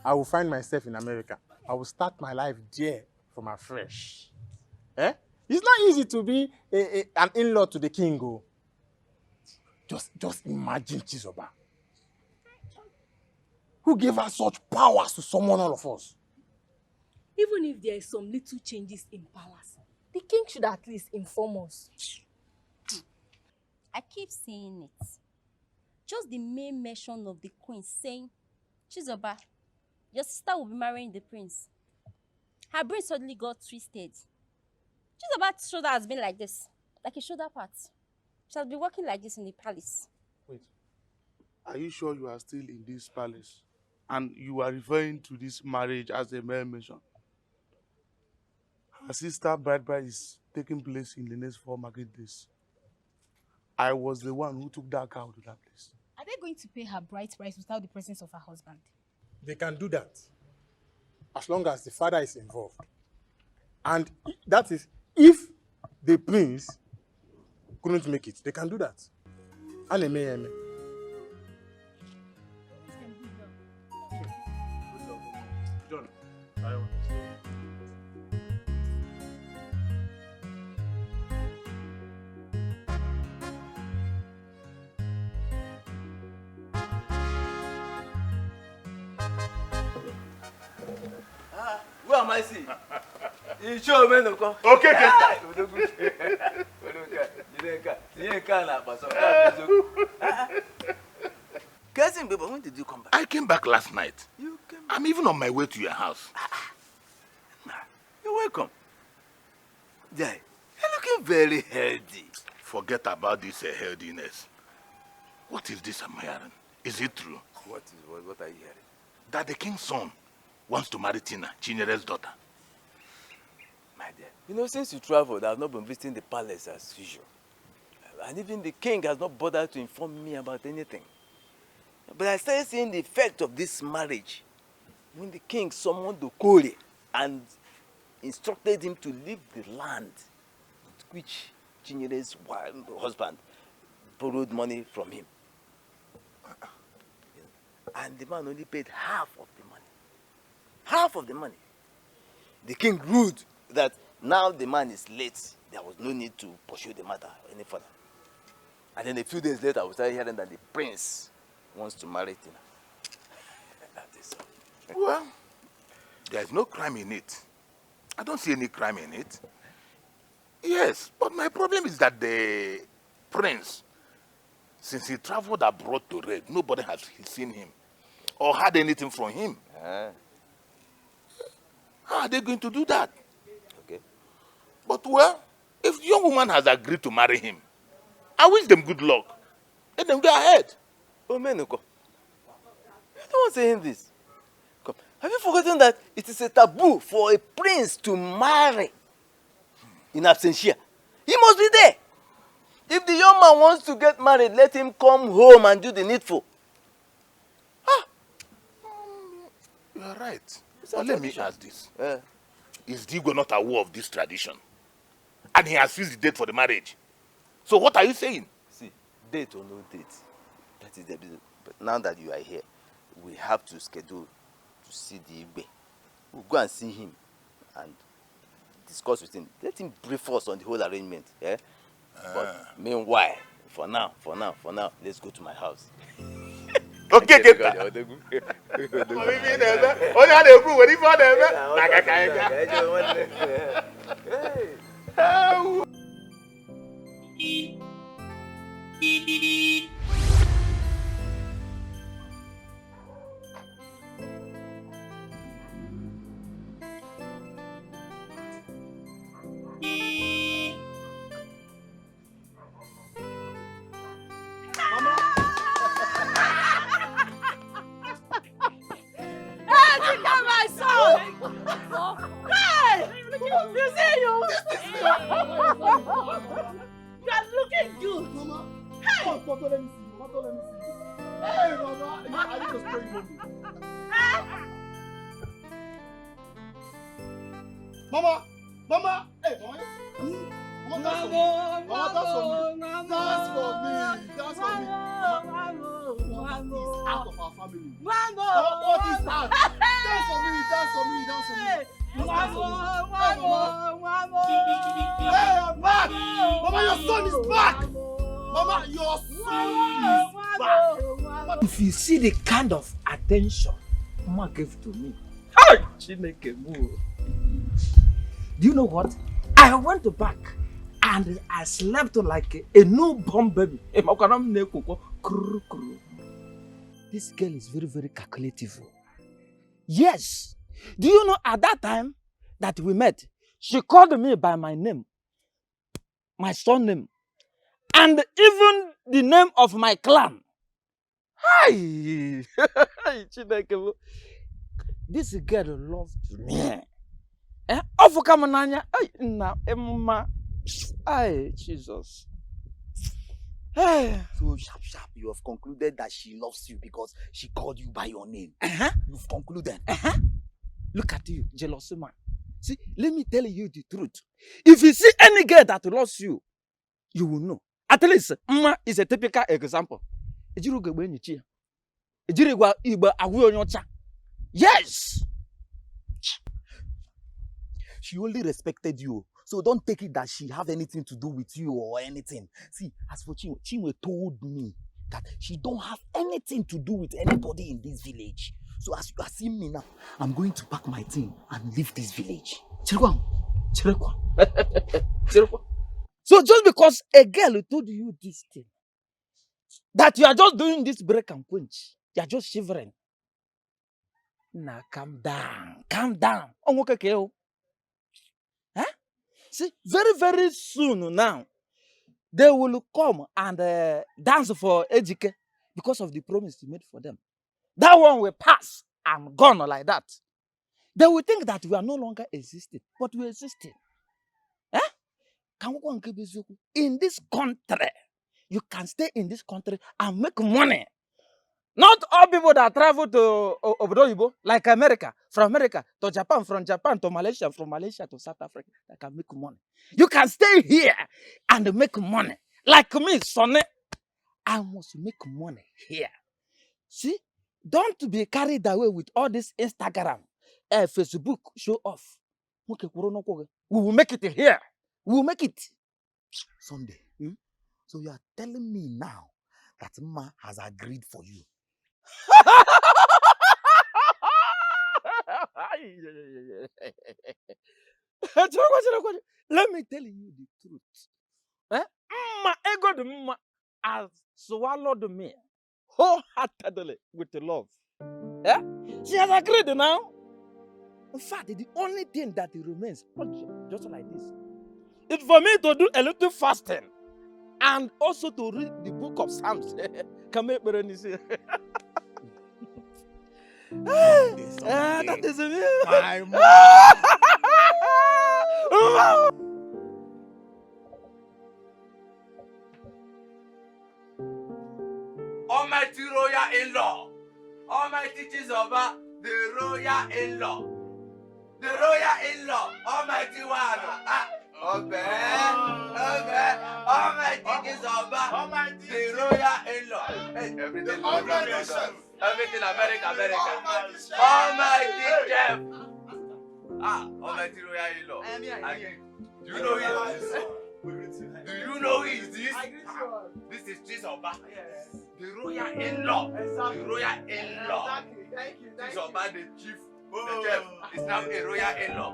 I will find myself in America. I will start my life there from afresh. Eh? It's not easy to be an in-law to the king. Oh. Just imagine Chizoba. Who gave her such powers to summon all of us? Even if there are some little changes in palace, the king should at least inform us. I keep saying it. Just the main mention of the queen saying, Chizoba, your sister will be marrying the prince. Her brain suddenly got twisted. Chizoba's shoulder has been like this, like a shoulder part. She has been walking like this in the palace. Wait, are you sure you are still in this palace? And you are referring to this marriage as a mere mention? Her sister bride is taking place in the next 4 market days. I was the one who took that cow to that place. Are they going to pay her bride price without the presence of her husband? They can do that as long as the father is involved. And that is if the prince couldn't make it. They can do that. John, I want to say. Where am I seeing? You show me no come. Okay, Cousin, baby, when did you come back? I came back last night. I'm even on my way to your house. You're welcome. Jai, you're looking very healthy. Forget about this healthiness. What is this I'm hearing? Is it true? What are you hearing? That the king's son wants to marry Tina, Chinyere's daughter. My dear, you know, since you traveled, I've not been visiting the palace as usual. And even the king has not bothered to inform me about anything. But I started seeing the effect of this marriage when the king summoned Okore and instructed him to leave the land which Chinyere's husband borrowed money from him. And the man only paid half of the money. Half of the money. The king ruled that now the man is late. There was no need to pursue the matter any further. And then a few days later, we started hearing that the prince wants to marry Tina. That is all. Well, there's no crime in it. I don't see any crime in it. Yes, but my problem is that the prince, since he traveled abroad to raid, nobody has seen him or heard anything from him. How are they going to do that? Okay. But well, if the young woman has agreed to marry him, I wish them good luck. Let them go ahead. Oh, Menuko, you're the one saying this. Come. Have you forgotten that it is a taboo for a prince to marry in absentia? He must be there. If the young man wants to get married, let him come home and do the needful. You are right. But let me ask this. Is Digo not aware of this tradition? And he has fixed the date for the marriage. So what are you saying? See, date or no date, that is the business. But now that you are here, we have to schedule to see the Igbe. We'll go and see him and discuss with him. Let him brief us on the whole arrangement. Yeah? But meanwhile, for now, let's go to my house. Okay, get that. If you see the kind of attention Mama gave to me, hey, Chineke move. Do you know what? I went back and I slept like a newborn baby. This girl is very, very calculative. Yes. Do you know at that time that we met, she called me by my name, my son name, and even the name of my clan. Hi! This girl loved me. Hey, Jesus. Hey. So sharp, you have concluded that she loves you because she called you by your name. You've concluded. Look at you, jealous man. See, let me tell you the truth. If you see any girl that loves you, you will know. At least, Mma is a typical example. Yes. she only respected you. So don't take it that she have anything to do with you or anything. See, as for Chinwe, Chinwe told me that she don't have anything to do with anybody in this village. So as you are seeing me now, I'm going to pack my thing and leave this village. Chirekwa. So just because a girl told you this thing, that you are just doing this break and quench, you are just shivering. Now calm down, calm down. Huh? See, very, very soon now, they will come and dance for Ejike because of the promise you made for them. That one will pass and gone like that. They will think that we are no longer existing, but we are existing. Can we go and keep this? In this country, you can stay in this country and make money. Not all people that travel to Obodo, like America, from America to Japan, from Japan to Malaysia, from Malaysia to South Africa, that can make money. You can stay here and make money. Like me, Sonny, I must make money here. See, don't be carried away with all this Instagram, Facebook show off. We will make it here. We will make it someday. So you are telling me now that Ma has agreed for you. Let me tell you the truth. Ma ego the Ma has swallowed me wholeheartedly with love. She has agreed now. In fact, the only thing that remains, just like this, is for me to do a little fasting and also to read the book of Psalms. Come here, Berenice. That is me. My Almighty royal in-law. Almighty Chizoba, the royal in-law. The royal in-law. Almighty one. Almighty Chizoba, the royal in-law. Hey, everything America. Almighty chef. Almighty royal in-law. Do you know who is this? Do you know who is this? This is Chizoba. The royal in-law. The royal in-law. Chizoba, the chief. The chef is now a royal in-law.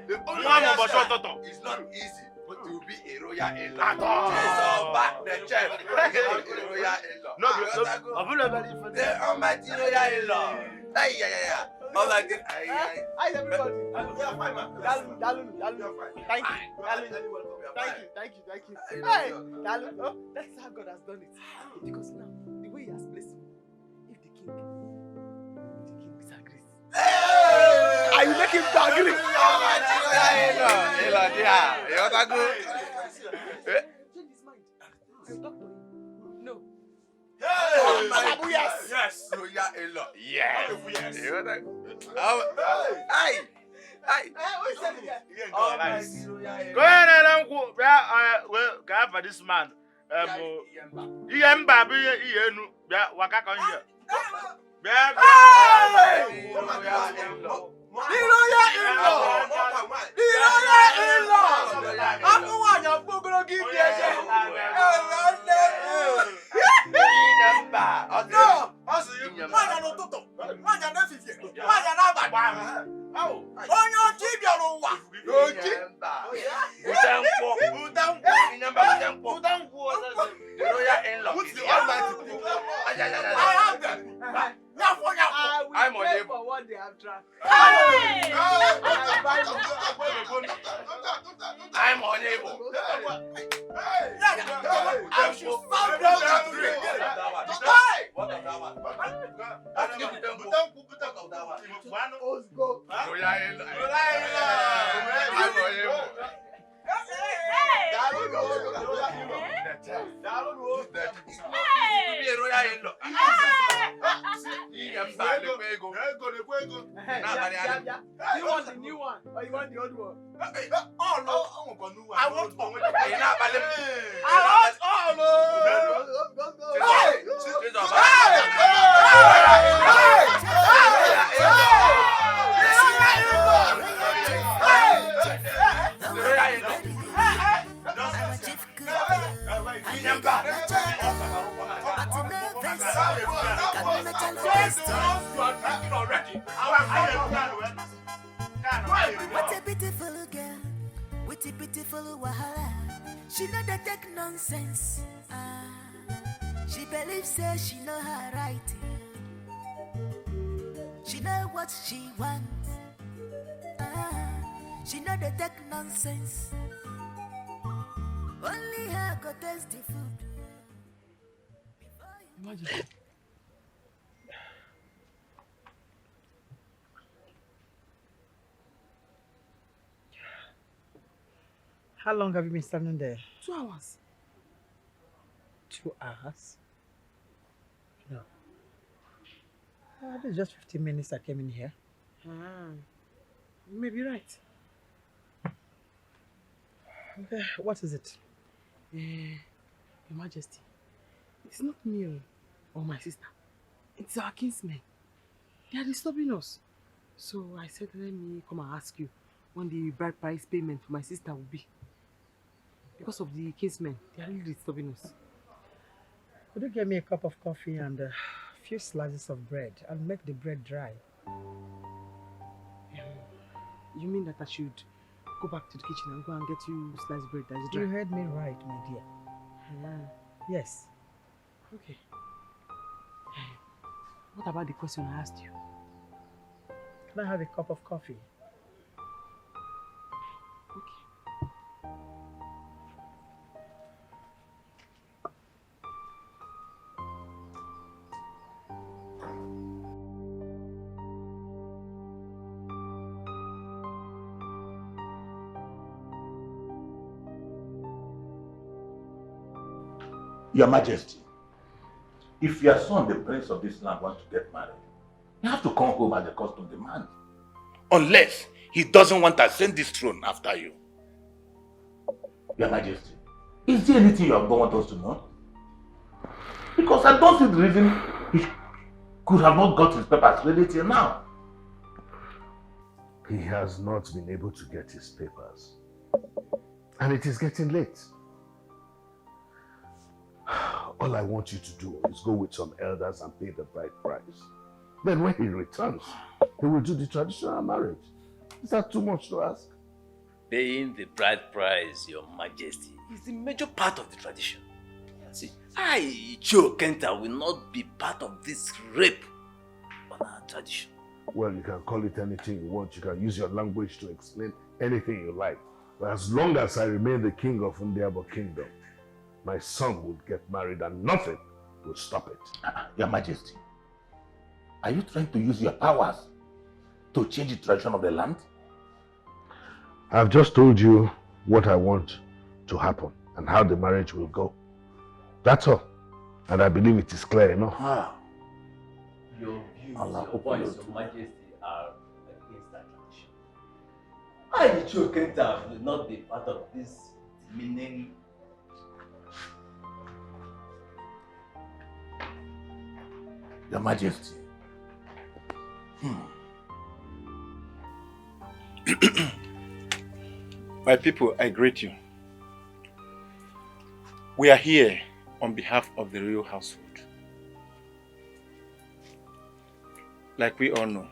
The only it's not easy, but to be a royal in-law. Chizoba, the chef, is a royal in-law. The almighty royal in-law. Yeah. Almighty. Hi, everybody. We are fine, man. Thank you. Hey, Dalu. Oh, that's how God has done it. Because now, the way He has blessed me, if the king disagrees. Are you making him to agree? No. Yes. Royal in-law. Yes. Go ahead and go for this man. I'm unable. For what they have tried. I'm unable. I should sound You want the new one or you want the old one? Oh no, I want all. What a beautiful girl, with a beautiful wahala. She know the take nonsense. She believes say she know her right. She know what she wants. She know the take nonsense. Only her go taste the food. Imagine. How long have you been standing there? 2 hours. 2 hours? No. This is just 15 minutes I came in here. You may be right. Okay, what is it? Your Majesty, it's not me or my sister. It's our kinsmen. They are disturbing us. So I said, let me come and ask you when the bride price payment for my sister will be. Because of the kinsmen, they are really disturbing us. Could you get me a cup of coffee and a few slices of bread and make the bread dry? You mean that I should go back to the kitchen and go and get you sliced bread that is dry? You heard me right, my dear. Yes. Okay. What about the question I asked you? Can I have a cup of coffee? Your Majesty, if your son, the prince of this land, wants to get married, you have to come home as the custom demands. Unless he doesn't want to ascend this throne after you. Your Majesty, is there anything you don't want us to know? Because I don't see the reason he could have not got his papers ready till now. He has not been able to get his papers. And it is getting late. All I want you to do is go with some elders and pay the bride price. Then when he returns, he will do the traditional marriage. Is that too much to ask? Paying the bride price, Your Majesty, is the major part of the tradition. See, I, Joe Kenta, will not be part of this rape on our tradition. Well, you can call it anything you want. You can use your language to explain anything you like. But as long as I remain the king of Ndiabo Kingdom, my son would get married and nothing will stop it. Your Majesty, are you trying to use your powers to change the tradition of the land? I've just told you what I want to happen and how the marriage will go. That's all. And I believe it is clear enough. Your views, your points, Your Majesty, are against that tradition. I, Joe Kenta, will not be part of this demeaning. Your Majesty. My people, I greet you. We are here on behalf of the royal household. Like we all know,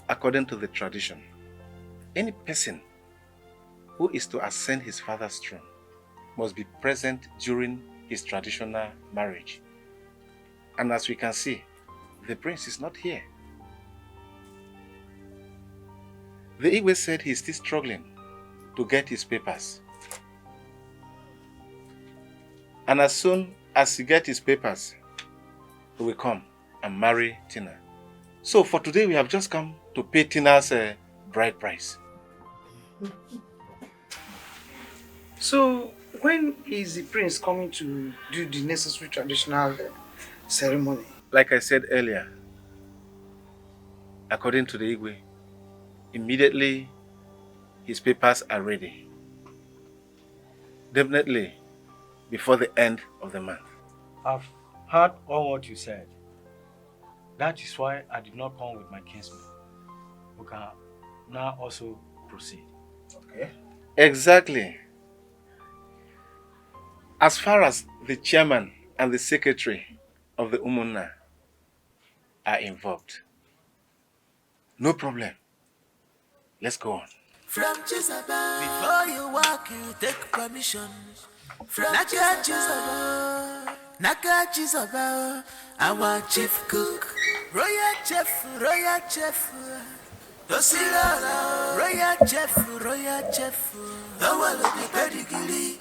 according to the tradition, any person who is to ascend his father's throne must be present during his traditional marriage. And as we can see, the prince is not here. The Igwe said he's still struggling to get his papers. And as soon as he gets his papers, he will come and marry Tina. So for today, we have just come to pay Tina's bride price. So, when is the prince coming to do the necessary traditional ceremony? Like I said earlier, according to the Igwe, immediately his papers are ready. Definitely before the end of the month. I've heard all what you said. That is why I did not come with my kinsmen. We can now also proceed. Okay. Exactly. As far as the chairman and the secretary of the Umunna are involved, No problem. Let's go on. From Chisaba, before you walk, you take permission. From Chisaba, Naka Chisaba, our chief cook, royal chef, Dosila, royal chef, the pedigree,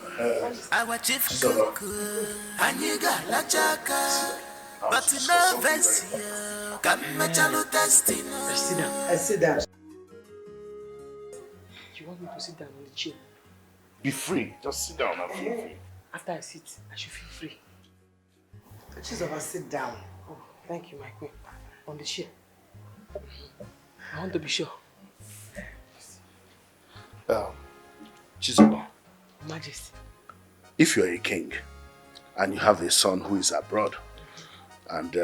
our chief cook, Aniga Lachaka, but no Vessia, Kamachalo Testino. I sit down. You want me to sit down on the chair? Be free. Just sit down and feel free. After I sit, I should feel free. Chizoba, sit down. Oh, thank you, my queen. On the chair. I want to be sure. Chizoba, Majesty. if you're a king and you have a son who is abroad and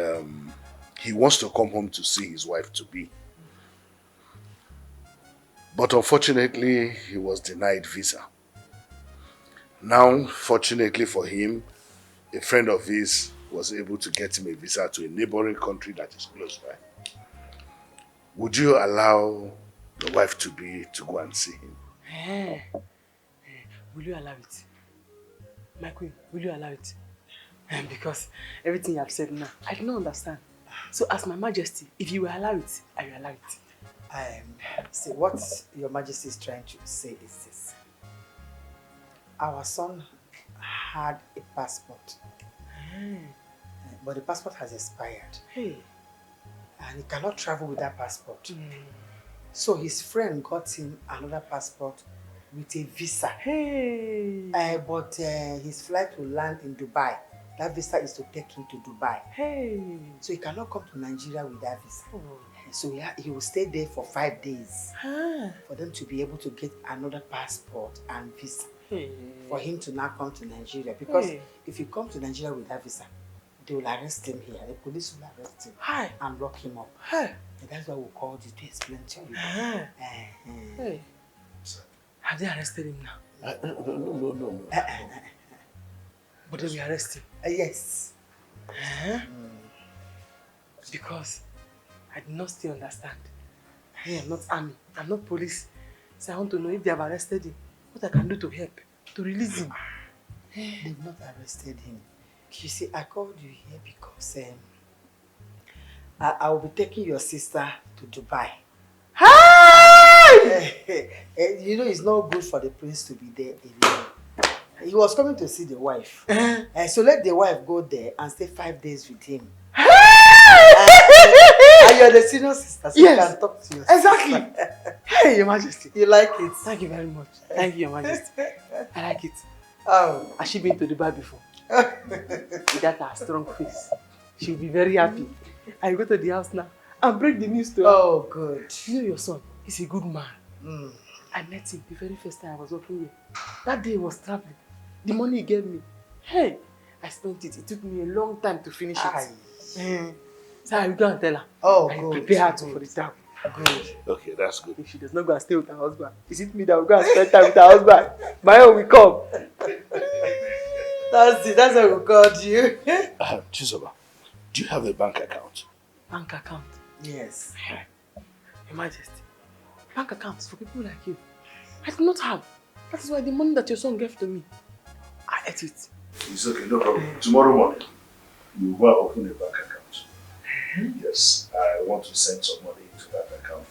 he wants to come home to see his wife to be, but unfortunately he was denied visa. Now, fortunately for him, a friend of his was able to get him a visa to a neighboring country that is close by. Would you allow the wife to go and see him? Will you allow it? My queen, will you allow it? Because everything you have said now, I do not understand. So as my majesty, if you will allow it, I will allow it. See, what your majesty is trying to say is this. Our son had a passport, but the passport has expired. Hey. And he cannot travel with that passport. So his friend got him another passport with a visa. Hey. But his flight will land in Dubai. That visa is to take him to Dubai. Hey. So he cannot come to Nigeria with that visa. So he will stay there for 5 days for them to be able to get another passport and visa for him to now come to Nigeria. Because if he comes to Nigeria with that visa, they will arrest him here. The police will arrest him and lock him up. And that's why we called you to explain to you. Have they arrested him now? No. But they will arrest him? Yes. Because I do not still understand. I am not army. I'm not police. So I want to know if they have arrested him, what I can do to help, to release him. They've not arrested him. You see, I called you here because I will be taking your sister to Dubai. You know, it's not good for the prince to be there alone. He was coming to see the wife. So let the wife go there and stay 5 days with him. And you're the senior sister, so you can talk to your sister. Exactly. Hey, Your Majesty. You like it? Thank you very much. Thank you, Your Majesty. I like it. Oh. Has she been to Dubai before? With that her strong face, she'll be very happy. I go to the house now and break the news to her. Oh, good. You know your son, he's a good man. I met him the very first time I was working with. That day he was traveling. The money he gave me, hey, I spent it. It took me a long time to finish it. So I will go and tell her. Oh, I good. prepare her for the town. Good. Okay, that's good. If she does not go and stay with her husband, is it me that will go and spend time with her husband? My own will come. That's it. That's why we called you. Chizoba, do you have a bank account? Bank account? Yes. Your Majesty, bank accounts for people like you, I do not have. That is why the money that your son gave to me, I ate it. It's okay, no problem. Tomorrow morning, you will open a bank account. Yes, I want to send some money into that account.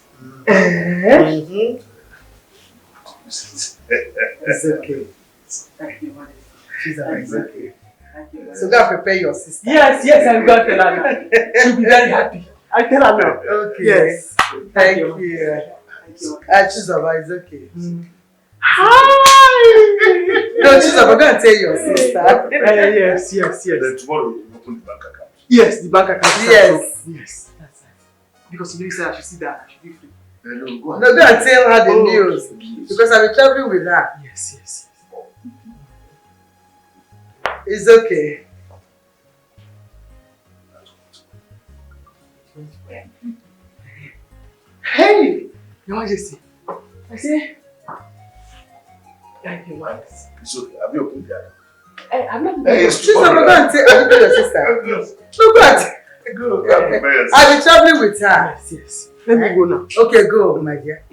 It's okay. Thank you, Majesty. It's okay. So go and prepare your sister. Yes, I'm going to tell her now. She'll be very happy. I tell her now. Okay. Yes. Thank you. Chizoba, it's okay. Hi! No, Chizoba, go and tell your sister. Yes. Then tomorrow you open the bank account. Yes, the bank account. Yes. Yes, that's right. Because you know, you said I should see that, I should be free. No, go and tell her the news. Because I'll be traveling with her. Yes. It's okay. Hey! Your Majesty. I say. Thank you, Majesty. It's okay. Have you opened the account? I'm not. Hey, Chizoba, go and tell your sister. No, go and tell. Go. I'll be traveling with her. Yes. Let me go now. Okay, go, my dear.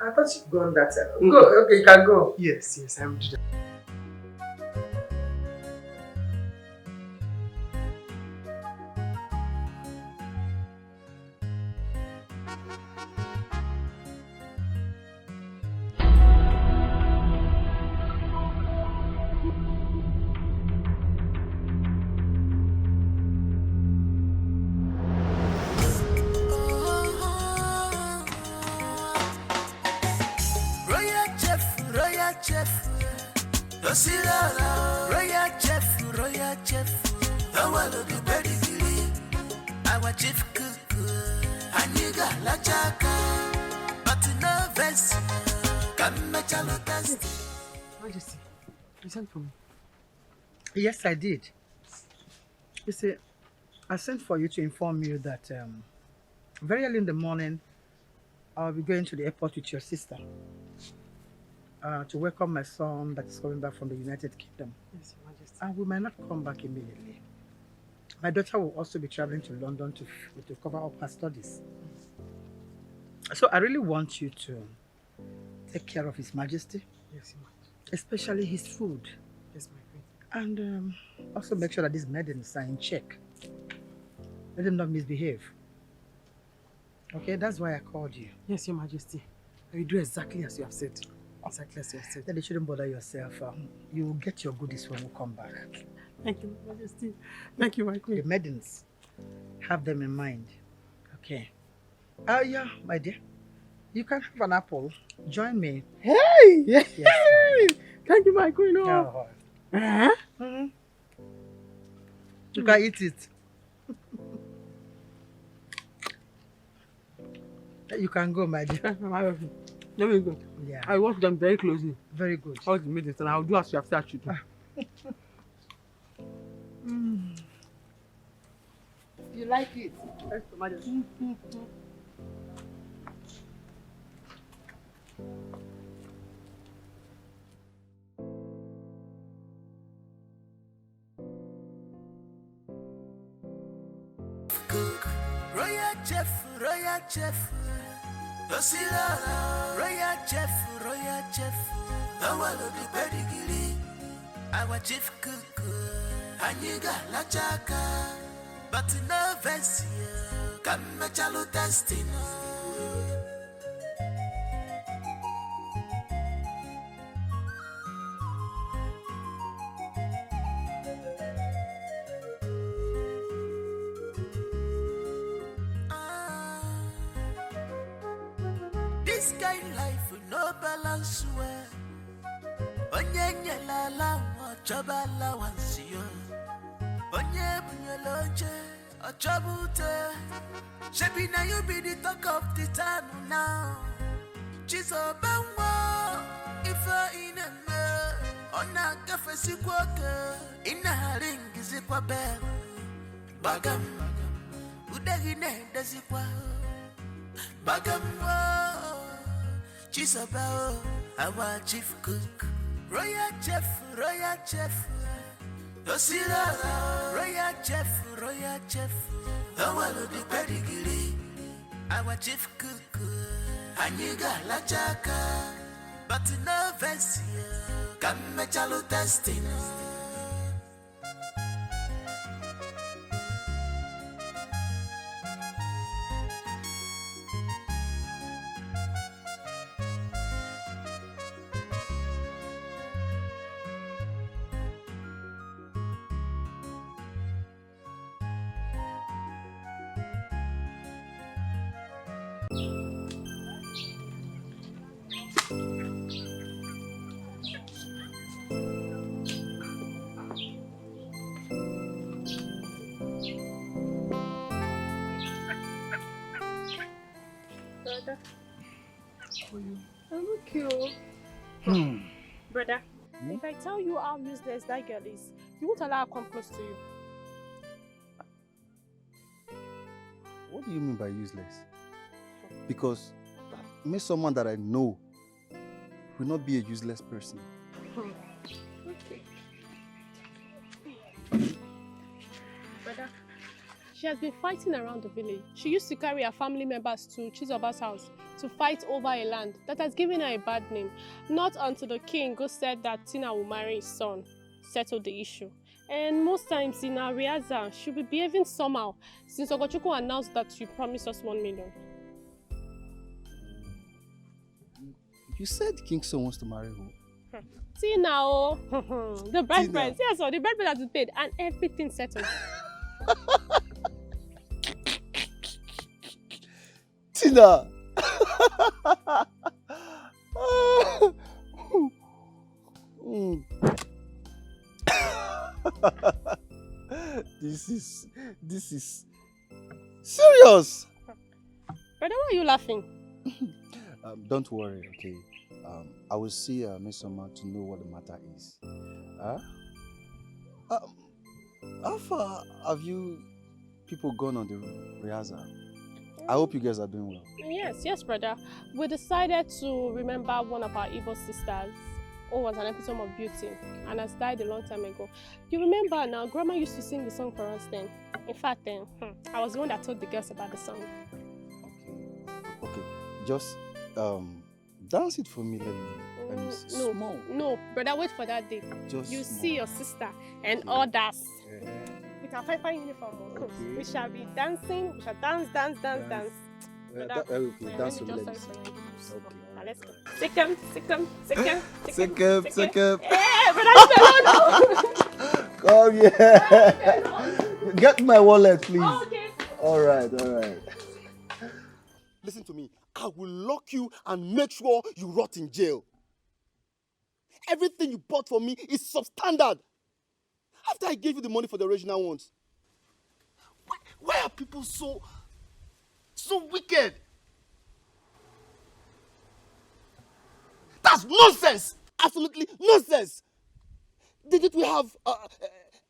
I thought you'd gone that side. Go, okay, you can go. Yes, I will do that. Royal chef, royal chef, the one of the pedigree, our chief cook, Aniga la chaka, but no vest, come make a lot of Majesty, you sent for me. Yes, I did. You see, I sent for you to inform you that very early in the morning, I'll be going to the airport with your sister to welcome my son that is coming back from the United Kingdom. Yes, Your Majesty. And we might not come back immediately. My daughter will also be traveling to London to cover up her studies. So I really want you to take care of His Majesty. Yes, Your Majesty. Especially his food. Yes, my queen. And also make sure that these maidens are in check. Let them not misbehave. Okay, that's why I called you. Yes, Your Majesty. I will do exactly as you have said. Exactly as you have said. Then you shouldn't bother yourself. You will get your goodies when we come back. Thank you, Your Majesty. Thank you, my queen. The maidens, have them in mind. Okay. Yeah, my dear. You can have an apple. Join me. Hey! Yes. Thank you, my queen. Oh. Uh-huh. You can eat it. You can go, my dear. Let me go. Yeah. I watch them very closely. Very good. All the meetings, and I'll do as you have said I should do. You like it? Yes, Majesty. royal chef, royal chef, the one of the pedigree, our chief cook, Aniga la chaka, but no vest, come chalo testing. This kind life no balance well. Onye la la chaba la wansio. Onye bunyoloje achabute. Shebi na you be the talk of the town now. Chizo banwa ifa ineme. Ona kafe sikwoke. Ina ringi zikwa bel. Bagam udagine dazikwa. Bagam Chisabao, our chief cook, royal chef, Osira, royal chef, the one of the pedigree, our chief cook, Aniga la chaka, but no vest, come chalo testing. Brother. I'm okay. Brother, if I tell you how useless that girl is, you won't allow her to come close to you. What do you mean by useless? Because I met someone that I know will not be a useless person. Okay. Brother, She has been fighting around the village. She used to carry her family members to Chizoba's house to fight over a land that has given her a bad name. Not until the king who said that Tina will marry his son settled the issue. And most times in our Riaza, she'll be behaving somehow since Ogochukwu announced that you promised us 1 million. You said King's son wants to marry who? Tina, oh, the bride price. Yes, so the bride price has been paid and everything settled. Tina! This is serious. Brother, why are you laughing? Don't worry, okay? I will see Miss Soma to know what the matter is. How far have you people gone on the Riaza? I hope you guys are doing well. Yes, brother. We decided to remember one of our Igbo sisters who was an epitome of beauty and has died a long time ago. You remember now, Grandma used to sing the song for us then. In fact, then, I was the one that told the girls about the song. Okay, just dance it for me, let me see. Small. No, brother, wait for that day. Just you small. see your sister and others. With our fine uniform, we shall be dancing. We shall dance. Okay, dance for me, let me see. Now let's go. Second. Hey, come here. Get my wallet, please. Oh, okay. All right. Listen to me. I will lock you and make sure you rot in jail. Everything you bought for me is substandard. After I gave you the money for the original ones. Why are people so wicked? That's nonsense! Absolutely nonsense! Didn't we have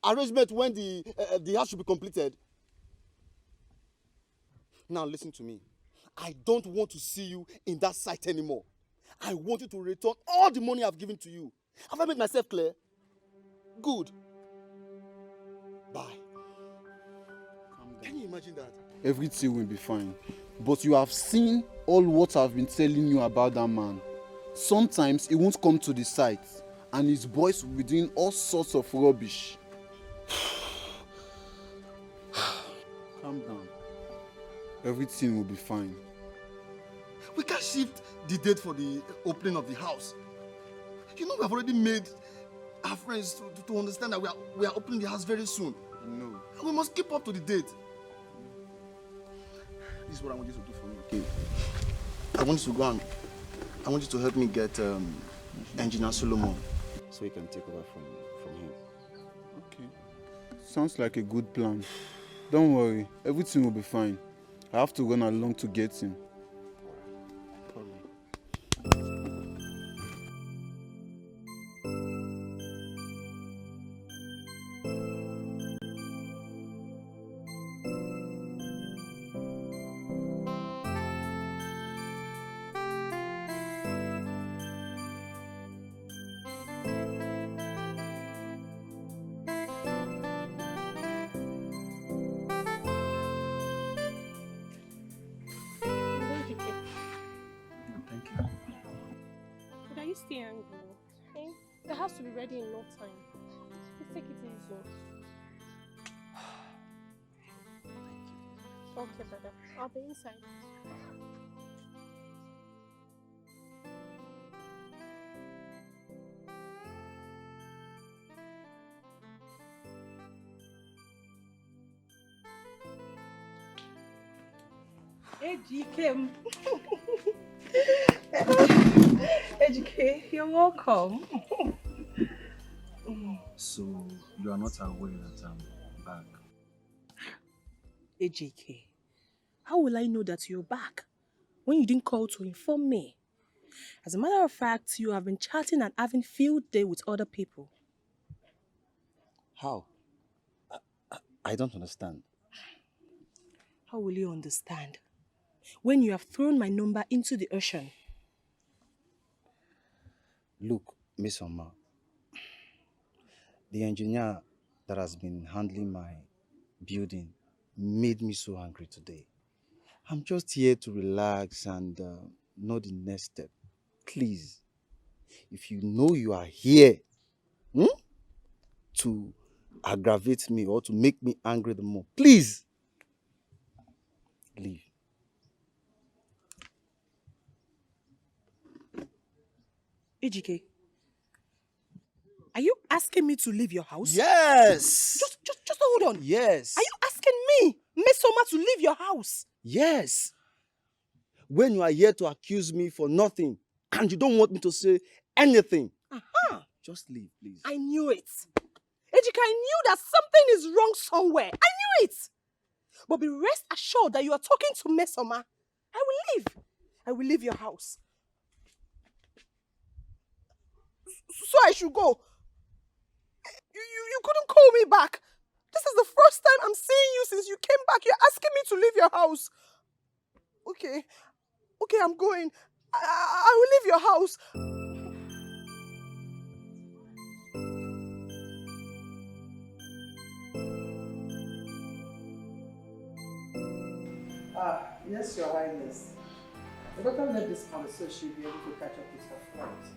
arrangement when the house should be completed? Now listen to me. I don't want to see you in that site anymore. I want you to return all the money I've given to you. Have I made myself clear? Good. Bye. Can you imagine that? Everything will be fine. But you have seen all what I've been telling you about that man. Sometimes he won't come to the site and his boys will be doing all sorts of rubbish. Calm down. Everything will be fine. We can't shift the date for the opening of the house. You know we have already made our friends to understand that we are opening the house very soon. No. And we must keep up to the date. This is what I want you to do for me, okay? I want you to go and I want you to help me get Engineer Solomon so he can take over from him. Okay. Sounds like a good plan. Don't worry, everything will be fine. I have to run along to get him. Stay angry. Okay? The house will be ready in no time. Please take it easy. Okay, brother. I'll be inside. Ejike. Ejike, you're welcome. So, you are not aware that I'm back? Ejike, how will I know that you're back when you didn't call to inform me? As a matter of fact, you have been chatting and having field day with other people. How? I don't understand. How will you understand when you have thrown my number into the ocean? Look, Miss Oma, the engineer that has been handling my building made me so angry today. I'm just here to relax and know the next step. Please, if you know you are here to aggravate me or to make me angry the more, please leave. Ejike, are you asking me to leave your house? Yes! Just hold on. Yes. Are you asking me, Mesoma, to leave your house? Yes. When you are here to accuse me for nothing and you don't want me to say anything, just leave, please. I knew it. Ejike, I knew that something is wrong somewhere. I knew it. But be rest assured that you are talking to Mesoma. I will leave. I will leave your house. So I should go. You couldn't call me back. This is the first time I'm seeing you since you came back. You're asking me to leave your house. Okay. Okay, I'm going. I will leave your house. Yes, Your Highness. The doctor left this house so she'll be able to catch up with her flight.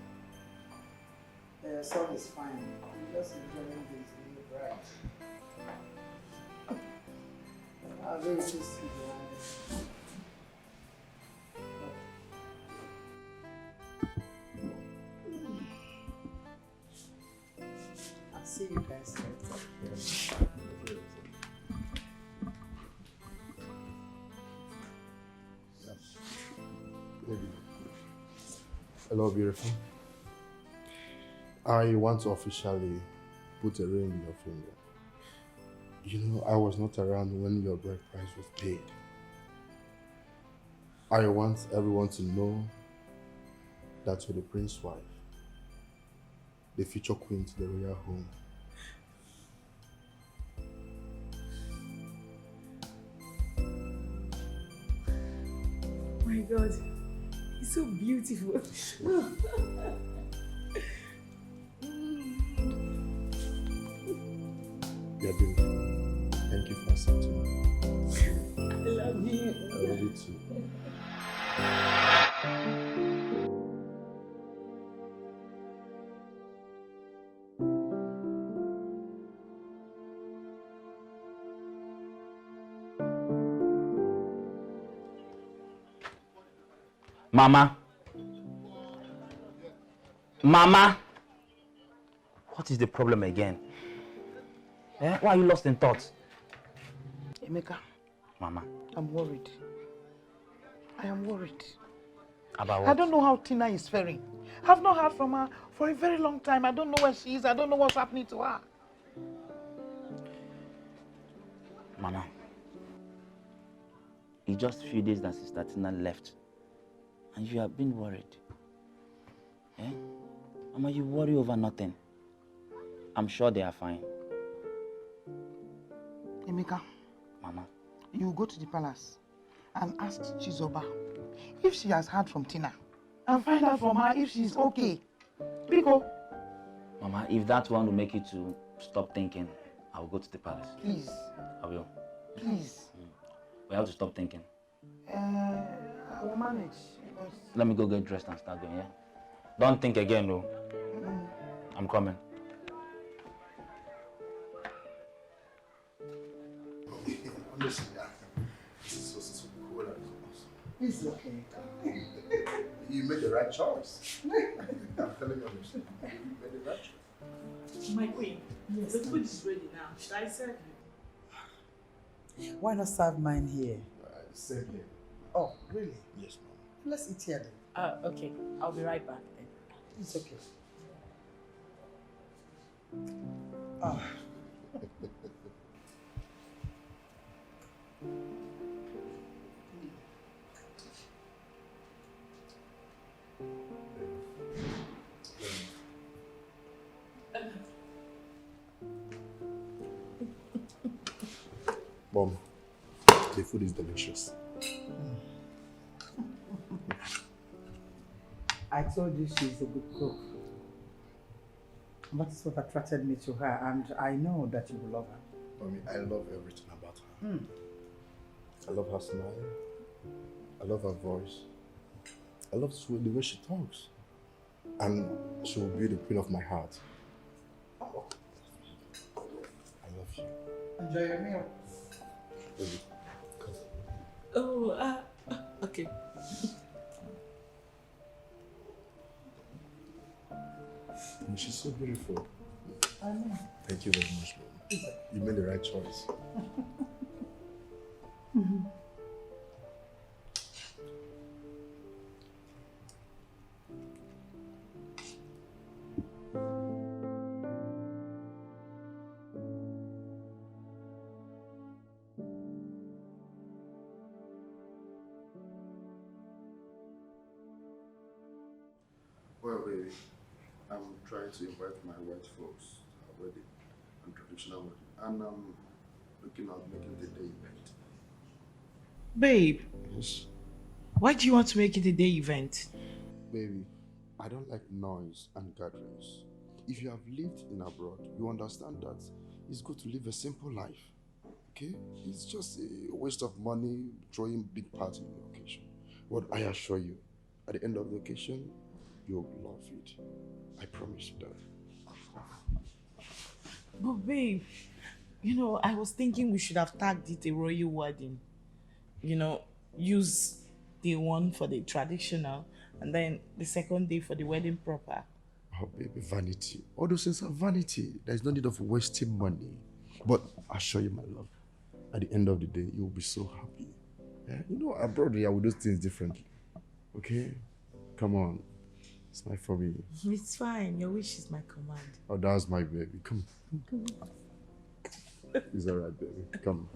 Her son is fine. He's just enjoying his new bride. I'm very pleased to see Your Highness. I'll see you guys later. Hello, beautiful. I want to officially put a ring in your finger. You know, I was not around when your bride price was paid. I want everyone to know that you're the prince's wife, the future queen to the royal home. Oh my God. He's so beautiful. You're beautiful. Thank you for accepting me. I love you. I love you too. Mama. Mama. What is the problem again? Eh? Why are you lost in thought? Emeka. Mama. I'm worried. I am worried. About what? I don't know how Tina is faring. I've not heard from her for a very long time. I don't know where she is. I don't know what's happening to her. Mama. It's just a few days that Sister Tina left. And you have been worried. Eh? Mama, you worry over nothing. I'm sure they are fine. Emeka. Mama. You go to the palace and ask Chizoba if she has heard from Tina. And find out from her if she's okay. Biko. Mama, if that one will make you to stop thinking, I will go to the palace. Please. I will. Please. We have to stop thinking. I will manage. Let me go get dressed and start going, yeah? Don't think again, no. I'm coming. Listen, this is so cool. It's okay. You made the right choice. I'm telling you, you made the right choice. My queen, yes. The food is ready now. Should I serve you? Why not serve mine here? Same here. Oh, really? Yes, ma'am. Let's eat here then. Okay. I'll be right back then. It's okay. Ah. Mom, the food is delicious. I told you she's a good cook. That is what attracted me to her, and I know that you will love her. Mommy, I love everything about her. I love her smile. I love her voice. I love the way she talks. And she will be the queen of my heart. I love you. Enjoy your meal. Baby, come. Oh, okay. She's so beautiful. I know. Thank you very much, Mom. You made the right choice. Well, baby, I'm trying to invite my white folks to our wedding and traditional wedding, and I'm looking at making the day event. Babe, Yes. why do you want to make it a day event? Baby, I don't like noise and gatherings. If you have lived in abroad, you understand that it's good to live a simple life. Okay? It's just a waste of money throwing big party in the occasion. But I assure you, at the end of the occasion, you'll love it. I promise you that. But babe, you know, I was thinking we should have tagged it a royal wedding. You know, use day one for the traditional and then the second day for the wedding proper. Oh, baby, vanity. All those things are vanity. There's no need of wasting money. But I assure you, my love, at the end of the day, you'll be so happy. Yeah? You know, abroad, we do things differently. Okay? Come on. Smile for me. It's fine. Your wish is my command. Oh, that's my baby. Come. It's all right, baby. Come.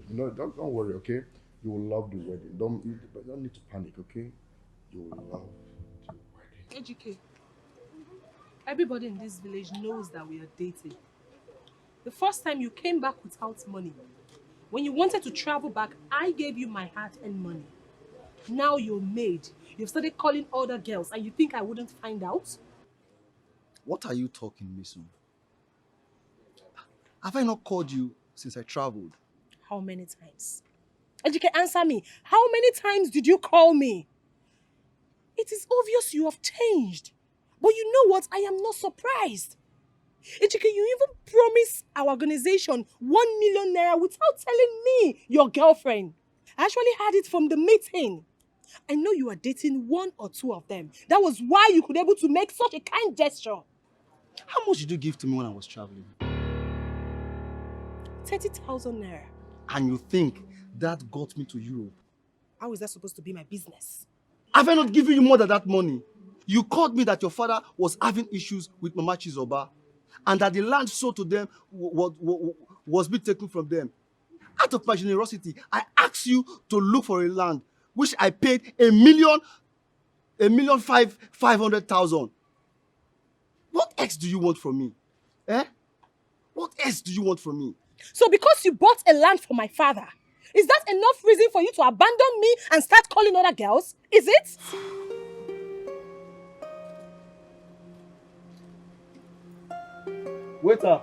You know, don't worry, okay? You will love the wedding. You don't need to panic, okay? You will love the wedding. Ejike, everybody in this village knows that we are dating. The first time you came back without money, when you wanted to travel back, I gave you my heart and money. Now you're made. You've started calling other girls and you think I wouldn't find out? What are you talking, Miss? Have I not called you since I traveled? How many times? Ejike, answer me. How many times did you call me? It is obvious you have changed. But you know what? I am not surprised. Ejike, you even promised our organization 1 million naira without telling me, your girlfriend. I actually had it from the meeting. I know you are dating one or two of them. That was why you could be able to make such a kind gesture. How much did you give to me when I was traveling? 30,000 naira. And you think that got me to Europe? How is that supposed to be my business? Have I not given you more than that money? You called me that your father was having issues with Mama Chizoba and that the land sold to them was being taken from them. Out of my generosity, I asked you to look for a land which I paid 1,500,000. What else do you want from me? Eh? What else do you want from me? So because you bought a land for my father, is that enough reason for you to abandon me and start calling other girls? Is it? Waiter.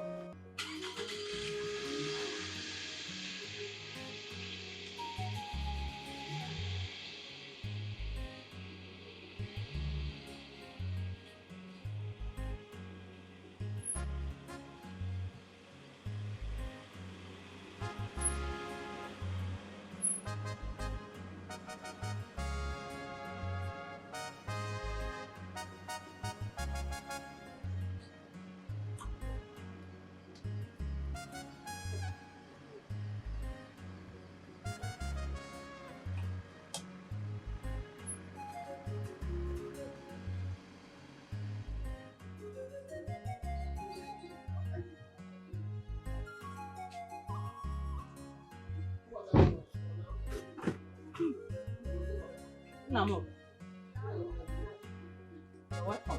Namo. Welcome.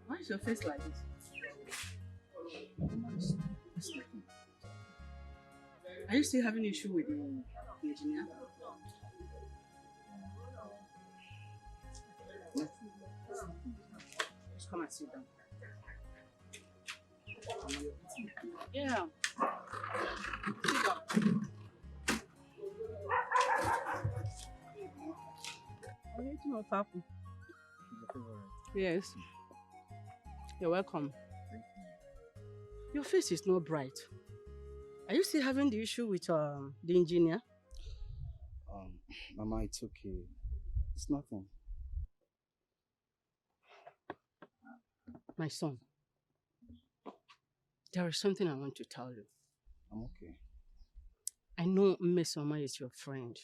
Why is your face like this? Are you still having issue with the engineer? Just come and sit down. Yeah. Anything must happen. Yes. You're welcome. Your face is not bright. Are you still having the issue with the engineer? Mama, it's okay. It's nothing. My son, there is something I want to tell you. I'm okay. I know Miss Mama is your friend.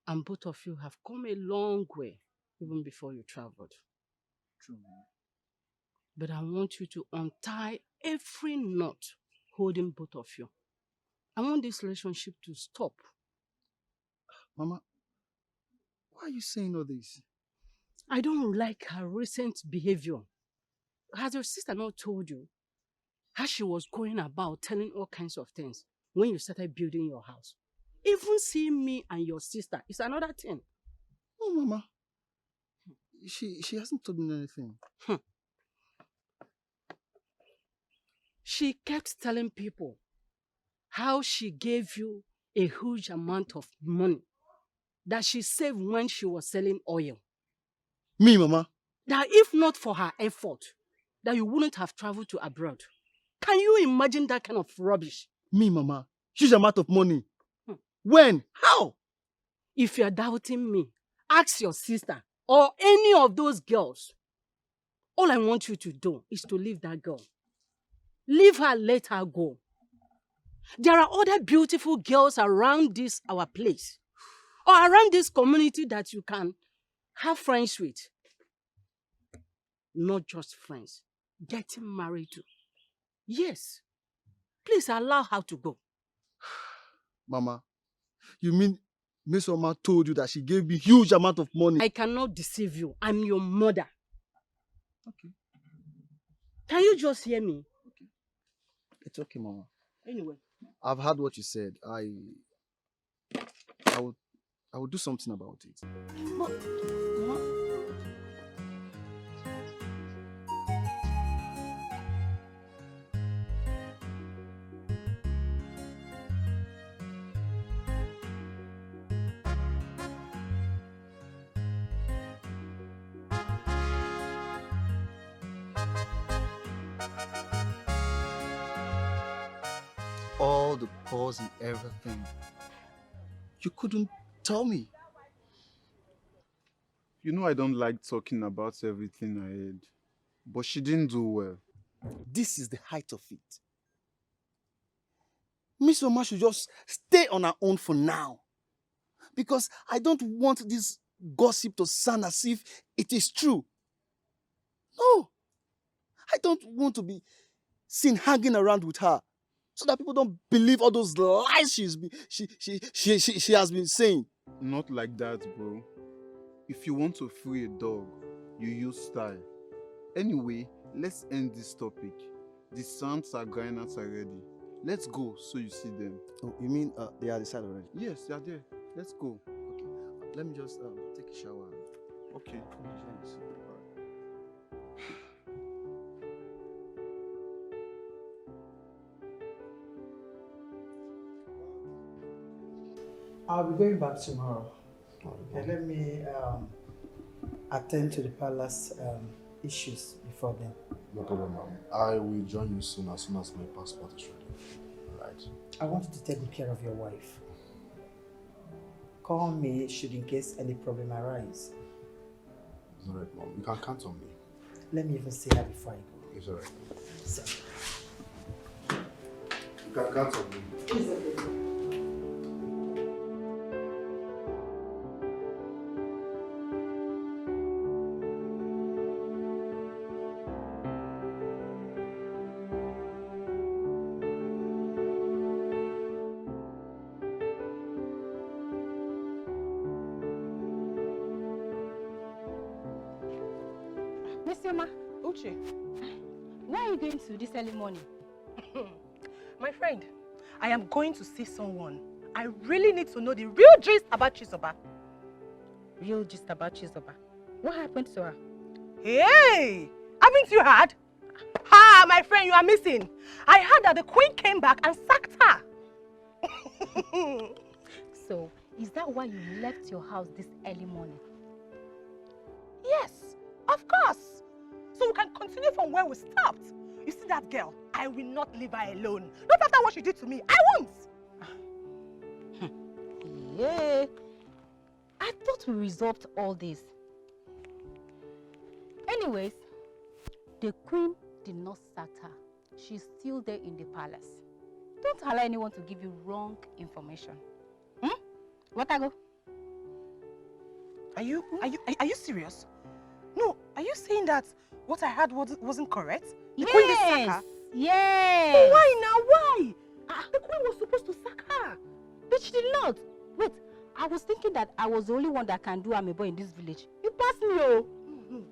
And both of you have come a long way, even before you traveled. True, Mama. But I want you to untie every knot holding both of you. I want this relationship to stop. Mama, why are you saying all this? I don't like her recent behavior. Has your sister not told you how she was going about telling all kinds of things when you started building your house? Even seeing me and your sister is another thing. Oh, Mama. She hasn't told me anything. She kept telling people how she gave you a huge amount of money that she saved when she was selling oil. Me, Mama? That if not for her effort, that you wouldn't have traveled to abroad. Can you imagine that kind of rubbish? Me, Mama? Huge amount of money. When? How? If you're doubting me, ask your sister or any of those girls. All I want you to do is to leave that girl. Leave her, let her go. There are other beautiful girls around this our place or around this community that you can have friends with. Not just friends, getting married to. Yes. Please allow her to go. Mama, you mean Miss Mama told you that she gave me huge amount of money? I cannot deceive you. I'm your mother. Okay. Can you just hear me? Okay. It's okay, Mama. Anyway. I've heard what you said. I will do something about it. But, Mama. All the pause and everything. You couldn't tell me. You know I don't like talking about everything I heard, but she didn't do well. This is the height of it. Miss Mama should just stay on her own for now. Because I don't want this gossip to sound as if it is true. No. I don't want to be seen hanging around with her so that people don't believe all those lies she has been saying. Not like that, bro. If you want to free a dog, you use style. Anyway, let's end this topic. The sons are going out already. Let's go so you see them. Oh, you mean they are decided already? Yes, they are there. Let's go. Okay. Let me just take a shower. Okay. Thanks. I'll be going back tomorrow. Okay, let me attend to the palace issues before then. No problem, ma'am. I will join you soon as my passport is ready. Alright. I want you to take good care of your wife. Call me should in case any problem arise. It's alright, mom. You can count on me. Let me even see her before I go. It's alright. So. You can count on me. It's okay. Uche, where are you going to this early morning? My friend, I am going to see someone. I really need to know the real gist about Chizoba. Real gist about Chizoba? What happened to her? Hey! Haven't you heard? Ha! My friend, you are missing. I heard that the queen came back and sacked her. So, Is that why you left your house this early morning? Yes, of course. So we can continue from where we stopped. You see that girl? I will not leave her alone. Not after what she did to me. I won't. Yeah. I thought we resolved all this. Anyways, the queen did not sack her. She's still there in the palace. Don't allow anyone to give you wrong information. What I go? Are you serious? No, are you saying that what I heard wasn't correct? The queen did sack her? Yes. But why now? Why? The queen was supposed to sack her, but she did not. Wait, I was thinking that I was the only one that can do amebo in this village. You passed me, oh. No.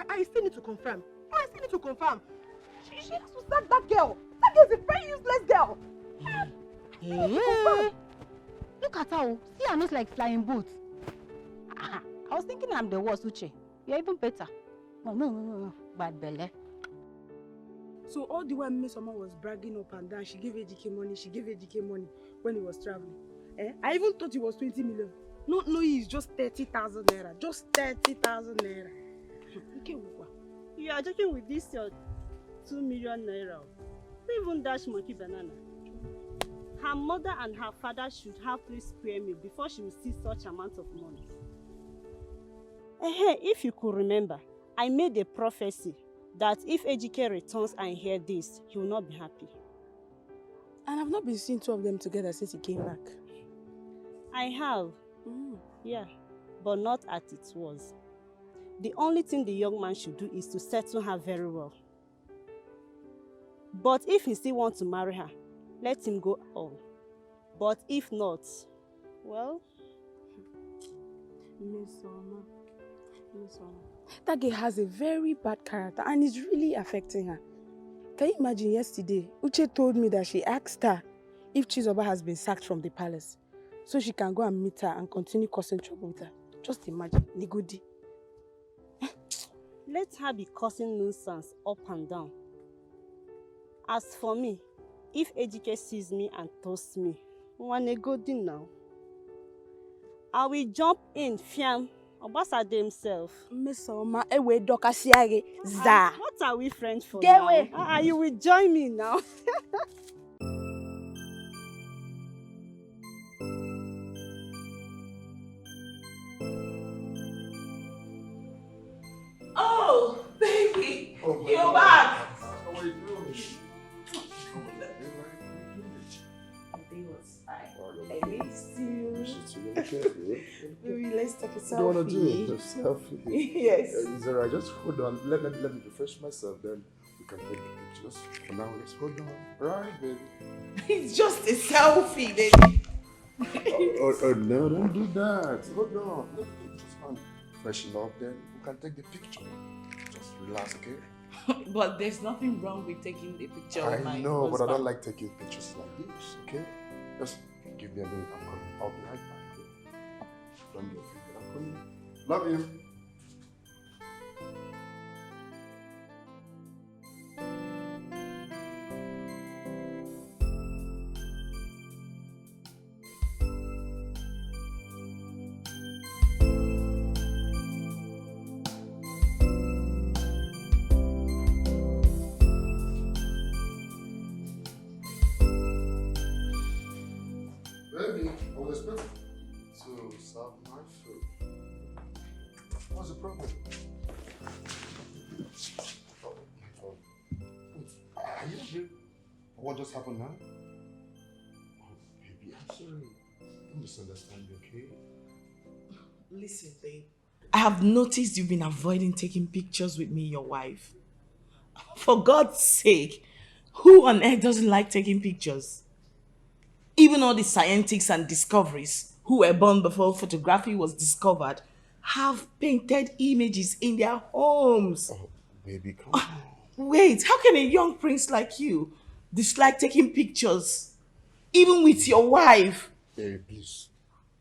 I still need to confirm. I still need to confirm. She has to sack that girl. That girl's a very useless girl. Hey. Look at her. See her nose like flying boots. I was thinking I'm the worst, Uche. You're even better. No. Bad belly. So all the while Miss Oma was bragging up and down, she gave ADK money when he was traveling. I even thought it was 20 million. No, it's just 30,000 naira. Just 30,000 naira. You are joking with this your 2 million naira. Who even dash monkey banana? Her mother and her father should have 3 square meal before she will see such amount of money. If you could remember, I made a prophecy that if Ejike returns and hear this, he will not be happy. And I've not been seeing 2 of them together since he came back. I have. Yeah, but not as it was. The only thing the young man should do is to settle her very well. But if he still wants to marry her, let him go on. But if not, well... Miss Oma. That girl has a very bad character and it's really affecting her. Can you imagine yesterday, Uche told me that she asked her if Chizoba has been sacked from the palace so she can go and meet her and continue causing trouble with her. Just imagine, Nigudi. Let her be causing nuisance up and down. As for me, if Ejike sees me and toasts me, Nigudi now, I will jump in, fiam. Obasade himself. Miss Oma, ewe dokasiage za. What are we French for now? You will join me now. Oh, baby, you're back. How are you doing? Everything was fine. I missed you. Baby, let's take a selfie. What do you want to do? A selfie? Yes. It's alright, just hold on. Let me refresh myself, then we can take the pictures. For now, let's hold on. Right, baby? It's just a selfie, baby. Oh, no, don't do that. Hold on. Let me just freshen up, then we can take the picture. Just relax, okay? But there's nothing wrong with taking the picture of my I know, but I husband. don't like taking pictures like this, okay? Just give me a minute. I'm coming. I'll be right back. Don't be afraid. I'm coming. Love you. Baby, I was expecting to serve my food. What's the problem? Oh, my phone. Wait, are you okay? What just happened now? Oh, baby, I'm sorry. Don't misunderstand me, okay? Listen, babe. I have noticed you've been avoiding taking pictures with me, your wife. For God's sake, who on earth doesn't like taking pictures? Even all the scientists and discoveries who were born before photography was discovered have painted images in their homes. Oh, baby, come on. Wait, how can a young prince like you dislike taking pictures, even with your wife? Baby, please.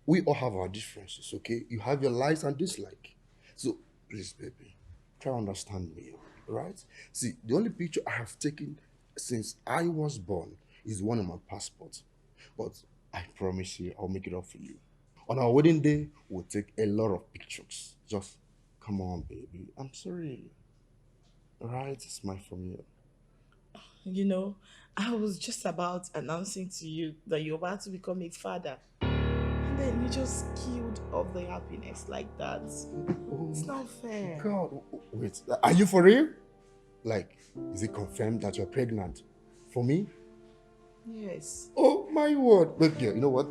We all have our differences, okay? You have your likes and dislikes. So, please, baby, try to understand me, right? See, the only picture I have taken since I was born is one on my passport. But I promise you, I'll make it up for you. On our wedding day, we'll take a lot of pictures. Just come on, baby. I'm sorry. Alright, smile from you. You know, I was just about announcing to you that you're about to become a father. And then you just killed off the happiness like that. It's not fair. God, wait, are you for real? Like, is it confirmed that you're pregnant? For me? Yes. Oh my word. Look, girl, you know what?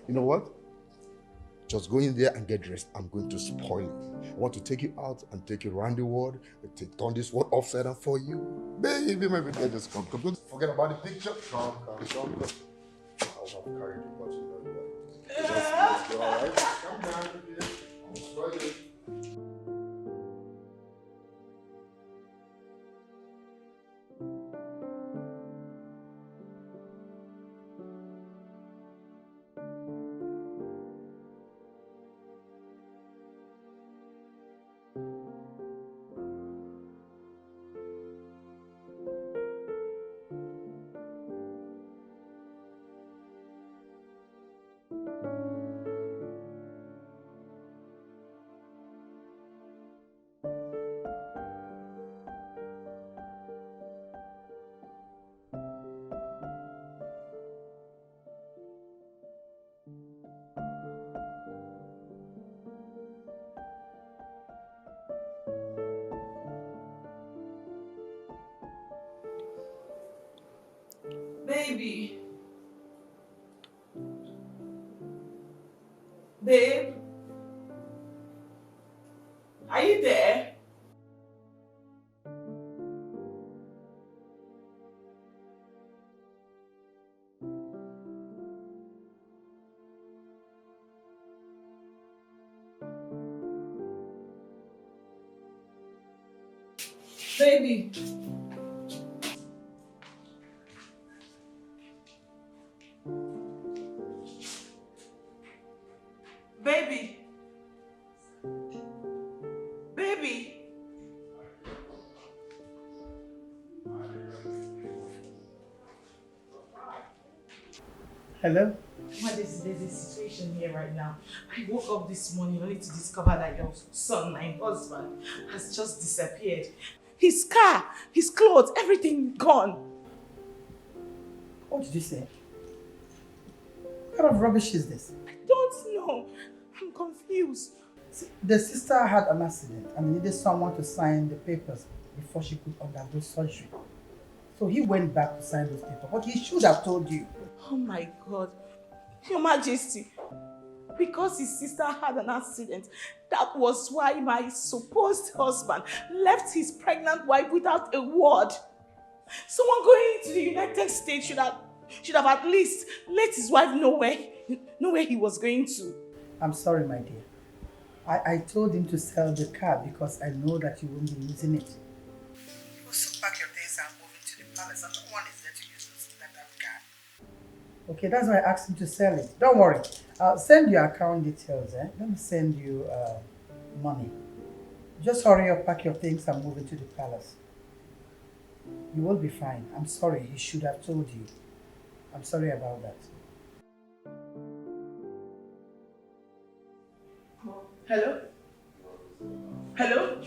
You know what? Just go in there and get dressed. I'm going to spoil it. I want to take you out and take you around the world. Turn this world upside down for you. Baby, my baby, just come. Don't forget about the picture. Come. I'll have carried you, but you know that. Just go, all right? Come down, baby. I'll spoil it. Baby. Babe. Are you there? Baby. Baby. Baby. Hello? There's a situation here right now. I woke up this morning only to discover that your son, my husband, has just disappeared. His car, his clothes, everything gone. What did you say? What kind of rubbish is this? I don't know. I'm confused. See, the sister had an accident and needed someone to sign the papers before she could undergo surgery. So he went back to sign those papers, but he should have told you. Oh my God. Your Majesty, because his sister had an accident, that was why my supposed husband left his pregnant wife without a word. Someone going to the United States should have at least let his wife know where he was going to. I'm sorry, my dear. I told him to sell the car because I know that you won't be using it. You will soon pack your things and move into the palace, and no one is there to use that car. Okay, that's why I asked him to sell it. Don't worry. I'll send you account details. Let me send you money. Just hurry up, pack your things and move into the palace. You will be fine. I'm sorry. He should have told you. I'm sorry about that. Hello? Hello?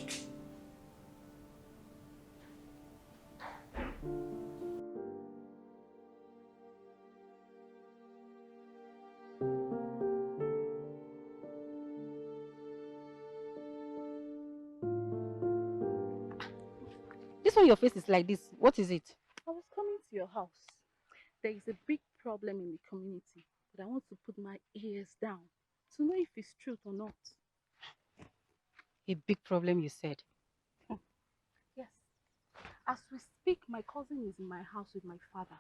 This one, your face is like this. What is it? I was coming to your house. There is a big problem in the community, but I want to put my ears down to know if it's truth or not. A big problem, you said. Yes. As we speak, my cousin is in my house with my father,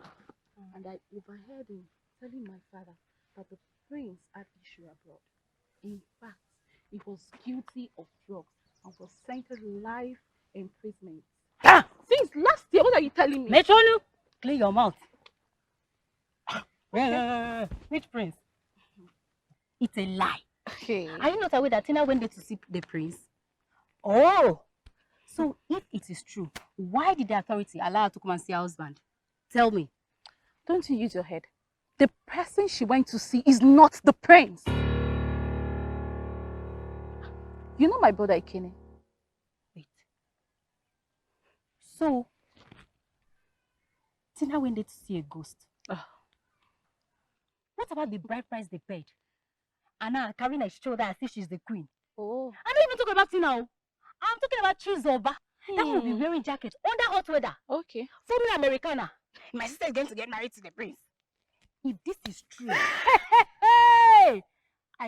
and I overheard him telling my father that the prince had issue abroad. In fact, he was guilty of drugs and was sentenced life imprisonment. Since last year, what are you telling me? Metronu, clear your mouth. Which prince? It's a lie. Okay. Are you not aware that Tina went there to see the prince? Oh, so if it is true, why did the authority allow her to come and see her husband? Tell me. Don't you use your head? The person she went to see is not the prince. You know my brother Ikene? Wait. So, Tina went there to see a ghost. What about the bride price they paid? Anna carrying a shoulder as if she's the queen. Oh. I'm not even talking about Tina. I'm talking about Chizoba. That one will be wearing jacket under hot weather. Okay. Full Americana. My sister is going to get married to the prince. If this is true, I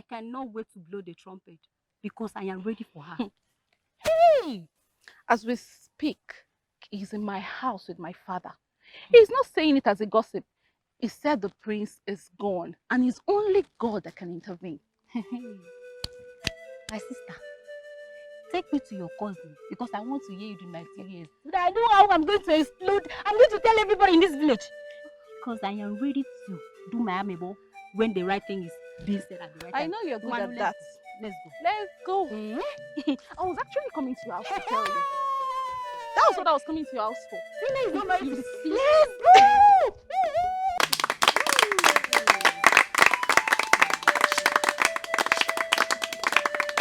cannot wait to blow the trumpet because I am ready for her. Hey! As we speak, he's in my house with my father. He's not saying it as a gossip. He said the prince is gone and it's only God that can intervene. My sister, take me to your cousin because I want to hear you do 90 years. So that I know how I'm going to explode. I'm going to tell everybody in this village. Because I am ready to do my amebo when the right thing is being said at the right time. I know you're good at that. Let's Let's go. go. I was actually coming to your house to tell you. That was what I was coming to your house for. Tina is not married to the sea. Let's go!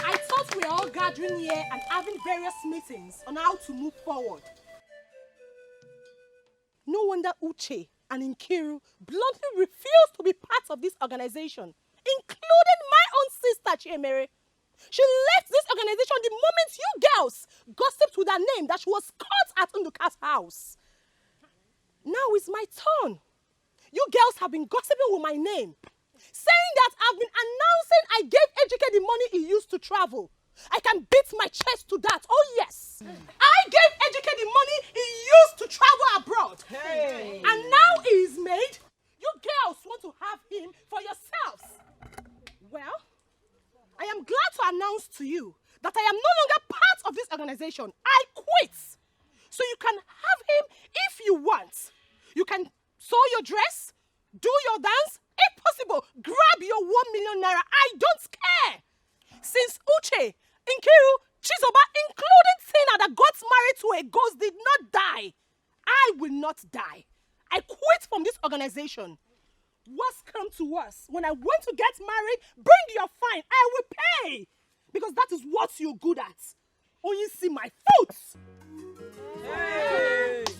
I thought we were all gathering here and having various meetings on how to move forward. No wonder Uche and Nkiru bluntly refused to be part of this organization, including my own sister, Chiemere. She left this organization the moment you girls gossiped with her name that she was caught at Nduka's house. Now it's my turn. You girls have been gossiping with my name, saying that I've been announcing I gave Ejike the money he used to travel. I can beat my chest to that. Oh yes. I gave Ejike the money he used to travel abroad. Hey. And now he is made. You girls want to have him for yourselves. Well, I am glad to announce to you that I am no longer part of this organization. I quit. So you can have him if you want. You can sew your dress, do your dance, if possible, grab your 1 million naira. I don't care. Since Uche, Nkiru, Chizoba, including Tina that got married to a ghost did not die, I will not die. I quit from this organization. What's come to us? When I want to get married, bring your fine. I will pay. Because that is what you're good at. Only see my foot. Hey. Do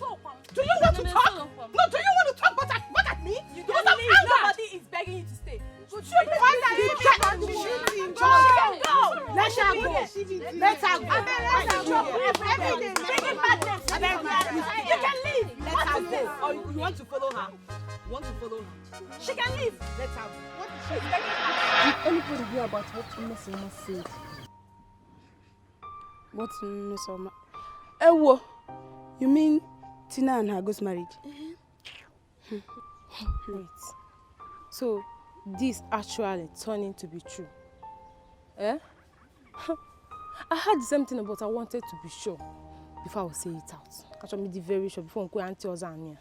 you want to talk? No, do you want to talk but at me? You Because don't I'm leave. angered. Nobody is begging you to stay. Let her go. Let her go. You can leave. Let her go. Or you want to follow her? You want to follow her? She can leave. Let her go. What is she Did anybody hear about what Nnesoma said? What Nnesoma? Ewo, you mean Tina and her ghost married? Wait. So, this actually turning to be true? Eh? I heard the same thing, but I wanted to be sure before I would say it out. Actually, be very sure before I auntie was on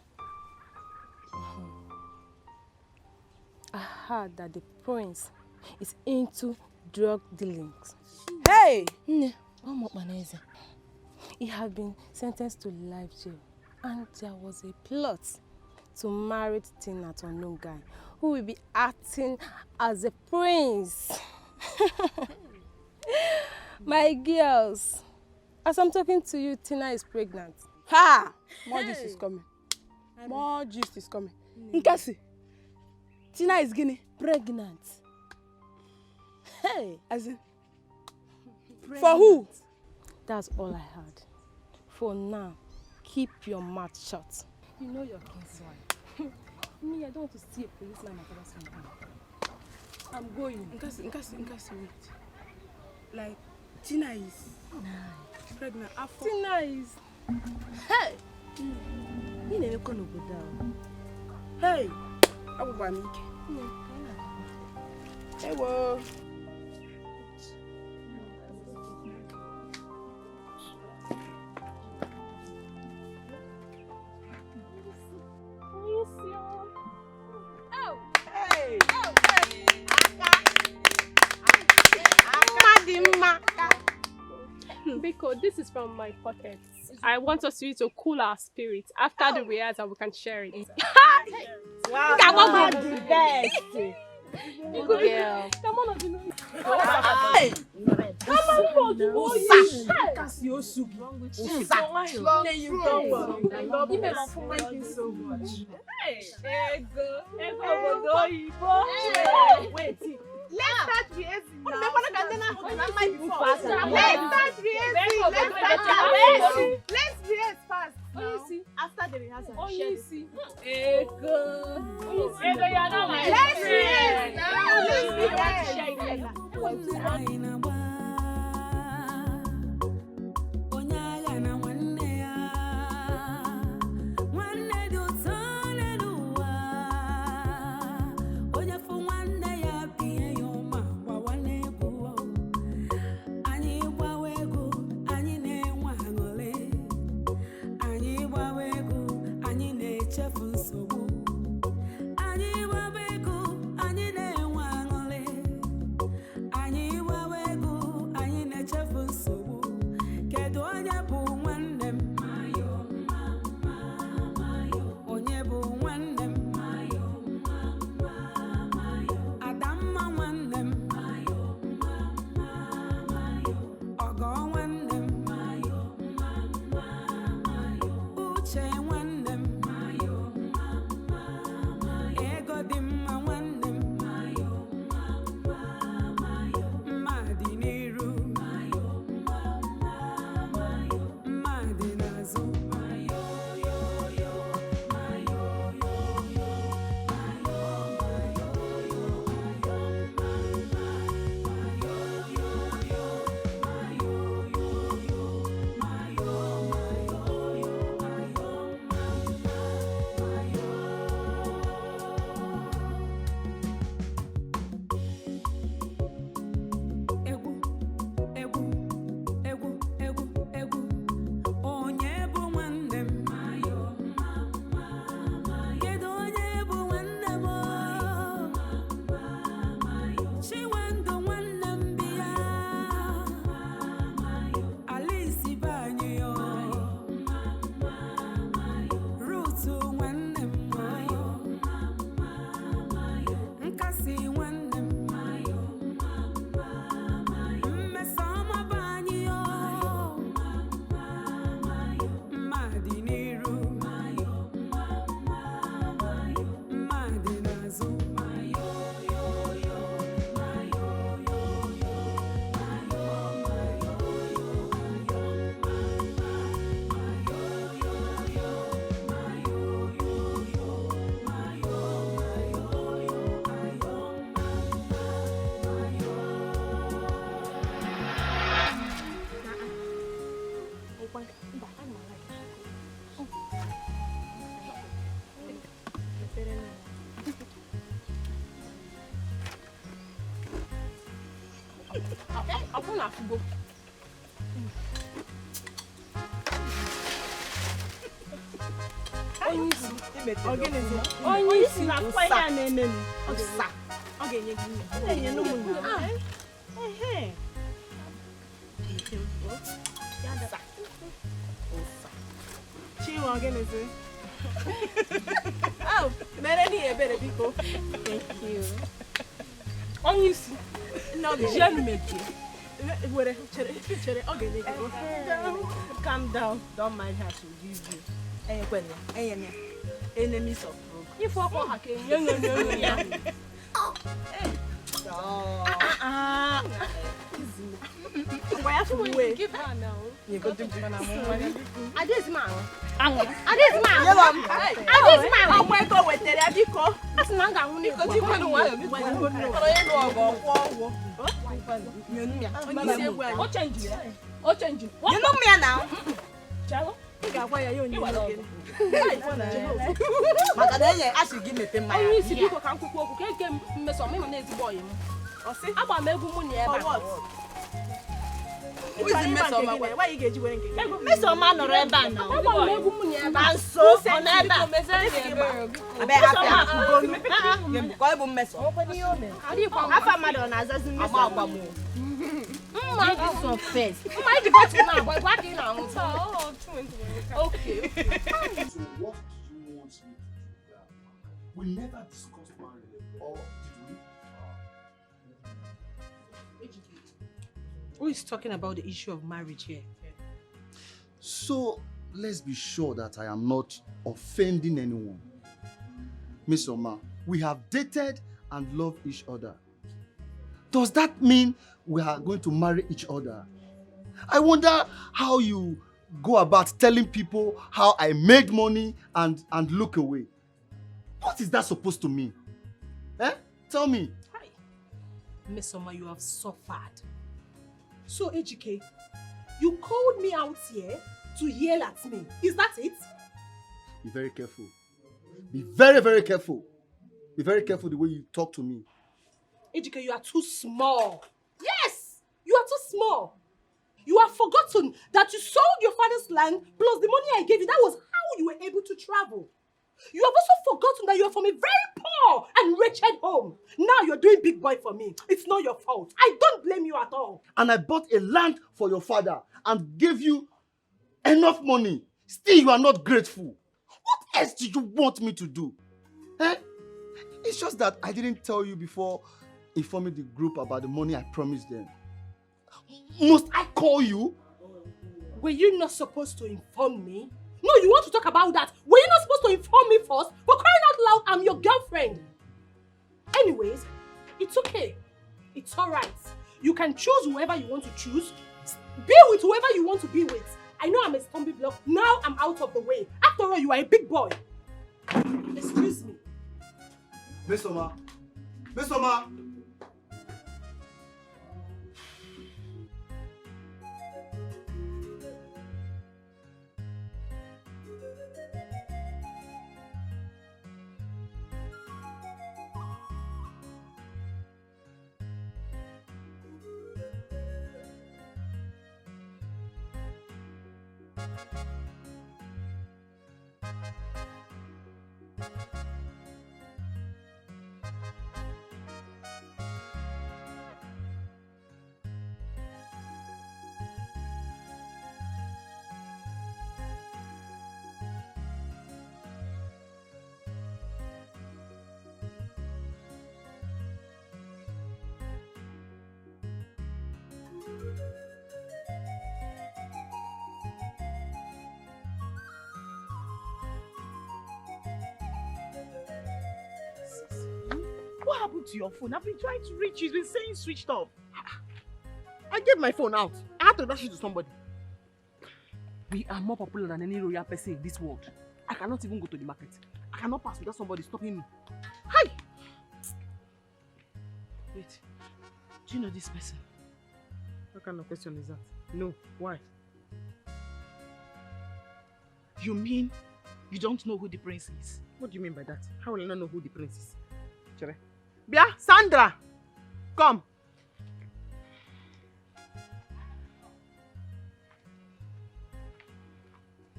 I heard that the prince is into drug dealings. Hey! He had been sentenced to life jail, and there was a plot to marry Tina to a unknown guy who will be acting as a prince. My girls, as I'm talking to you, Tina is pregnant. Ha! More gist is coming. More gist is coming. Nkasi, Tina is pregnant. Hey! As in, for who? That's all I heard. For now, keep your mouth shut. You know your king's wife. Me, I don't want to see a policeman at the same time. I'm going. Nkasi, wait. Like, Tina is pregnant. Tina is. Hey! You never gonna go down. Hey! I will buy me. Hey, whoa. Biko, this is from my pocket. I want us to cool our spirits. After the rehearsal, we can share it. Wow. Come on, the best. Good girl. Come on, Hey. Come on, boy. Casio soup. You Thank you so much. Ego. Wait. Let's start rehearsing now. Let's start rehearsing. Let's rehearse fast. After the rehearsal. Ego, you're not my Let's friend. rehearse now. Onye isi na-akwa ihe a na-eme m. Ọ ga-enye gị nne. Ọ na-enye n'ụmụ nne. Ehe. Chiwa ọgịnịzi. Oh, mere n'ihe ebere biko. Thank you. Onye isi. Jen mejie. Were chere ọ ga-enye gị. Calm down. Don't mind her, she'll give you. Enye enemies of progress. If you go hack ya. Why have to wait? Give her now. You go to Japan and Adesma. Oh, where go with the Abiko? That's not going to go. You know me now. Chalo. Makadanya ask give me pay my. Only see people can cook work. Okay, me so me na ezigbo oyi. O se agba me egu mu ni e ba. Who is the mess of my way? Why you get you wearing? Mess of man or eba now. Agba me egu mu ni e ba. And so on eba. Abe afia go no. Yem ko ebo mess of. Afa mad on azazi mess of. this one first. Why the bottle now? But back in now. Okay. So what do you want me to do? We never discussed marriage, or did we? Who is talking about the issue of marriage here? So let's be sure that I am not offending anyone. Miss Oma, we have dated and loved each other. Does that mean we are going to marry each other? I wonder how you go about telling people how I made money and look away. What is that supposed to mean? Eh? Tell me. Hi. Miss Oma, you have suffered. So, Ejike, you called me out here to yell at me. Is that it? Be very careful. Be very, very careful. Be very careful the way you talk to me. Ejike, you are too small. Yes, you are too small. You have forgotten that you sold your father's land plus the money I gave you. That was how you were able to travel. You have also forgotten that you are from a very poor and wretched home. Now you're doing big boy for me. It's not your fault. I don't blame you at all. And I bought a land for your father and gave you enough money. Still, you are not grateful. What else do you want me to do? Eh? It's just that I didn't tell you before informing the group about the money I promised them. Must I call you? Were you not supposed to inform me? No, you want to talk about that. Were you not supposed to inform me first? For crying out loud, I'm your girlfriend. Anyways, it's okay. It's alright. You can choose whoever you want to choose. Be with whoever you want to be with. I know I'm a stumbling block. Now I'm out of the way. After all, you are a big boy. Excuse me. Miss Oma. Miss Oma. What happened to your phone? I've been trying to reach you. It's been saying switched off. I gave my phone out. I had to dash it to somebody. We are more popular than any royal person in this world. I cannot even go to the market. I cannot pass without somebody stopping me. Hi! Wait. Do you know this person? What kind of question is that? No. Why? You mean you don't know who the prince is? What do you mean by that? How will I not know who the prince is? Chere. Bia, Sandra! Come!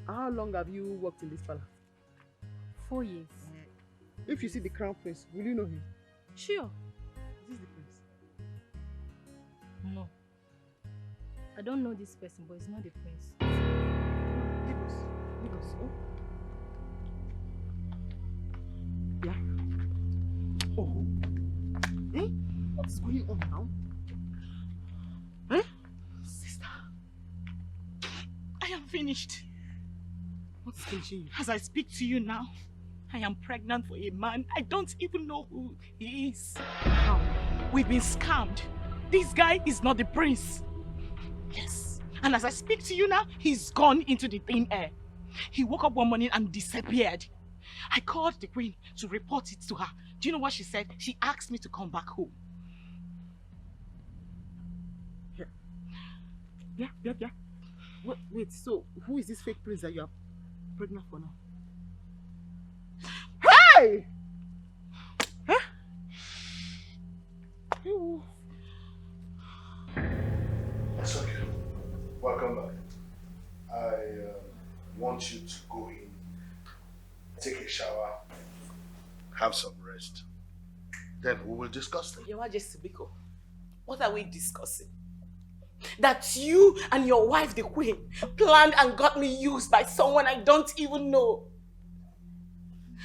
How long have you worked in this palace? 4 years. If you see the crown prince, will you know him? Sure. Is this the prince? No. I don't know this person, but it's not the prince. Leave us. Leave us. Oh. Yeah. Oh. Eh? What's going on now? Eh? Sister, I am finished. What's finishing you? As I speak to you now, I am pregnant for a man. I don't even know who he is. How? We've been scammed. This guy is not the prince. Yes. And as I speak to you now, he's gone into the thin air. He woke up one morning and disappeared. I called the queen to report it to her. Do you know what she said? She asked me to come back home. Yeah. Wait, so who is this fake prince that you are pregnant for now? Hey! Huh? It's okay. Welcome back. I want you to go in, take a shower, have some rest. Then we will discuss things. Your Majesty Biko, what are we discussing? that you and your wife, the queen, planned and got me used by someone I don't even know.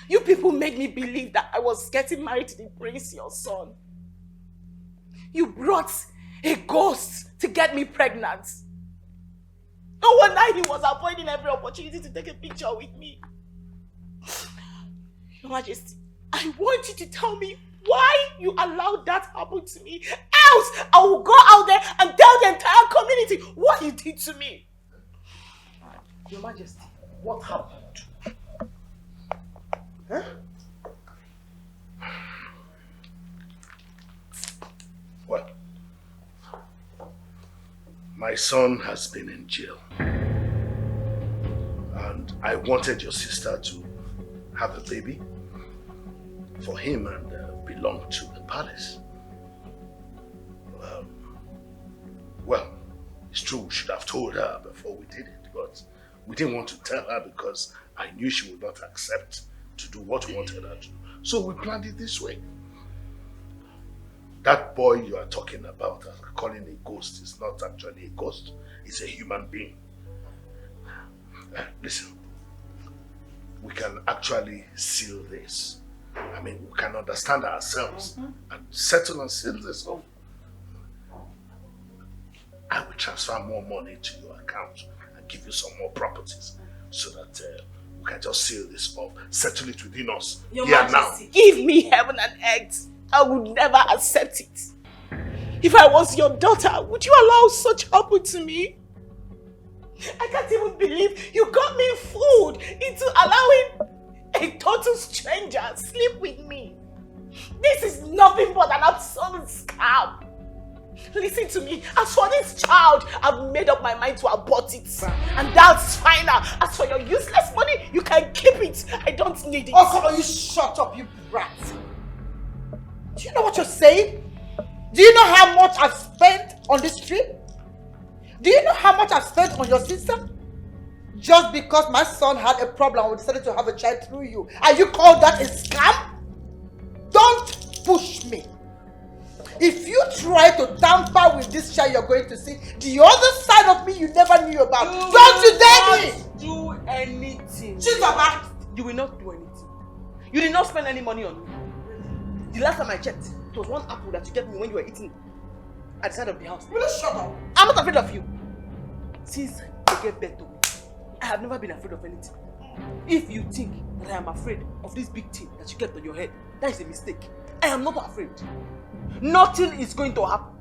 You people made me believe that I was getting married to the prince, your son. You brought a ghost to get me pregnant. No wonder he was avoiding every opportunity to take a picture with me. Your Majesty, I want you to tell me why you allowed that happen to me. Else, I will go out there and tell the entire community what you did to me. Your Majesty, what happened? Huh? Well, my son has been in jail. And I wanted your sister to have a baby for him and belong to the palace. Well, it's true we should have told her before we did it, but we didn't want to tell her because I knew she would not accept to do what we wanted her to do. So we planned it this way. That boy you are talking about, calling a ghost, is not actually a ghost. It's a human being. Listen, we can actually seal this. I mean, we can understand ourselves and settle and seal this off. I will transfer more money to your account and give you some more properties so that we can just seal this off, settle it within us. Your Majesty, give me heaven and earth. I would never accept it. If I was your daughter, would you allow such happen to me? I can't even believe you got me fooled into allowing a total stranger sleep with me. This is nothing but an absolute scam. Listen to me. As for this child, I've made up my mind to abort it. And that's final. As for your useless money, you can keep it. I don't need it. Oh, come on, you shut up, you brat. Do you know what you're saying? Do you know how much I've spent on this trip? Do you know how much I've spent on your sister? Just because my son had a problem, we decided to have a child through you. And you call that a scam? Don't push me. If you try to tamper with this child, you're going to see the other side of me you never knew about. Don't you dare me! Do anything. Chizoma! You will not do anything. You did not spend any money on me. The last time I checked, it was one apple that you gave me when you were eating at the side of the house. Will you shut up? I'm not afraid of you. Since you gave birth to me, I have never been afraid of anything. If you think that I am afraid of this big thing that you kept on your head, that is a mistake. I am not afraid. Nothing is going to happen.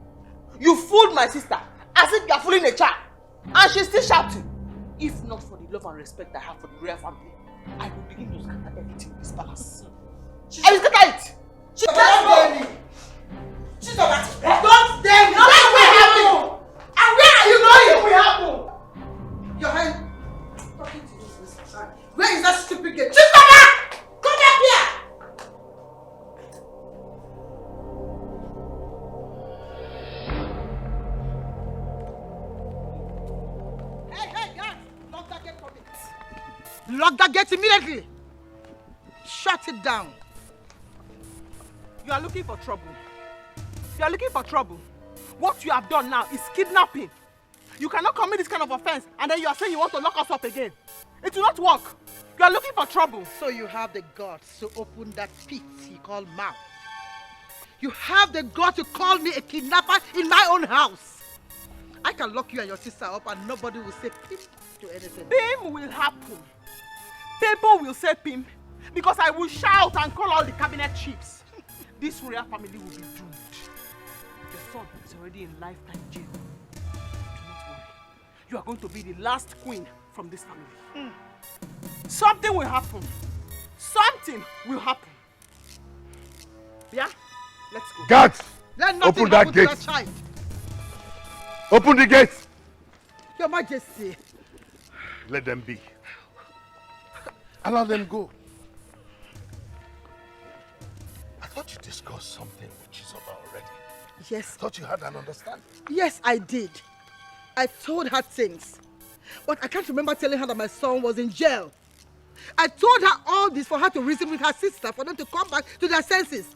You fooled my sister as if you are fooling a child. And she's still shouting. If not for the love and respect I have for the royal family, I will begin to scatter everything in this palace. I will scatter it! Don't dare me! Don't dare me! Nothing will happen! And where are you going? Nothing will happen! Your hand. Talking to this son. Where is that stupid girl? Chizoma! Come back here! Hey, guys! Lock that gate for me. Lock that gate immediately! Shut it down. You are looking for trouble. You are looking for trouble. What you have done now is kidnapping. You cannot commit this kind of offense and then you are saying you want to lock us up again. It will not work. You are looking for trouble. So you have the guts to open that pit you call mouth. You have the guts to call me a kidnapper in my own house. I can lock you and your sister up and nobody will say pimp to anything. Pim will happen. People will say pimp because I will shout and call all the cabinet chiefs. This royal family will be doomed. Your son is already in lifetime jail. Do not worry. You are going to be the last queen from this family. Something will happen. Something will happen. Yeah? Let's go. Guards! Let nothing Open that happen to gate. that child. Open the gate! Your Majesty. Let them be. Allow them go. I thought you discussed something with Chizoba already. Yes. I thought you had an understanding. Yes, I did. I told her things. But I can't remember telling her that my son was in jail. I told her all this for her to reason with her sister, for them to come back to their senses.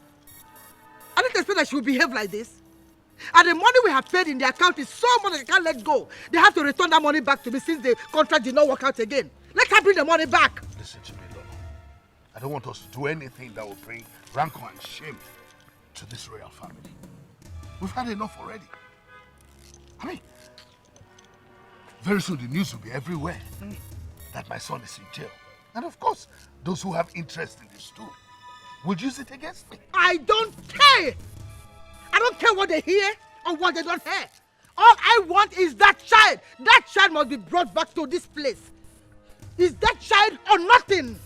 I didn't expect that she would behave like this. And the money we have paid in the account is so much that I can't let go. They have to return that money back to me since the contract did not work out again. Let her bring the money back. Listen to me, Lolo. I don't want us to do anything that will bring rancor and shame to this royal family. We've had enough already. I mean, very soon the news will be everywhere that my son is in jail. And of course, those who have interest in this too will use it against me. I don't care. I don't care what they hear or what they don't hear. All I want is that child. That child must be brought back to this place. Is that child or nothing?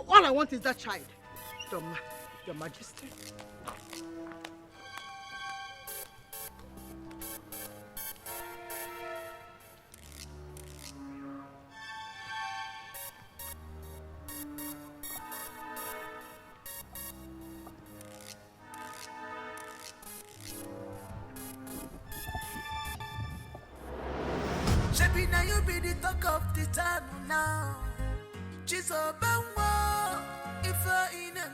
All I want is that child. Your Majesty. Shebi now you be the talk of the town now. Chizobango, if in a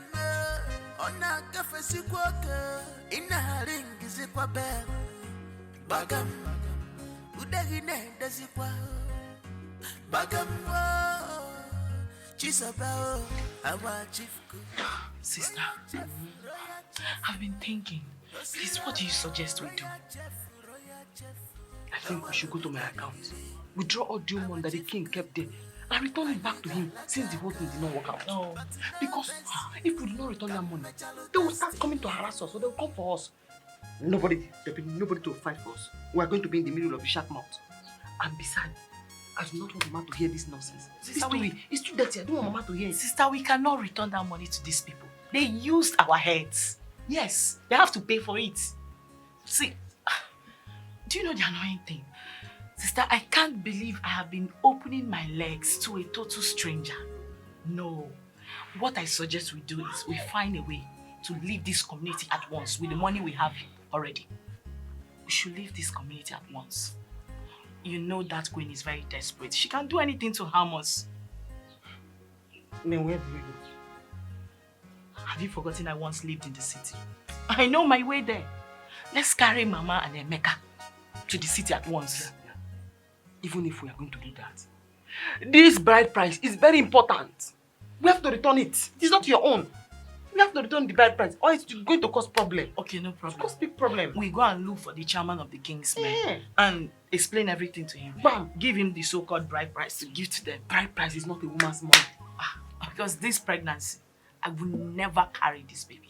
on a cafe siquaka, in a ring is a quabe. Bagam, Udagine does it qua. Bagam, Chisabao, our chief. Sister, I've been thinking. Please, what do you suggest we do? I think we should go to my account, withdraw all due money that the king kept there, and return it back to him since the whole thing did not work out. No. Because if we do not return that money, they will start coming to harass us, so they will come for us. Nobody to fight for us. We are going to be in the middle of the shark mouth. And besides, I do not want Mama to hear this nonsense. Sister, it's too dirty. I don't want Mama to hear it. Sister, we cannot return that money to these people. They used our heads. Yes, they have to pay for it. See, do you know the annoying thing? Sister, I can't believe I have been opening my legs to a total stranger. No. What I suggest we do is we find a way to leave this community at once with the money we have already. We should leave this community at once. You know that queen is very desperate. She can't do anything to harm us. Then where do we go? Have you forgotten I once lived in the city? I know my way there. Let's carry Mama and Emeka to the city at once. Yeah. Even if we are going to do that, this bride price is very important. We have to return it. It is not your own. We have to return the bride price, or it's going to cause problem. Okay, no problem. It cause big problem. We go and look for the chairman of the king's men and explain everything to him. Bam! Give him the so-called bride price to give to them. Bride price is not a woman's money. Because this pregnancy, I will never carry this baby.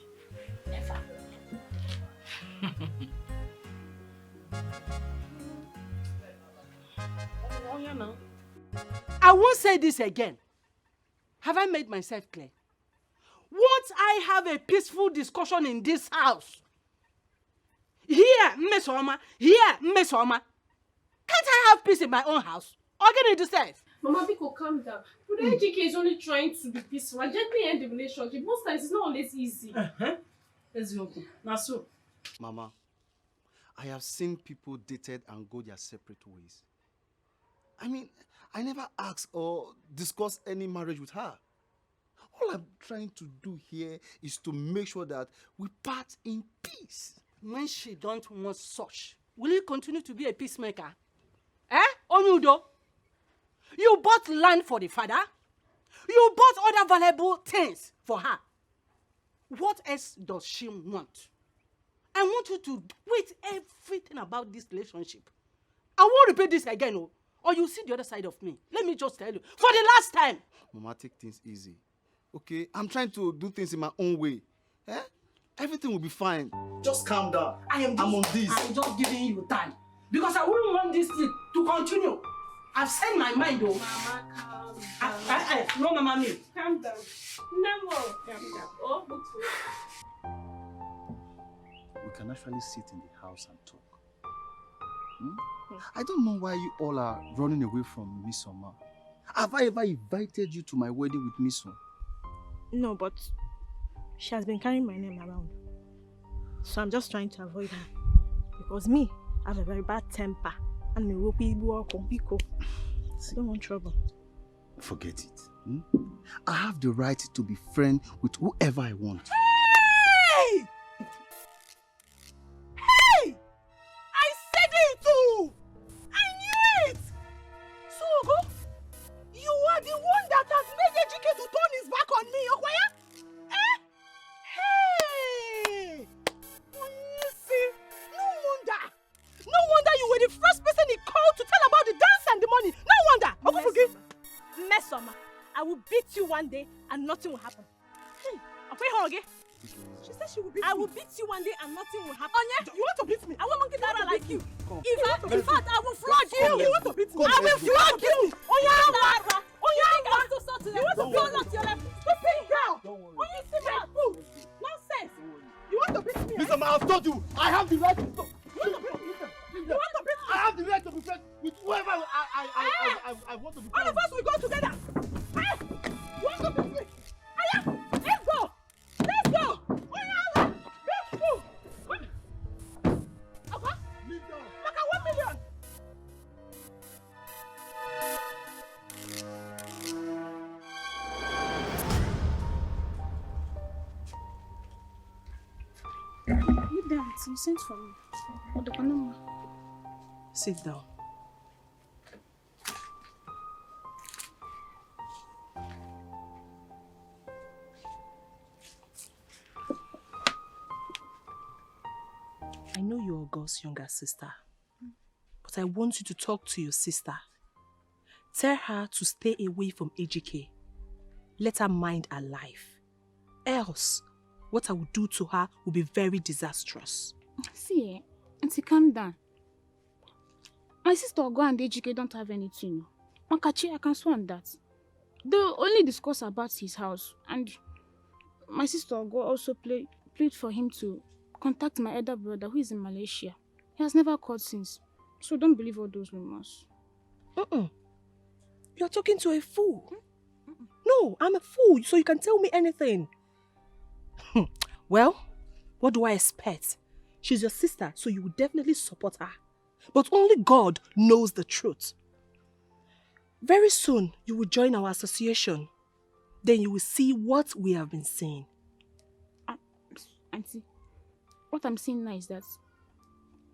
Never. Oh, you know. I won't say this again. Have I made myself clear? Won't I have a peaceful discussion in this house? Here, Miss Oma. Here, Miss Oma. Can't I have peace in my own house? Organize yourself. Mama, Biko, calm down. But Ejike is only trying to be peaceful and gently end the relationship. Most times it's not always easy. Let's go. Now so. Mama, I have seen people dated and go their separate ways. I mean, I never asked or discussed any marriage with her. All I'm trying to do here is to make sure that we part in peace. When she don't want such, will you continue to be a peacemaker? Onyudo? You bought land for the father. You bought other valuable things for her. What else does she want? I want you to quit everything about this relationship. I won't repeat this again, or you see the other side of me. Let me just tell you, for the last time. Mama, take things easy. Okay? I'm trying to do things in my own way. Everything will be fine. Just calm down. I'm on this. I'm just giving you time. Because I wouldn't want this thing to continue. I've said my mind, though. Mama, calm down. No, Mama, me. Calm down. Never. Calm down. Oh, good food. We can actually sit in the house and talk. I don't know why you all are running away from Miss Oma. Have I ever invited you to my wedding with Miss Oma? No, but she has been carrying my name around. So I'm just trying to avoid her. Because me, I have a very bad temper. And me will be I don't want trouble. Forget it. I have the right to be friends with whoever I want. Hey! Hey! one day and nothing will happen. Okay? She said she will beat me. I will beat you one day and nothing will happen. Onye, you want to beat me? I want monkey Dara like you. In fact, I will flog you. You want to beat me? I will flog you. Onye Dara. Onye Dara. You want to fall off your left? Stupid girl. Onye see my food. Nonsense. You want to beat me? Mr. Ma, I've told you, I have the right to stop. You want to beat me? You want to beat me? I have the right to be friends with whoever I want to be friends. All of us will go together. You want to beat me? Let's go. Let's go. Let's go. Okay? Look at 1 million. Leave that. You sent for me. Sit down. I know you're God's younger sister, but I want you to talk to your sister. Tell her to stay away from AGK. Let her mind her life. Else, what I will do to her will be very disastrous. See, Auntie, calm down. My sister Ogo and AGK don't have anything. Makachi, I can swear on that. They only discuss about his house, and my sister Ogo also played for him to contact my elder brother who is in Malaysia. He has never called since, so don't believe all those rumors. You're talking to a fool. No, I'm a fool, so you can tell me anything. Well, what do I expect? She's your sister, so you will definitely support her. But only God knows the truth. Very soon, you will join our association. Then you will see what we have been saying. Auntie, what I'm saying now is that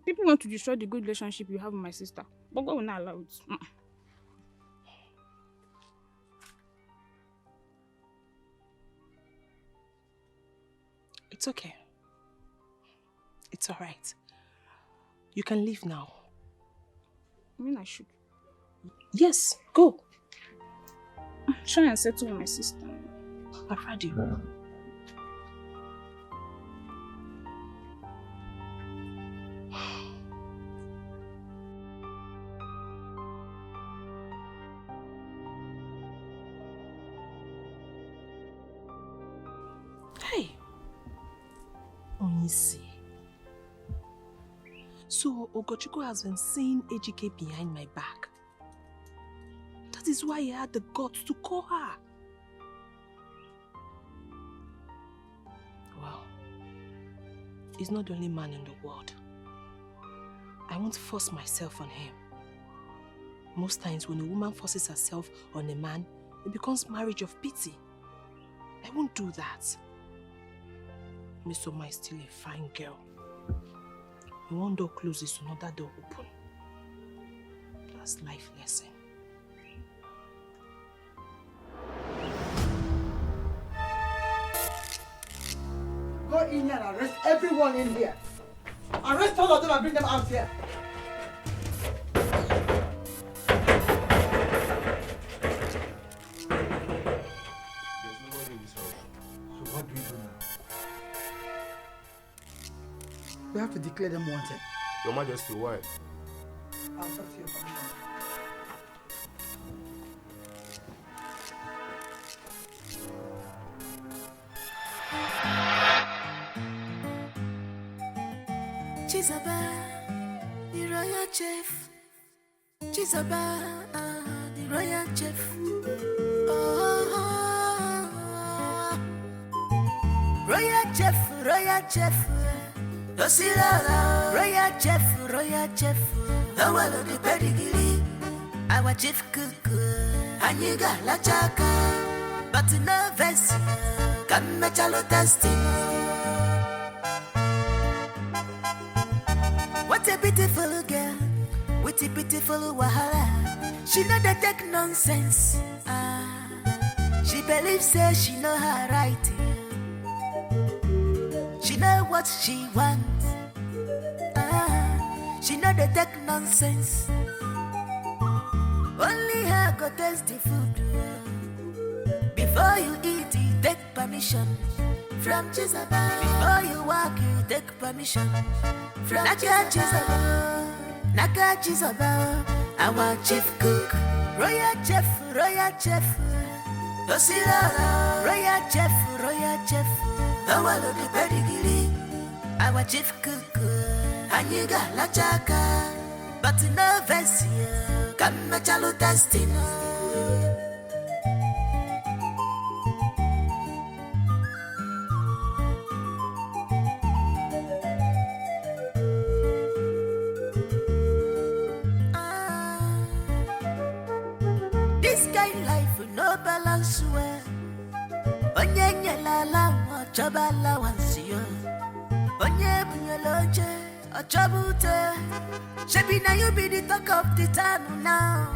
people want to destroy the good relationship you have with my sister, but God will not allow it. It's okay. It's alright. You can leave now. I mean, I should. Yes, go. Try and settle with my sister. I've heard you. Hey. Onisi. So Ogochukwu has been seeing AGK behind my back. That is why he had the guts to call her. Well, he's not the only man in the world. I won't force myself on him. Most times when a woman forces herself on a man, it becomes marriage of pity. I won't do that. Miss Oma is still a fine girl. When one door closes, another door open. That's life lesson. Go in here and arrest everyone in here. Arrest all of them and bring them out here. There's nobody in this house. So what do we do now? We have to declare them wanted. Your Majesty, why? I'll talk to your commissioner. Chisaba, the royal chef. Chisaba, the royal chef. Oh, royal chef, royal chef. Dosila, royal chef, royal chef. The one of the pedigree. Our chief cook, Aniga la chaka. But no vest, come me chalo testing. What a beautiful girl, with a beautiful wahala. She know the take nonsense. She believes say she know her right. She know what she wants. She know the take nonsense. Only her go taste the food Before you eat, you take permission from Jezebel. Before you walk, you take permission from Jezebel. Naga Jezebel, our chief cook. Royal chef, Osira, royal chef, our the pedigree, our chief cook, Aniga Lachaka, but no Vessia, come chalo testing. This kind life with no balance well. Onye nyela ochabala wansio. Onye bunyoloje ochabute. Shebi na you be the talk of the town now.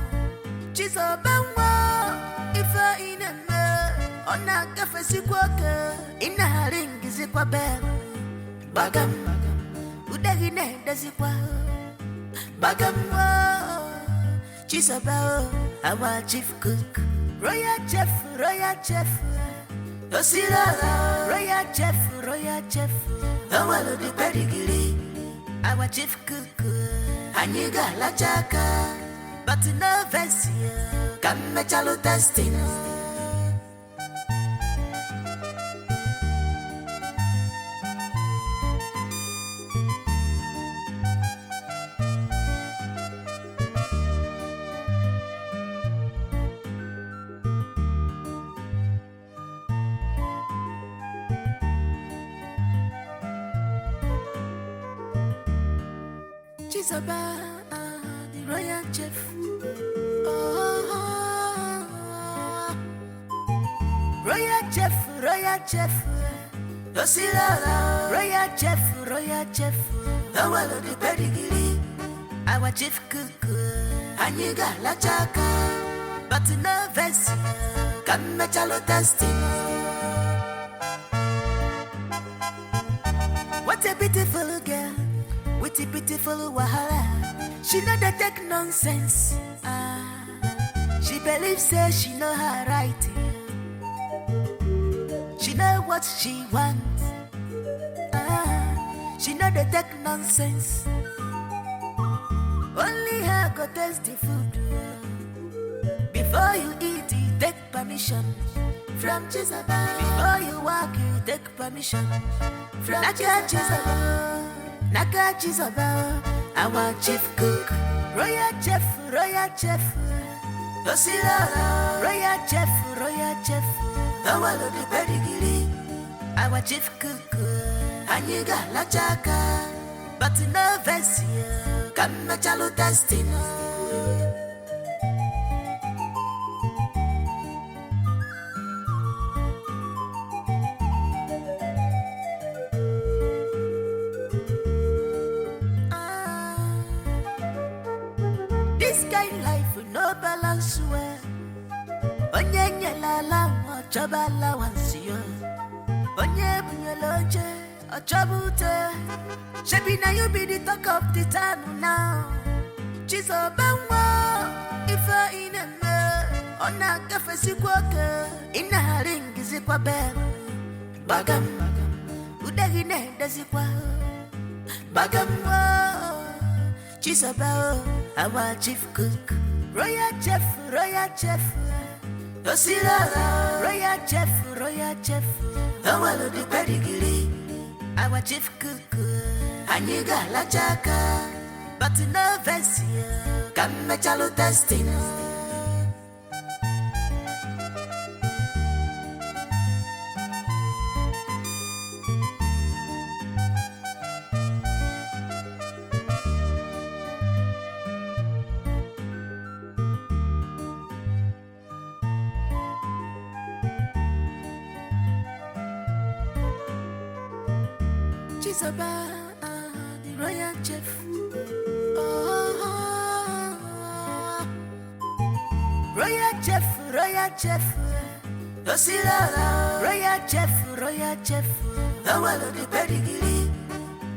Chizo bangwa ifa ineme. Ona kafe sikwoke. Ina ringi zikwa bel. Bagam udagine dazikwa. Bagam Chisabao, our chief cook. Royal chef, Osira, royal chef, our the pedigree, our chief cook. Aniga Lachaka, but no Vessia, come chalo testing. Chisaba, the royal chef. Royal chef. Osira, royal chef. Our the pedigree, our chief cook. Aniga Lachaka, but no Vessia, come chalo testing. What a beautiful girl. With a beautiful wahala, she know the take nonsense. She believes say she know her right. She know what she wants. She know the take nonsense. Only her go taste the food. Before you eat, you take permission from Jezebel. Before you walk, you take permission from Jezebel. Naga Jezebel, our chief cook. Royal chef, Osira, royal chef, our the pedigree, our chief cook. Aniga Lachaka, but no Vessia, come chalo testing. This kind life with no balance well. Onye nyela ochabala wansio. Onye bunyoloje ochabute. Shebi na you be the talk of the town now. Chizo bangwa ifa ineme. Ona kafe sikwoke. Ina ringi zikwa bel. Bagam udagine dazikwa. Bagam Chisabao, our chief cook. Royal chef, Osira, royal chef, our the pedigree, our chief cook. Aniga Lachaka, but no Vessia, come chalo testing. Chisaba, the royal chef. Royal chef. Osira, royal chef. Our the pedigree,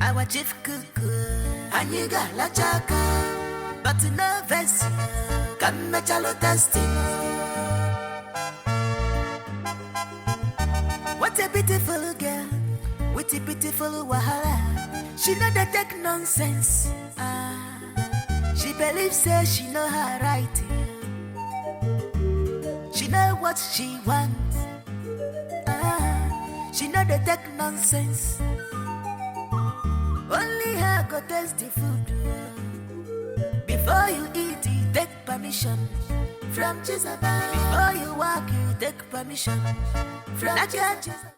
our chief cook. Aniga Lachaka, but no Vessia, come chalo testing. beautiful girl with a beautiful wahala. She know they take nonsense. She believes say she know her right. She know what she wants. She know they take nonsense. Only her go taste the food. Before you eat, you take permission from Jesus. Before you walk, you take permission from Naija.